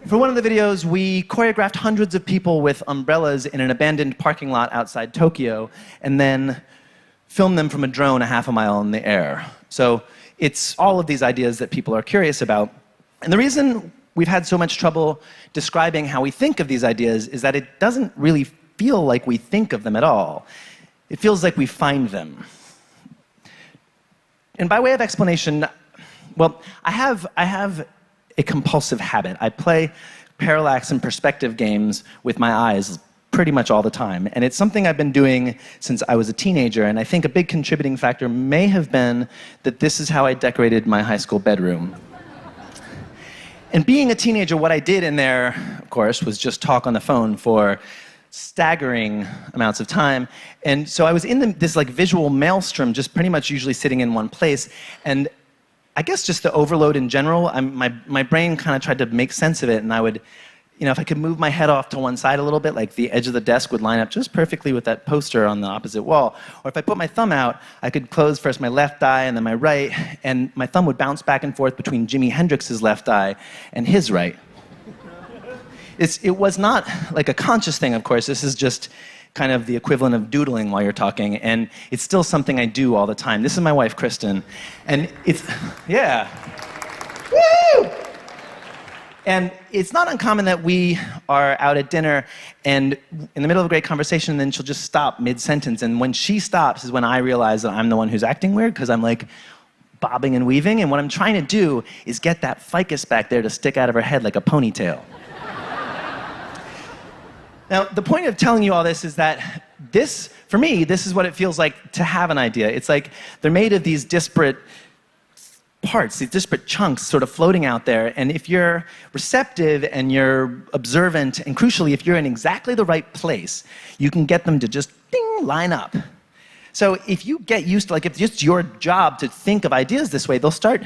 For one of the videos, we choreographed hundreds of people with umbrellas in an abandoned parking lot outside Tokyo and then filmed them from a drone a half a mile in the air. So it's all of these ideas that people are curious about. And the reason we've had so much trouble describing how we think of these ideas is that it doesn't really feel like we think of them at all. It feels like we find them. And by way of explanation, well, I have a compulsive habit. I play parallax and perspective games with my eyes pretty much all the time. And it's something I've been doing since I was a teenager. And I think a big contributing factor may have been that this is how I decorated my high school bedroom. And being a teenager, what I did in there, of course, was just talk on the phone for staggering amounts of time. And so I was in this like visual maelstrom, just pretty much usually sitting in one place. And I guess just the overload in general, my brain kind of tried to make sense of it. And I would, if I could move my head off to one side a little bit, like the edge of the desk would line up just perfectly with that poster on the opposite wall. Or if I put my thumb out, I could close first my left eye and then my right, and my thumb would bounce back and forth between Jimi Hendrix's left eye and his right. It was not like a conscious thing, of course. This is just kind of the equivalent of doodling while you're talking, and it's still something I do all the time. This is my wife, Kristen, and yeah. Woo! And it's not uncommon that we are out at dinner and in the middle of a great conversation, and then she'll just stop mid-sentence, and when she stops is when I realize that I'm the one who's acting weird, because I'm like bobbing and weaving, and what I'm trying to do is get that ficus back there to stick out of her head like a ponytail. Now, the point of telling you all this is that for me, this is what it feels like to have an idea. It's like they're made of these disparate parts, these disparate chunks sort of floating out there, and if you're receptive and you're observant, and crucially, if you're in exactly the right place, you can get them to just ding, line up. So if you get used to, if it's just your job to think of ideas this way, they'll start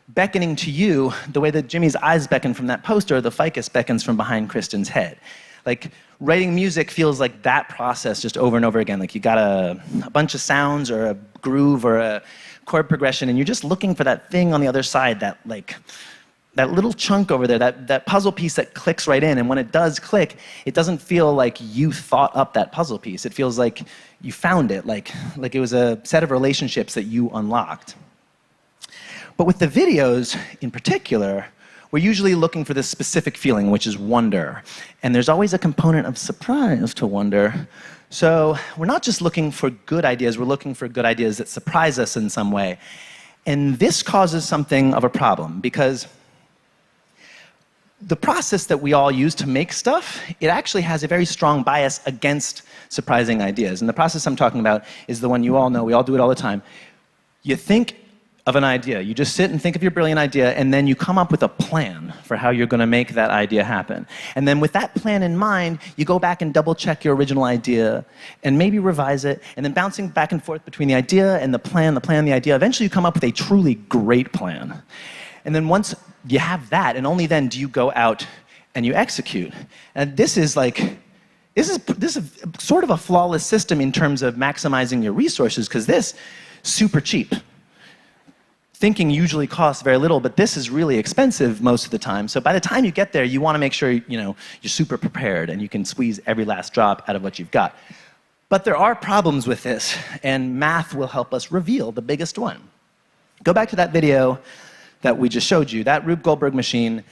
beckoning to you the way that Jimmy's eyes beckon from that poster, or the ficus beckons from behind Kristen's head. Like writing music feels like that process just over and over again. Like you got a bunch of sounds or a groove or a chord progression, and you're just looking for that thing on the other side, that little chunk over there, that puzzle piece that clicks right in. And when it does click, it doesn't feel like you thought up that puzzle piece. It feels like you found it, like it was a set of relationships that you unlocked. But with the videos in particular, we're usually looking for this specific feeling, which is wonder. And there's always a component of surprise to wonder. So we're not just looking for good ideas, we're looking for good ideas that surprise us in some way. And this causes something of a problem, because the process that we all use to make stuff, it actually has a very strong bias against surprising ideas. And the process I'm talking about is the one you all know, we all do it all the time. You think of an idea, you just sit and think of your brilliant idea, and then you come up with a plan for how you're going to make that idea happen. And then with that plan in mind, you go back and double check your original idea, and maybe revise it, and then bouncing back and forth between the idea and the plan, the idea, eventually you come up with a truly great plan. And then once you have that, and only then do you go out and you execute. And this is sort of a flawless system in terms of maximizing your resources, because this is super cheap. Thinking usually costs very little, but this is really expensive most of the time. So by the time you get there, you want to make sure you're super prepared and you can squeeze every last drop out of what you've got. But there are problems with this, and math will help us reveal the biggest one. Go back to that video that we just showed you, that Rube Goldberg machine.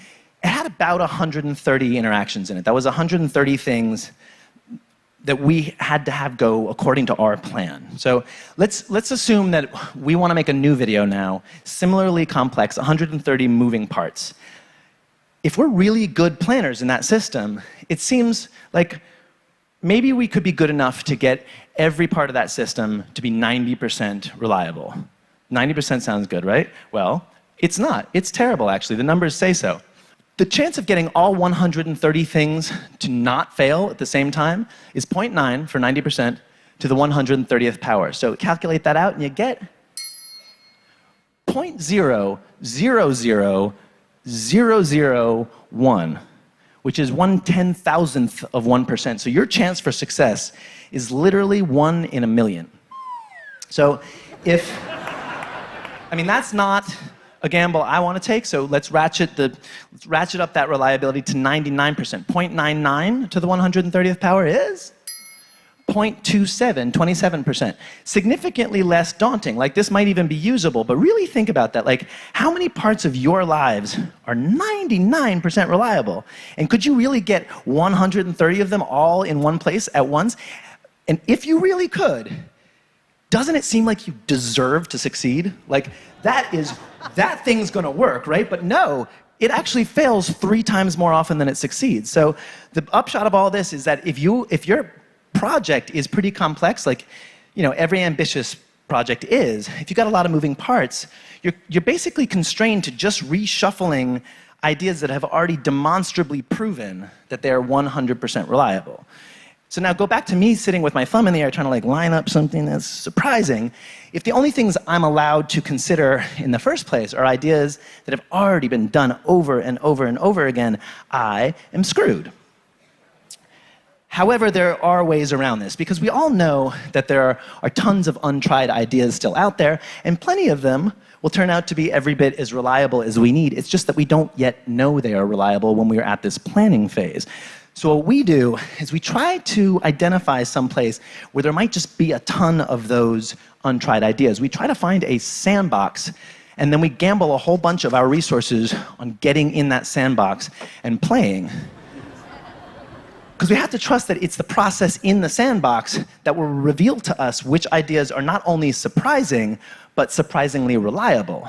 It had about 130 interactions in it. That was 130 things that we had to have go according to our plan. So let's assume that we want to make a new video now, similarly complex, 130 moving parts. If we're really good planners in that system, it seems like maybe we could be good enough to get every part of that system to be 90% reliable. 90% sounds good, right? Well, it's not. It's terrible, actually. The numbers say so. The chance of getting all 130 things to not fail at the same time is 0.9 for 90% to the 130th power. So calculate that out and you get 0.000001, which is 1/10,000th of 1%. So your chance for success is literally 1 in a million. So that's not a gamble I want to take, so let's ratchet up that reliability to 99%. 0.99 to the 130th power is 0.27, 27%. Significantly less daunting. Like, this might even be usable, but really think about that. Like, how many parts of your lives are 99% reliable? And could you really get 130 of them all in one place at once? And if you really could, doesn't it seem like you deserve to succeed? Like, that thing's gonna work, right? But no, it actually fails 3 times more often than it succeeds. So the upshot of all this is that if your project is pretty complex, like every ambitious project is, if you've got a lot of moving parts, you're basically constrained to just reshuffling ideas that have already demonstrably proven that they're 100% reliable. So now go back to me sitting with my thumb in the air trying to line up something that's surprising. If the only things I'm allowed to consider in the first place are ideas that have already been done over and over and over again, I am screwed. However, there are ways around this, because we all know that there are tons of untried ideas still out there, and plenty of them will turn out to be every bit as reliable as we need. It's just that we don't yet know they are reliable when we're at this planning phase. So what we do is we try to identify some place where there might just be a ton of those untried ideas. We try to find a sandbox, and then we gamble a whole bunch of our resources on getting in that sandbox and playing. Because we have to trust that it's the process in the sandbox that will reveal to us which ideas are not only surprising, but surprisingly reliable.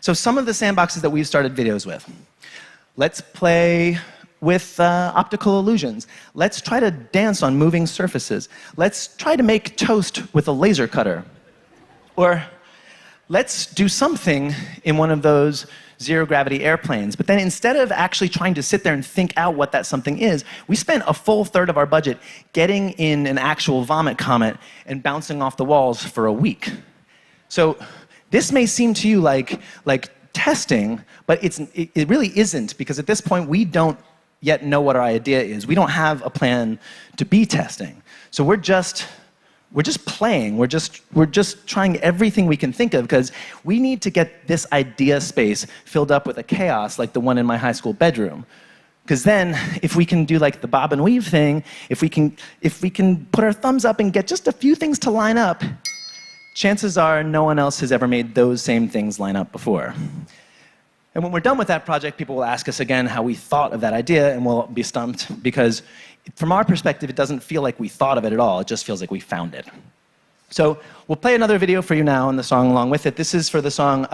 So some of the sandboxes that we've started videos with. Let's play with optical illusions. Let's try to dance on moving surfaces. Let's try to make toast with a laser cutter. Or let's do something in one of those zero-gravity airplanes. But then instead of actually trying to sit there and think out what that something is, we spent a full third of our budget getting in an actual vomit comet and bouncing off the walls for a week. So this may seem to you like testing, but it really isn't, because at this point we don't yet know what our idea is. We don't have a plan to be testing. So we're just playing. We're just trying everything we can think of because we need to get this idea space filled up with a chaos like the one in my high school bedroom. Because then, if we can do like the bob and weave thing, if we can put our thumbs up and get just a few things to line up, chances are no one else has ever made those same things line up before. And when we're done with that project, people will ask us again how we thought of that idea, and we'll be stumped because from our perspective, it doesn't feel like we thought of it at all. It just feels like we found it. So we'll play another video for you now and the song along with it. This is for the song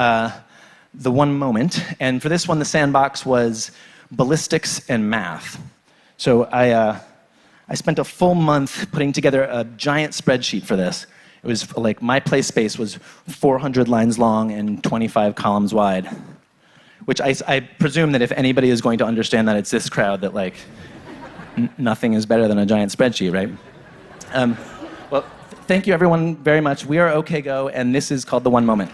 The One Moment. And for this one, the sandbox was ballistics and math. So I spent a full month putting together a giant spreadsheet for this. It was like my play space was 400 lines long and 25 columns wide, which I presume that if anybody is going to understand that, it's this crowd that like nothing is better than a giant spreadsheet, right? Well, thank you everyone very much. We are OK Go, and this is called The One Moment.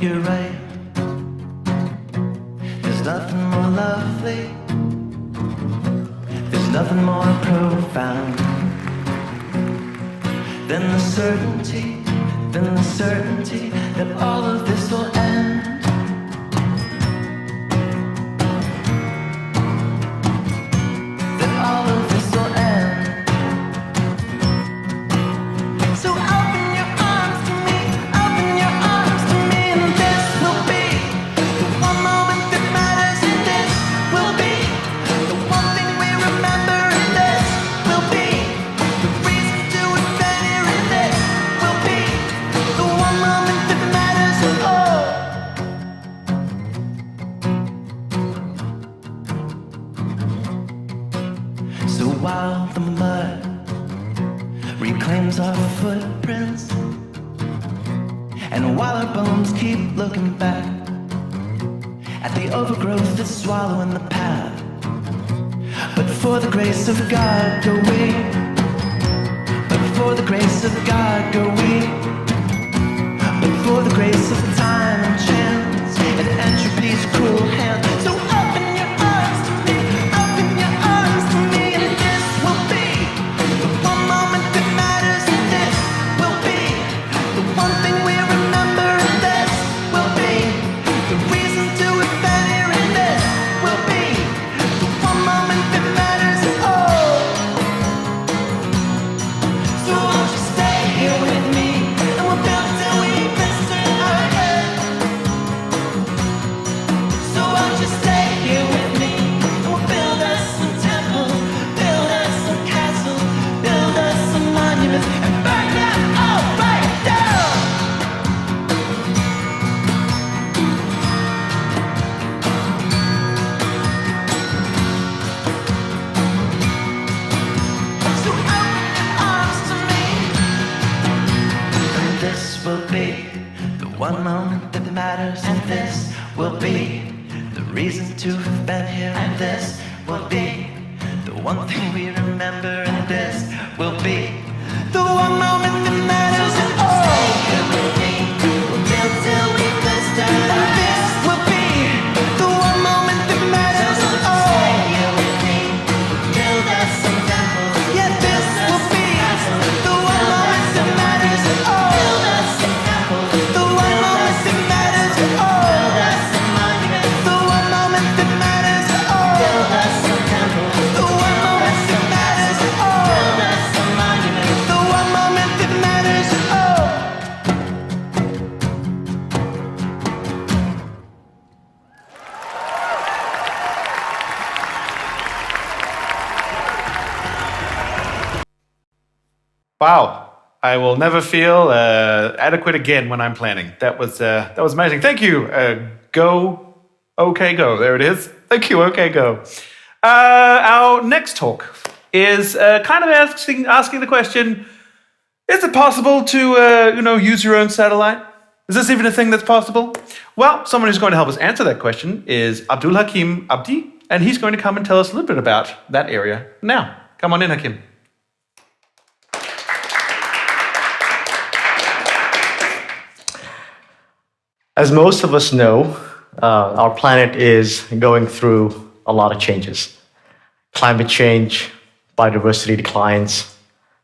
You're right. There's nothing more lovely. There's nothing more profound than the certainty that all of this will end. That all of this will end. So open your arms to me, open your arms to me, and this will be the one moment that matters, and this will be the one thing we remember, and this will be the reason to invent here, and this will be the one moment that matters, oh. So while the mud reclaims our footprints, and while our bones keep looking back at the overgrowth that's swallowing the path, but for the grace of God go we, but for the grace of God go we, but for the grace of time and chance and entropy's cruel hand. So open your arms to me, open your arms to me, and this will be the one moment that matters, and this will be the one thing we remember, and this will be the reason to invent here, and this will be the one moment that matters, oh. So won't you stay here with me, and we'll build till we blister our head. So won't you stay here with me, and we'll build us some temples, build us some castles, build us some monuments, and burn them all right down. So open your arms to me, and this will be the one moment that matters, and this will be the reason to have been here, and this will be the one thing we remember, and this will be the one moment that matters, and oh. We'll build till we blister, and this will be the one moment that matters, and oh. Build us some temples, yeah, this will be the one moment that matters, and oh. Build us some temples, the one moment that matters, and oh. Build us some monuments, the one moment that matters, and oh. Build us some temples, the one moment that matters, and oh. Build us some monuments, the one moment that matters, and oh. Wow. I will never feel adequate again when I'm planning. That was amazing. Thank you. Go. There it is. Thank you. Okay, go. Our next talk is kind of asking the question: is it possible to use your own satellite? Is this even a thing that's possible? Well, someone who's going to help us answer that question is Abdulhakim Abdi, and he's going to come and tell us a little bit about that area now. Come on in, Hakim. As most of us know, our planet is going through a lot of changes. Climate change, biodiversity declines,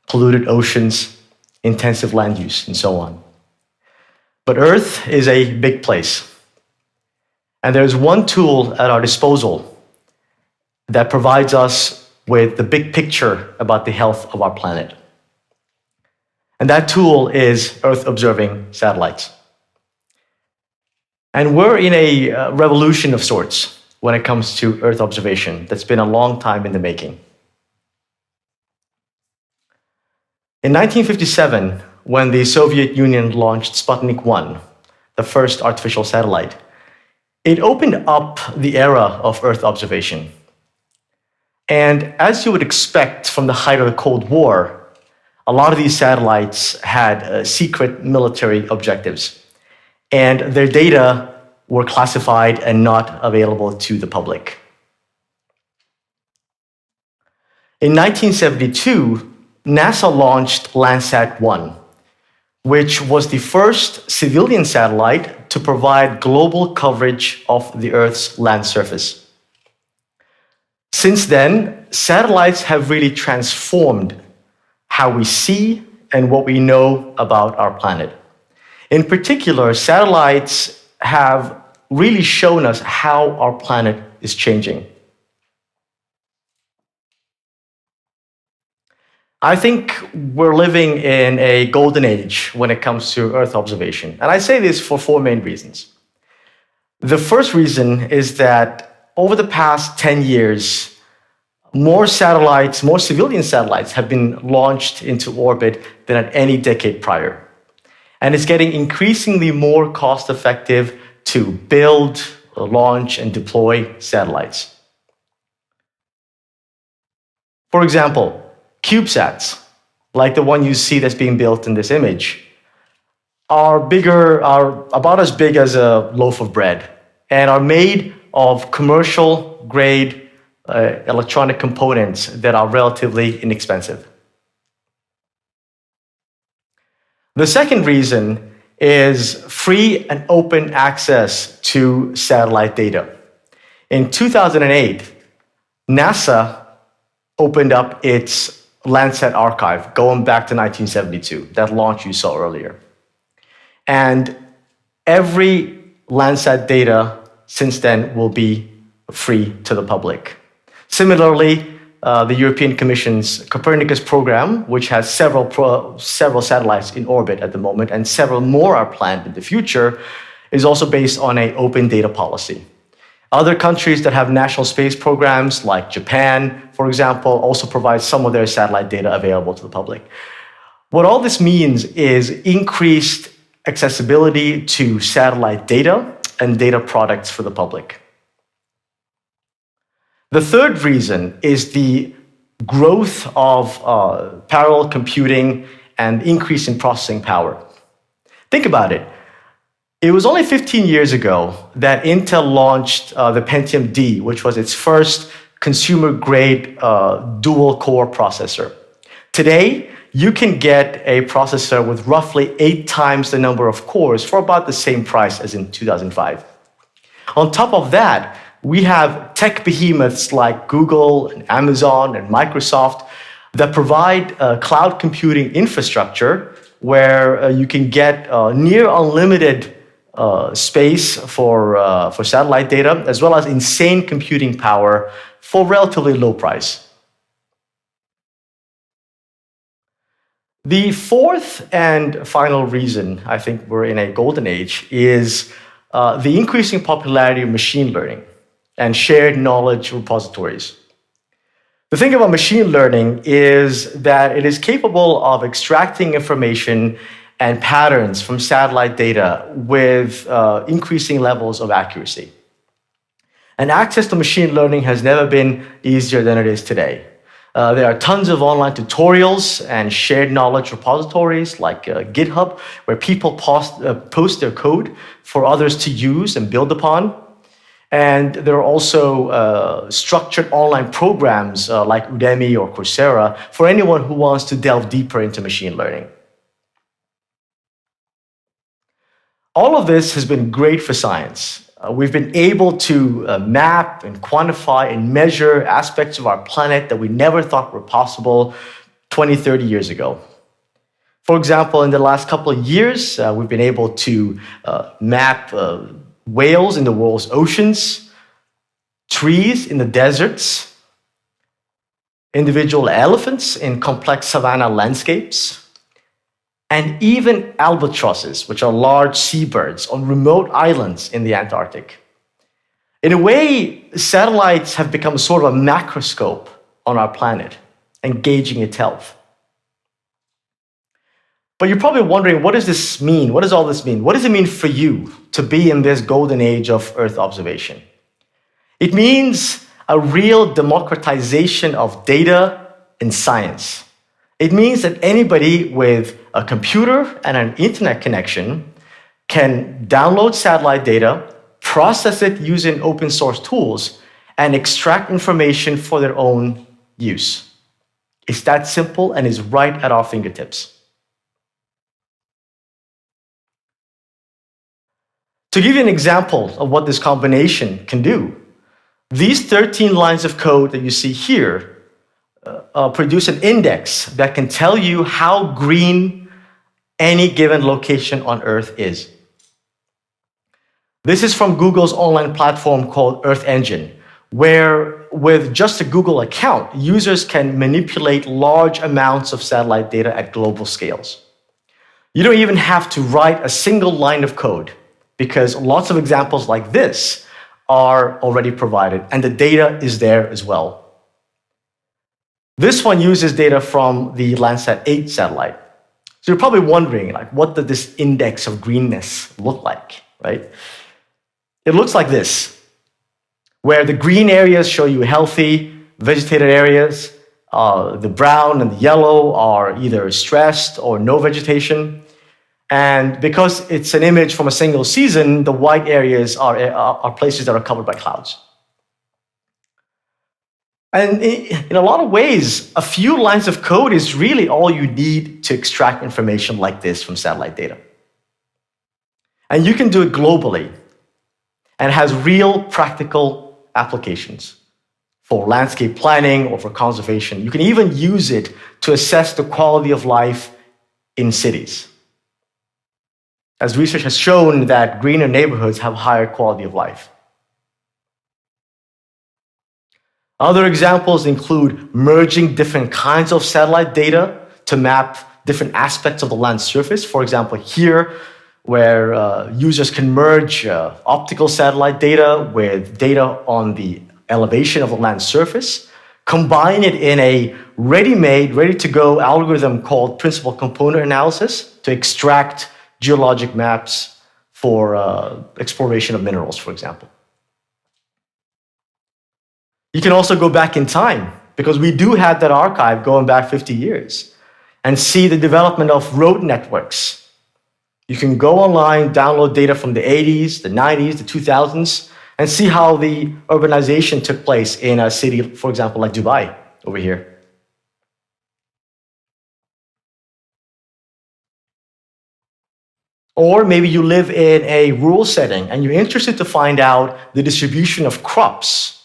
polluted oceans, intensive land use, and so on. But Earth is a big place. And there's one tool at our disposal that provides us with the big picture about the health of our planet. And that tool is Earth-observing satellites. And we're in a revolution of sorts when it comes to Earth observation that's been a long time in the making. In 1957, when the Soviet Union launched Sputnik 1, the first artificial satellite, it opened up the era of Earth observation. And as you would expect from the height of the Cold War, a lot of these satellites had secret military objectives. And their data were classified and not available to the public. In 1972, NASA launched Landsat-1, which was the first civilian satellite to provide global coverage of the Earth's land surface. Since then, satellites have really transformed how we see and what we know about our planet. In particular, satellites have really shown us how our planet is changing. I think we're living in a golden age when it comes to Earth observation. And I say this for four main reasons. The first reason is that over the past 10 years, more satellites, more civilian satellites have been launched into orbit than at any decade prior. And it's getting increasingly more cost-effective to build, launch, and deploy satellites. For example, CubeSats, like the one you see that's being built in this image, are about as big as a loaf of bread and are made of commercial-grade electronic components that are relatively inexpensive. The second reason is free and open access to satellite data. In 2008, NASA opened up its Landsat archive, going back to 1972, that launch you saw earlier. And every Landsat data since then will be free to the public. Similarly, the European Commission's Copernicus program, which has several satellites in orbit at the moment, and several more are planned in the future, is also based on an open data policy. Other countries that have national space programs, like Japan, for example, also provide some of their satellite data available to the public. What all this means is increased accessibility to satellite data and data products for the public. The third reason is the growth of parallel computing and increase in processing power. Think about it. It was only 15 years ago that Intel launched the Pentium D, which was its first consumer-grade dual-core processor. Today, you can get a processor with roughly 8 times the number of cores for about the same price as in 2005. On top of that, we have tech behemoths like Google and Amazon and Microsoft that provide cloud computing infrastructure where you can get near unlimited space for satellite data, as well as insane computing power for relatively low price. The fourth and final reason I think we're in a golden age is the increasing popularity of machine learning and shared knowledge repositories. The thing about machine learning is that it is capable of extracting information and patterns from satellite data with increasing levels of accuracy. And access to machine learning has never been easier than it is today. There are tons of online tutorials and shared knowledge repositories like GitHub, where people post their code for others to use and build upon. And there are also structured online programs like Udemy or Coursera for anyone who wants to delve deeper into machine learning. All of this has been great for science. We've been able to map and quantify and measure aspects of our planet that we never thought were possible 20, 30 years ago. For example, in the last couple of years, we've been able to map whales in the world's oceans, trees in the deserts, individual elephants in complex savanna landscapes, and even albatrosses, which are large seabirds on remote islands in the Antarctic. In a way, satellites have become sort of a macroscope on our planet, engaging its health. But you're probably wondering, what does this mean? What does all this mean? What does it mean for you to be in this golden age of Earth observation? It means a real democratization of data in science. It means that anybody with a computer and an internet connection can download satellite data, process it using open source tools, and extract information for their own use. It's that simple and is right at our fingertips. To give you an example of what this combination can do, these 13 lines of code that you see here produce an index that can tell you how green any given location on Earth is. This is from Google's online platform called Earth Engine, where with just a Google account, users can manipulate large amounts of satellite data at global scales. You don't even have to write a single line of code, because lots of examples like this are already provided, and the data is there as well. This one uses data from the Landsat 8 satellite. So you're probably wondering, like, what does this index of greenness look like, right? It looks like this, where the green areas show you healthy, vegetated areas. The brown and the yellow are either stressed or no vegetation. And because it's an image from a single season, the white areas are places that are covered by clouds. And in a lot of ways, a few lines of code is really all you need to extract information like this from satellite data. And you can do it globally, and it has real practical applications for landscape planning or for conservation. You can even use it to assess the quality of life in cities, as research has shown that greener neighborhoods have higher quality of life. Other examples include merging different kinds of satellite data to map different aspects of the land surface. For example, here, where users can merge optical satellite data with data on the elevation of the land surface, combine it in a ready-made, ready-to-go algorithm called principal component analysis to extract geologic maps for exploration of minerals, for example. You can also go back in time, because we do have that archive going back 50 years, and see the development of road networks. You can go online, download data from the 80s, the 90s, the 2000s, and see how the urbanization took place in a city, for example, like Dubai, over here. Or maybe you live in a rural setting and you're interested to find out the distribution of crops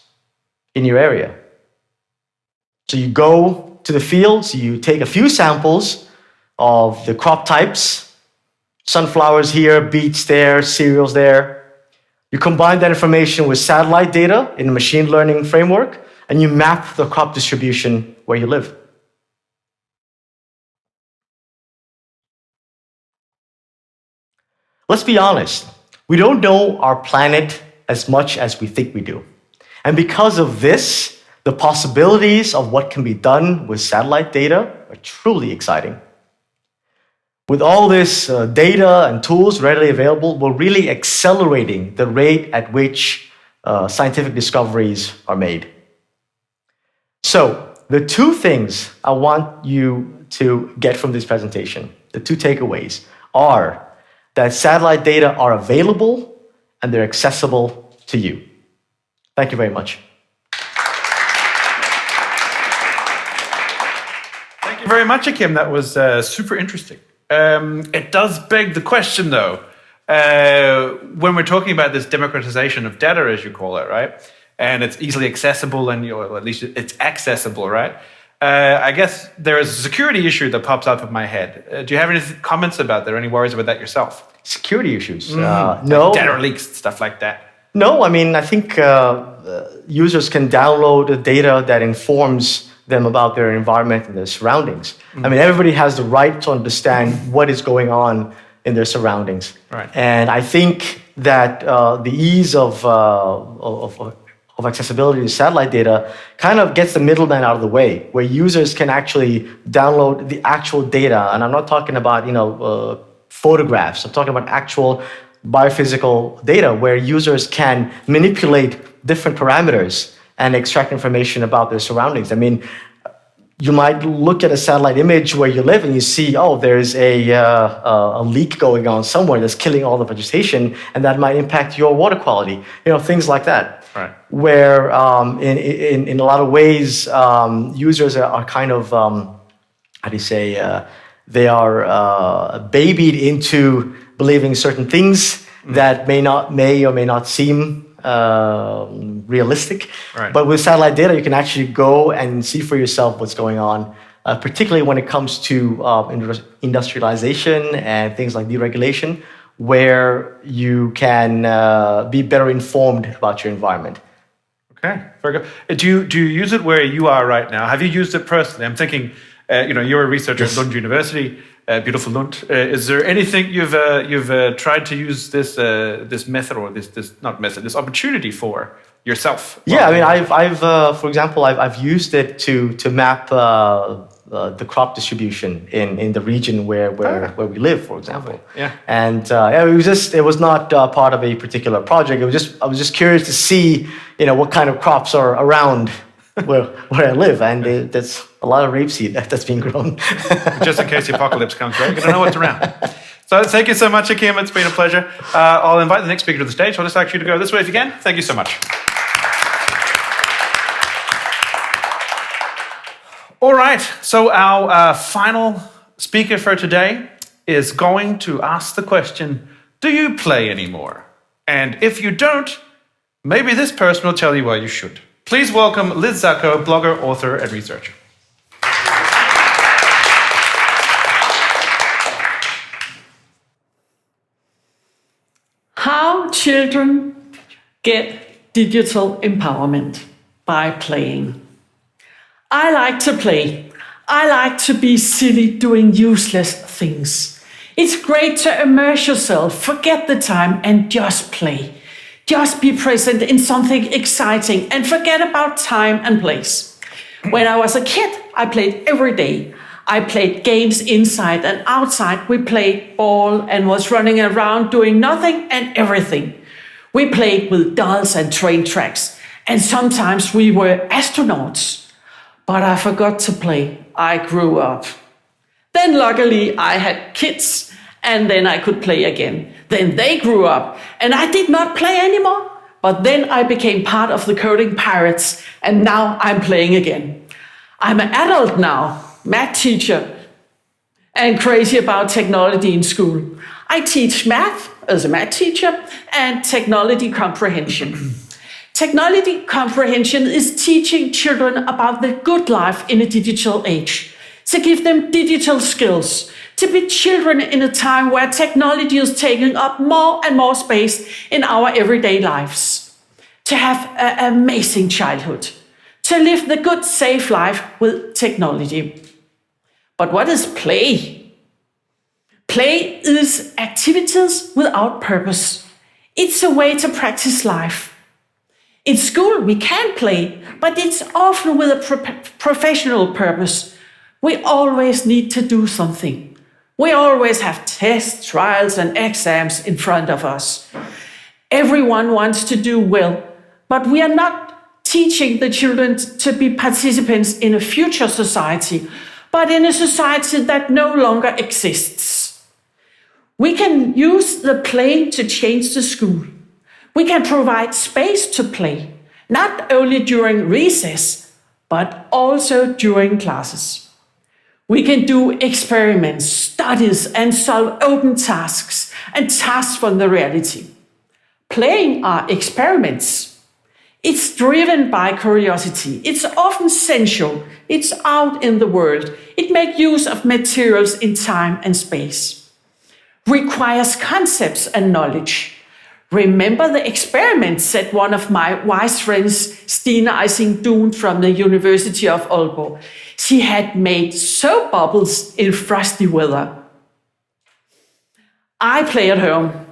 in your area. So you go to the fields, you take a few samples of the crop types, sunflowers here, beets there, cereals there. You combine that information with satellite data in a machine learning framework, and you map the crop distribution where you live. Let's be honest, we don't know our planet as much as we think we do. And because of this, The possibilities of what can be done with satellite data are truly exciting. With all this data and tools readily available, we're really accelerating the rate at which scientific discoveries are made. So, the two things I want you to get from this presentation, the two takeaways, are that satellite data are available and they're accessible to you. Thank you very much. Thank you very much, Akim. That was super interesting. It does beg the question, though, when we're talking about this democratization of data, as you call it, right? And it's easily accessible, and or at least it's accessible, right? I guess there is a security issue that pops up in my head. Do you have any comments about that, or any worries about that yourself? Security issues? No. Like data leaks, stuff like that. No, I mean, I think users can download the data that informs them about their environment and their surroundings. I mean, everybody has the right to understand what is going on in their surroundings. Right. And I think that the ease of accessibility to satellite data kind of gets the middleman out of the way, where users can actually download the actual data. And I'm not talking about, photographs. I'm talking about actual biophysical data where users can manipulate different parameters and extract information about their surroundings. I mean, you might look at a satellite image where you live and you see, oh, there's a leak going on somewhere that's killing all the vegetation, and that might impact your water quality. Things like that. Right. Where in a lot of ways, users are kind of, they are babied into believing certain things that may or may not seem realistic. Right. But with satellite data, you can actually go and see for yourself what's going on, particularly when it comes to industrialization and things like deregulation, where you can be better informed about your environment. Okay, very good. Do you use it where you are right now? Have you used it personally? I'm thinking, you're a researcher at Lund University, beautiful Lund. Is there anything you've tried to use this method or this opportunity for yourself? Yeah, I mean, I've for example, I've used it to map the crop distribution in the region where we live, for example. Yeah. And it was not part of a particular project. I was just curious to see, what kind of crops are around where I live, and there's a lot of rapeseed that's being grown. Just in case the apocalypse comes, right? You don't know what's around. So thank you so much, Akim. It's been a pleasure. I'll invite the next speaker to the stage. I'll just ask you to go this way if you can. Thank you so much. All right. So our final speaker for today is going to ask the question, do you play anymore? And if you don't, maybe this person will tell you why you should. Please welcome Lis Zacho, blogger, author, and researcher. How children get digital empowerment by playing. I like to play. I like to be silly doing useless things. It's great to immerse yourself, forget the time, and just play. Just be present in something exciting and forget about time and place. When I was a kid, I played every day. I played games inside and outside. We played ball and was running around doing nothing and everything. We played with dolls and train tracks. And sometimes we were astronauts. But I forgot to play. I grew up. Then luckily I had kids, and then I could play again. Then they grew up, and I did not play anymore. But then I became part of the coding pirates, and now I'm playing again. I'm an adult now, math teacher, and crazy about technology in school. I teach math as a math teacher and technology comprehension. Technology comprehension is teaching children about the good life in a digital age, to give them digital skills, to be children in a time where technology is taking up more and more space in our everyday lives, to have an amazing childhood, to live the good, safe life with technology. But what is play? Play is activities without purpose. It's a way to practice life. In school, we can play, but it's often with a professional purpose. We always need to do something. We always have tests, trials, and exams in front of us. Everyone wants to do well, but we are not teaching the children to be participants in a future society, but in a society that no longer exists. We can use the play to change the school. We can provide space to play, not only during recess, but also during classes. We can do experiments, studies, and solve open tasks and tasks from the reality. Playing are experiments. It's driven by curiosity. It's often sensual. It's out in the world. It makes use of materials in time and space. Requires concepts and knowledge. Remember the experiment, said one of my wise friends, Stine Eising-Dun from the University of Aalborg. She had made soap bubbles in frosty weather. I play at home.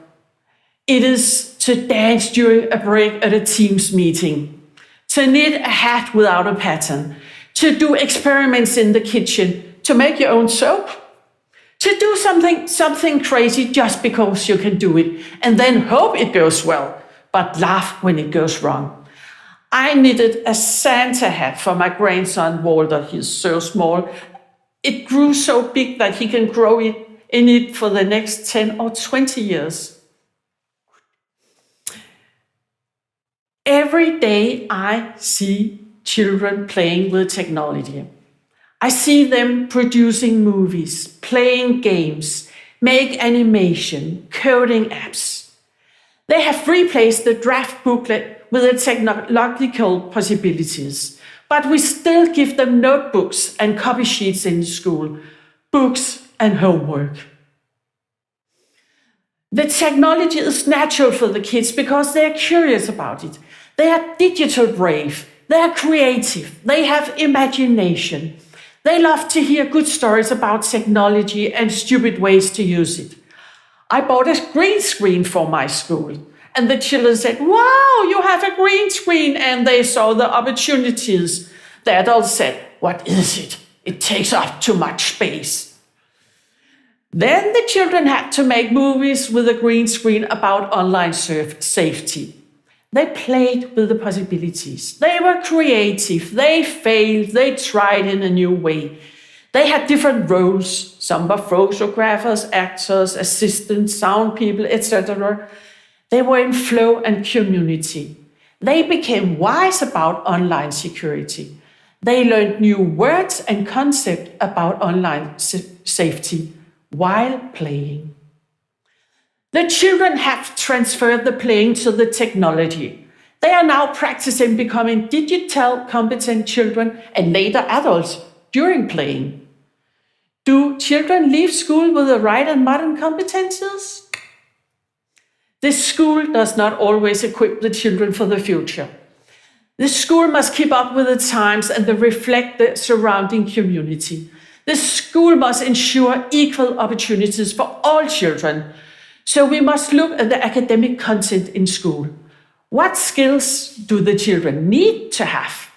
It is to dance during a break at a Teams meeting, to knit a hat without a pattern, to do experiments in the kitchen, to make your own soap, to do something crazy just because you can do it, and then hope it goes well, but laugh when it goes wrong. I knitted a Santa hat for my grandson Walter. He's so small. It grew so big that he can grow in it for the next 10 or 20 years. Every day I see children playing with technology. I see them producing movies, playing games, make animation, coding apps. They have replaced the draft booklet with the technological possibilities, but we still give them notebooks and copy sheets in school, books and homework. The technology is natural for the kids because they're curious about it. They are digital brave, they are creative, they have imagination. They love to hear good stories about technology and stupid ways to use it. I bought a green screen for my school, and the children said, "Wow, you have a green screen," and they saw the opportunities. The adults said, "What is it? It takes up too much space." Then the children had to make movies with a green screen about online safety. They played with the possibilities. They were creative. They failed. They tried in a new way. They had different roles. Some were photographers, actors, assistants, sound people, etc. They were in flow and community. They became wise about online security. They learned new words and concepts about online safety while playing. The children have transferred the playing to the technology. They are now practicing becoming digital competent children and later adults during playing. Do children leave school with the right and modern competences? This school does not always equip the children for the future. The school must keep up with the times and reflect the surrounding community. The school must ensure equal opportunities for all children. So we must look at the academic content in school. What skills do the children need to have?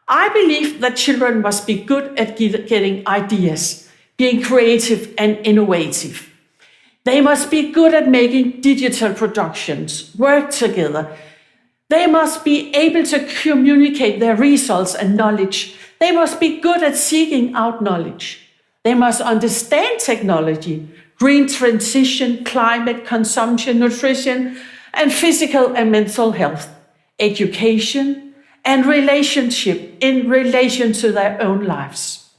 I believe that children must be good at getting ideas, being creative and innovative. They must be good at making digital productions, work together. They must be able to communicate their results and knowledge. They must be good at seeking out knowledge. They must understand technology, green transition, climate, consumption, nutrition, and physical and mental health, education, and relationship in relation to their own lives.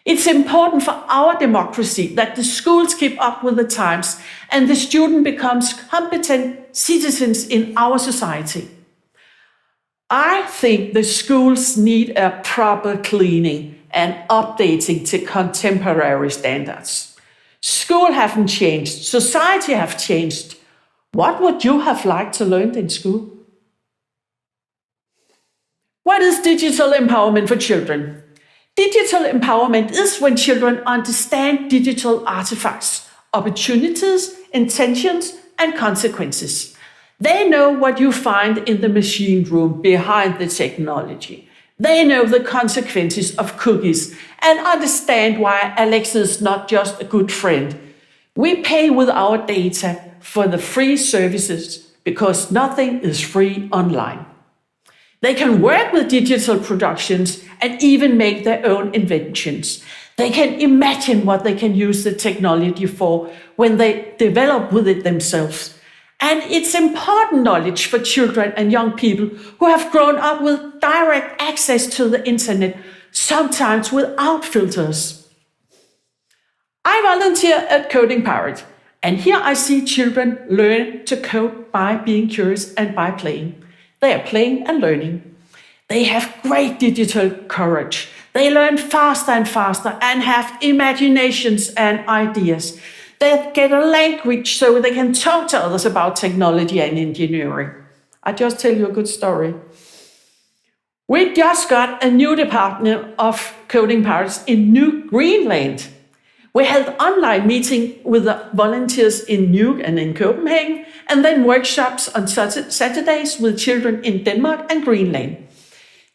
It's important for our democracy that the schools keep up with the times and the student becomes competent citizens in our society. I think the schools need a proper cleaning and updating to contemporary standards. School haven't changed, society have changed. What would you have liked to learn in school? What is digital empowerment for children? Digital empowerment is when children understand digital artifacts, opportunities, intentions, and consequences. They know what you find in the machine room behind the technology. They know the consequences of cookies and understand why Alexa is not just a good friend. We pay with our data for the free services because nothing is free online. They can work with digital productions and even make their own inventions. They can imagine what they can use the technology for when they develop with it themselves. And it's important knowledge for children and young people who have grown up with direct access to the internet, sometimes without filters. I volunteer at Coding Pirate, and here I see children learn to code by being curious and by playing. They are playing and learning. They have great digital courage. They learn faster and faster and have imaginations and ideas. They get a language so they can talk to others about technology and engineering. I just tell you a good story. We just got a new department of Coding Pirates in New Greenland. We held online meeting with the volunteers in Nuuk and in Copenhagen, and then workshops on Saturdays with children in Denmark and Greenland.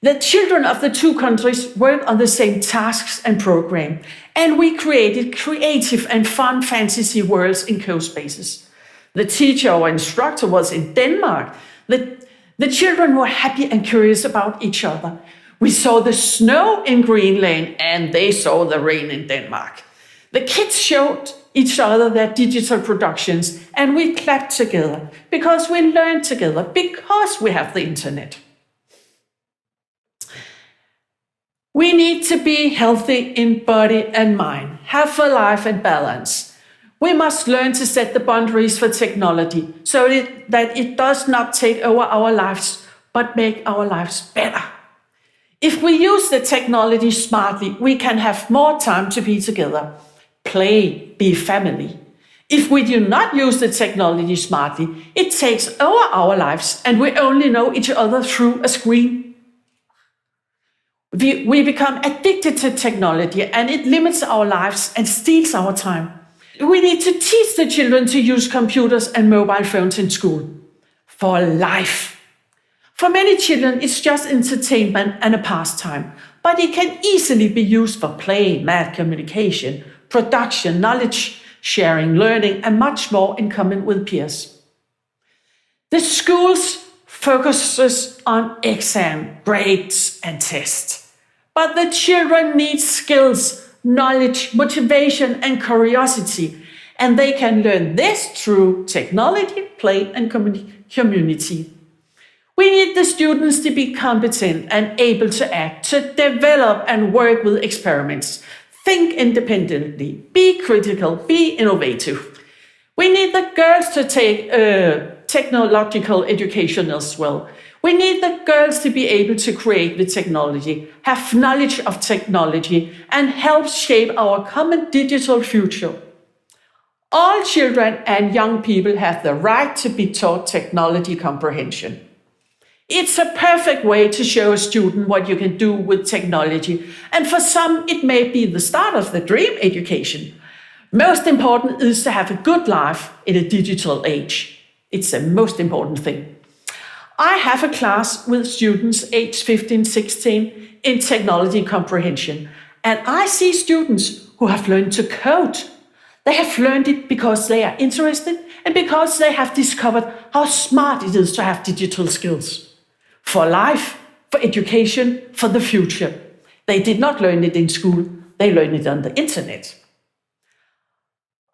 The children of the two countries worked on the same tasks and program, and we created creative and fun fantasy worlds in co-spaces. The teacher or instructor was in Denmark. The children were happy and curious about each other. We saw the snow in Greenland, and they saw the rain in Denmark. The kids showed each other their digital productions, and we clapped together because we learned together, because we have the internet. We need to be healthy in body and mind, have a life and balance. We must learn to set the boundaries for technology so that it does not take over our lives, but make our lives better. If we use the technology smartly, we can have more time to be together, play, be family. If we do not use the technology smartly, it takes over our lives and we only know each other through a screen. We become addicted to technology and it limits our lives and steals our time. We need to teach the children to use computers and mobile phones in school. For life. For many children, it's just entertainment and a pastime, but it can easily be used for play, math, communication, production, knowledge sharing, learning, and much more in common with peers. The schools focuses on exam, grades, and tests. But the children need skills, knowledge, motivation, and curiosity. And they can learn this through technology, play, and community. We need the students to be competent and able to act, to develop and work with experiments. Think independently, be critical, be innovative. We need the girls to take technological education as well. We need the girls to be able to create with technology, have knowledge of technology, and help shape our common digital future. All children and young people have the right to be taught technology comprehension. It's a perfect way to show a student what you can do with technology, and for some it may be the start of the dream education. Most important is to have a good life in a digital age. It's the most important thing. I have a class with students aged 15, 16 in technology comprehension, and I see students who have learned to code. They have learned it because they are interested and because they have discovered how smart it is to have digital skills. For life, for education, for the future. They did not learn it in school, they learned it on the internet.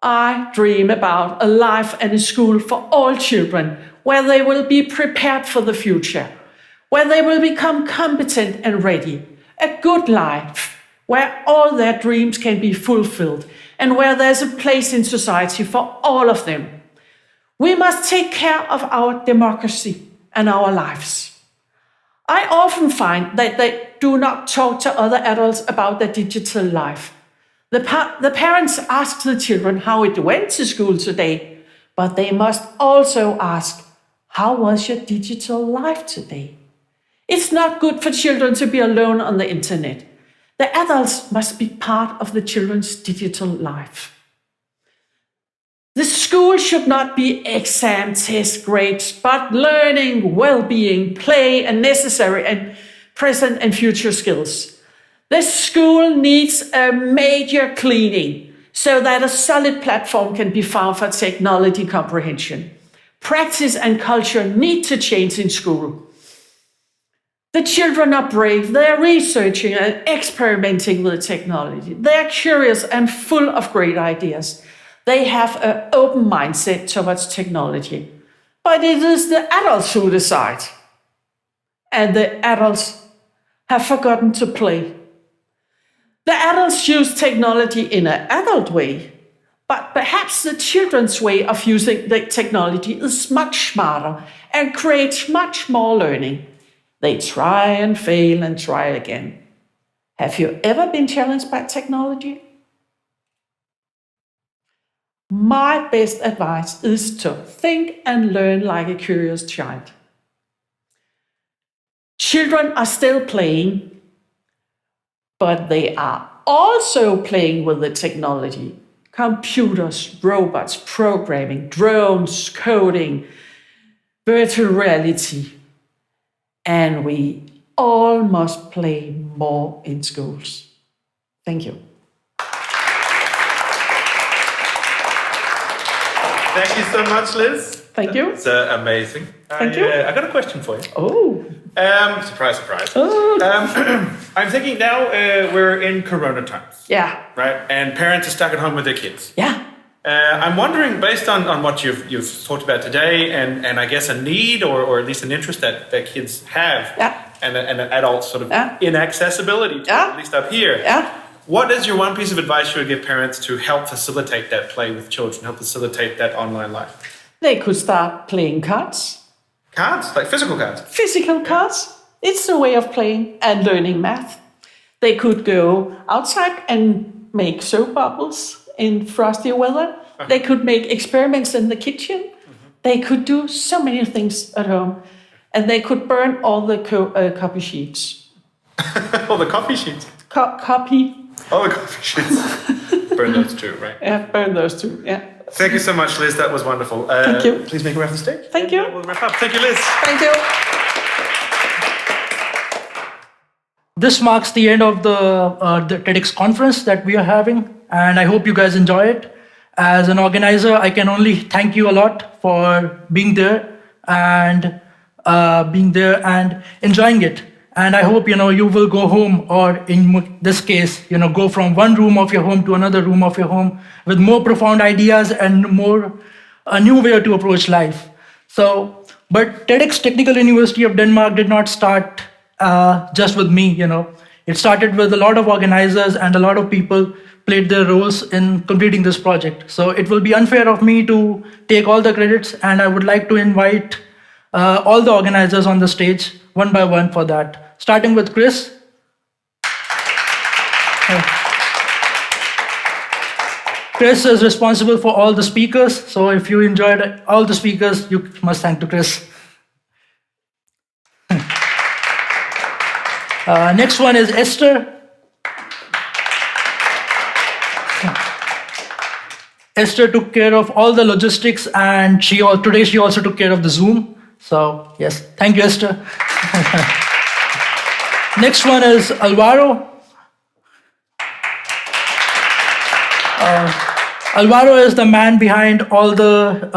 I dream about a life and a school for all children, where they will be prepared for the future, where they will become competent and ready, a good life, where all their dreams can be fulfilled, and where there's a place in society for all of them. We must take care of our democracy and our lives. I often find that they do not talk to other adults about their digital life. The parents ask the children how it went to school today, but they must also ask, how was your digital life today? It's not good for children to be alone on the internet. The adults must be part of the children's digital life. The school should not be exam, test, grades, but learning, well-being, play, and necessary and present and future skills. The school needs a major cleaning so that a solid platform can be found for technology comprehension. Practice and culture need to change in school. The children are brave, they're researching and experimenting with technology. They're curious and full of great ideas. They have an open mindset towards technology. But it is the adults who decide. And the adults have forgotten to play. The adults use technology in an adult way, but perhaps the children's way of using the technology is much smarter and creates much more learning. They try and fail and try again. Have you ever been challenged by technology? My best advice is to think and learn like a curious child. Children are still playing, but they are also playing with the technology. Computers, robots, programming, drones, coding, virtual reality. And we all must play more in schools. Thank you. Thank you so much, Liz. Thank you. It's amazing. Thank you. I got a question for you. Oh. Surprise, surprise. Oh. I'm thinking now we're in Corona times. Yeah. Right? And parents are stuck at home with their kids. Yeah. I'm wondering, based on what you've talked about today, and I guess a need or at least an interest that kids have, and an adult sort of inaccessibility to, at least up here. What is your one piece of advice you would give parents to help facilitate that play with children, help facilitate that online life? They could start playing cards. Cards? Like physical cards? Physical cards. It's a way of playing and learning math. They could go outside and make soap bubbles in frosty weather. They could make experiments in the kitchen. They could do so many things at home. And they could burn all the copy sheets. All the copy sheets? Copy. All the copy sheets. Burn those too, right? Yeah, burn those too, yeah. Thank you so much, Liz. That was wonderful. Thank you. Please make her way off the stage. Thank you. We'll wrap up. Thank you, Liz. Thank you. This marks the end of the TEDx conference that we are having, and I hope you guys enjoy it. As an organizer, I can only thank you a lot for being there and enjoying it. And I hope, you will go home, or in this case, go from one room of your home to another room of your home with more profound ideas and a new way to approach life. But TEDx Technical University of Denmark did not start just with me, It started with a lot of organizers, and a lot of people played their roles in completing this project. So it will be unfair of me to take all the credits, and I would like to invite all the organizers on the stage one by one for that. Starting with Chris. Chris is responsible for all the speakers, so if you enjoyed all the speakers, you must thank to Chris. Next one is Esther. Esther took care of all the logistics, and today she also took care of the Zoom. So yes, thank you, Esther. Next one is Alvaro. Alvaro is the man behind all the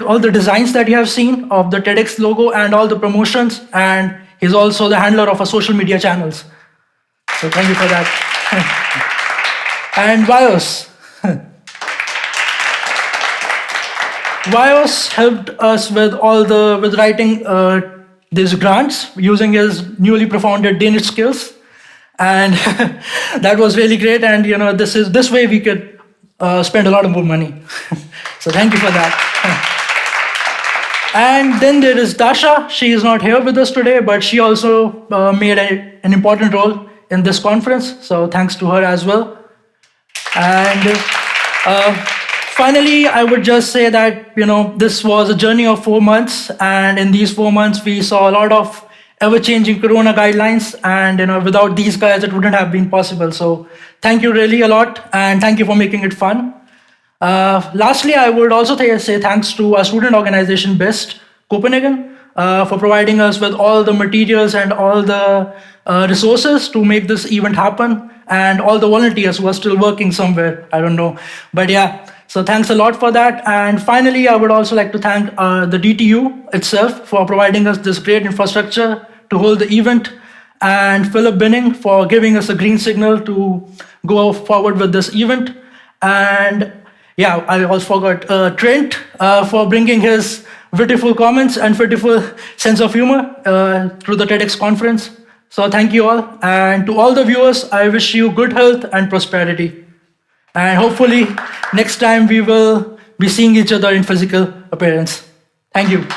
all the designs that you have seen of the TEDx logo and all the promotions, and he's also the handler of our social media channels. So thank you for that. And Vios. Vios helped us with writing these grants using his newly profounded Danish skills, and that was really great. And this way we could spend a lot of more money. So thank you for that. And then there is Dasha. She is not here with us today, but she also made an important role in this conference. So thanks to her as well. And finally, I would just say that, this was a journey of 4 months. And in these 4 months, we saw a lot of ever-changing Corona guidelines. And, without these guys, it wouldn't have been possible. So thank you really a lot. And thank you for making it fun. Lastly, I would also say thanks to our student organization, BEST Copenhagen, for providing us with all the materials and all the resources to make this event happen, and all the volunteers who are still working somewhere, I don't know. But yeah, so thanks a lot for that. And finally, I would also like to thank the DTU itself for providing us this great infrastructure to hold the event, and Philip Binning for giving us a green signal to go forward with this event. And yeah, I also forgot Trent for bringing his beautiful comments and beautiful sense of humor through the TEDx conference. So thank you all. And to all the viewers, I wish you good health and prosperity. And hopefully next time we will be seeing each other in physical appearance. Thank you.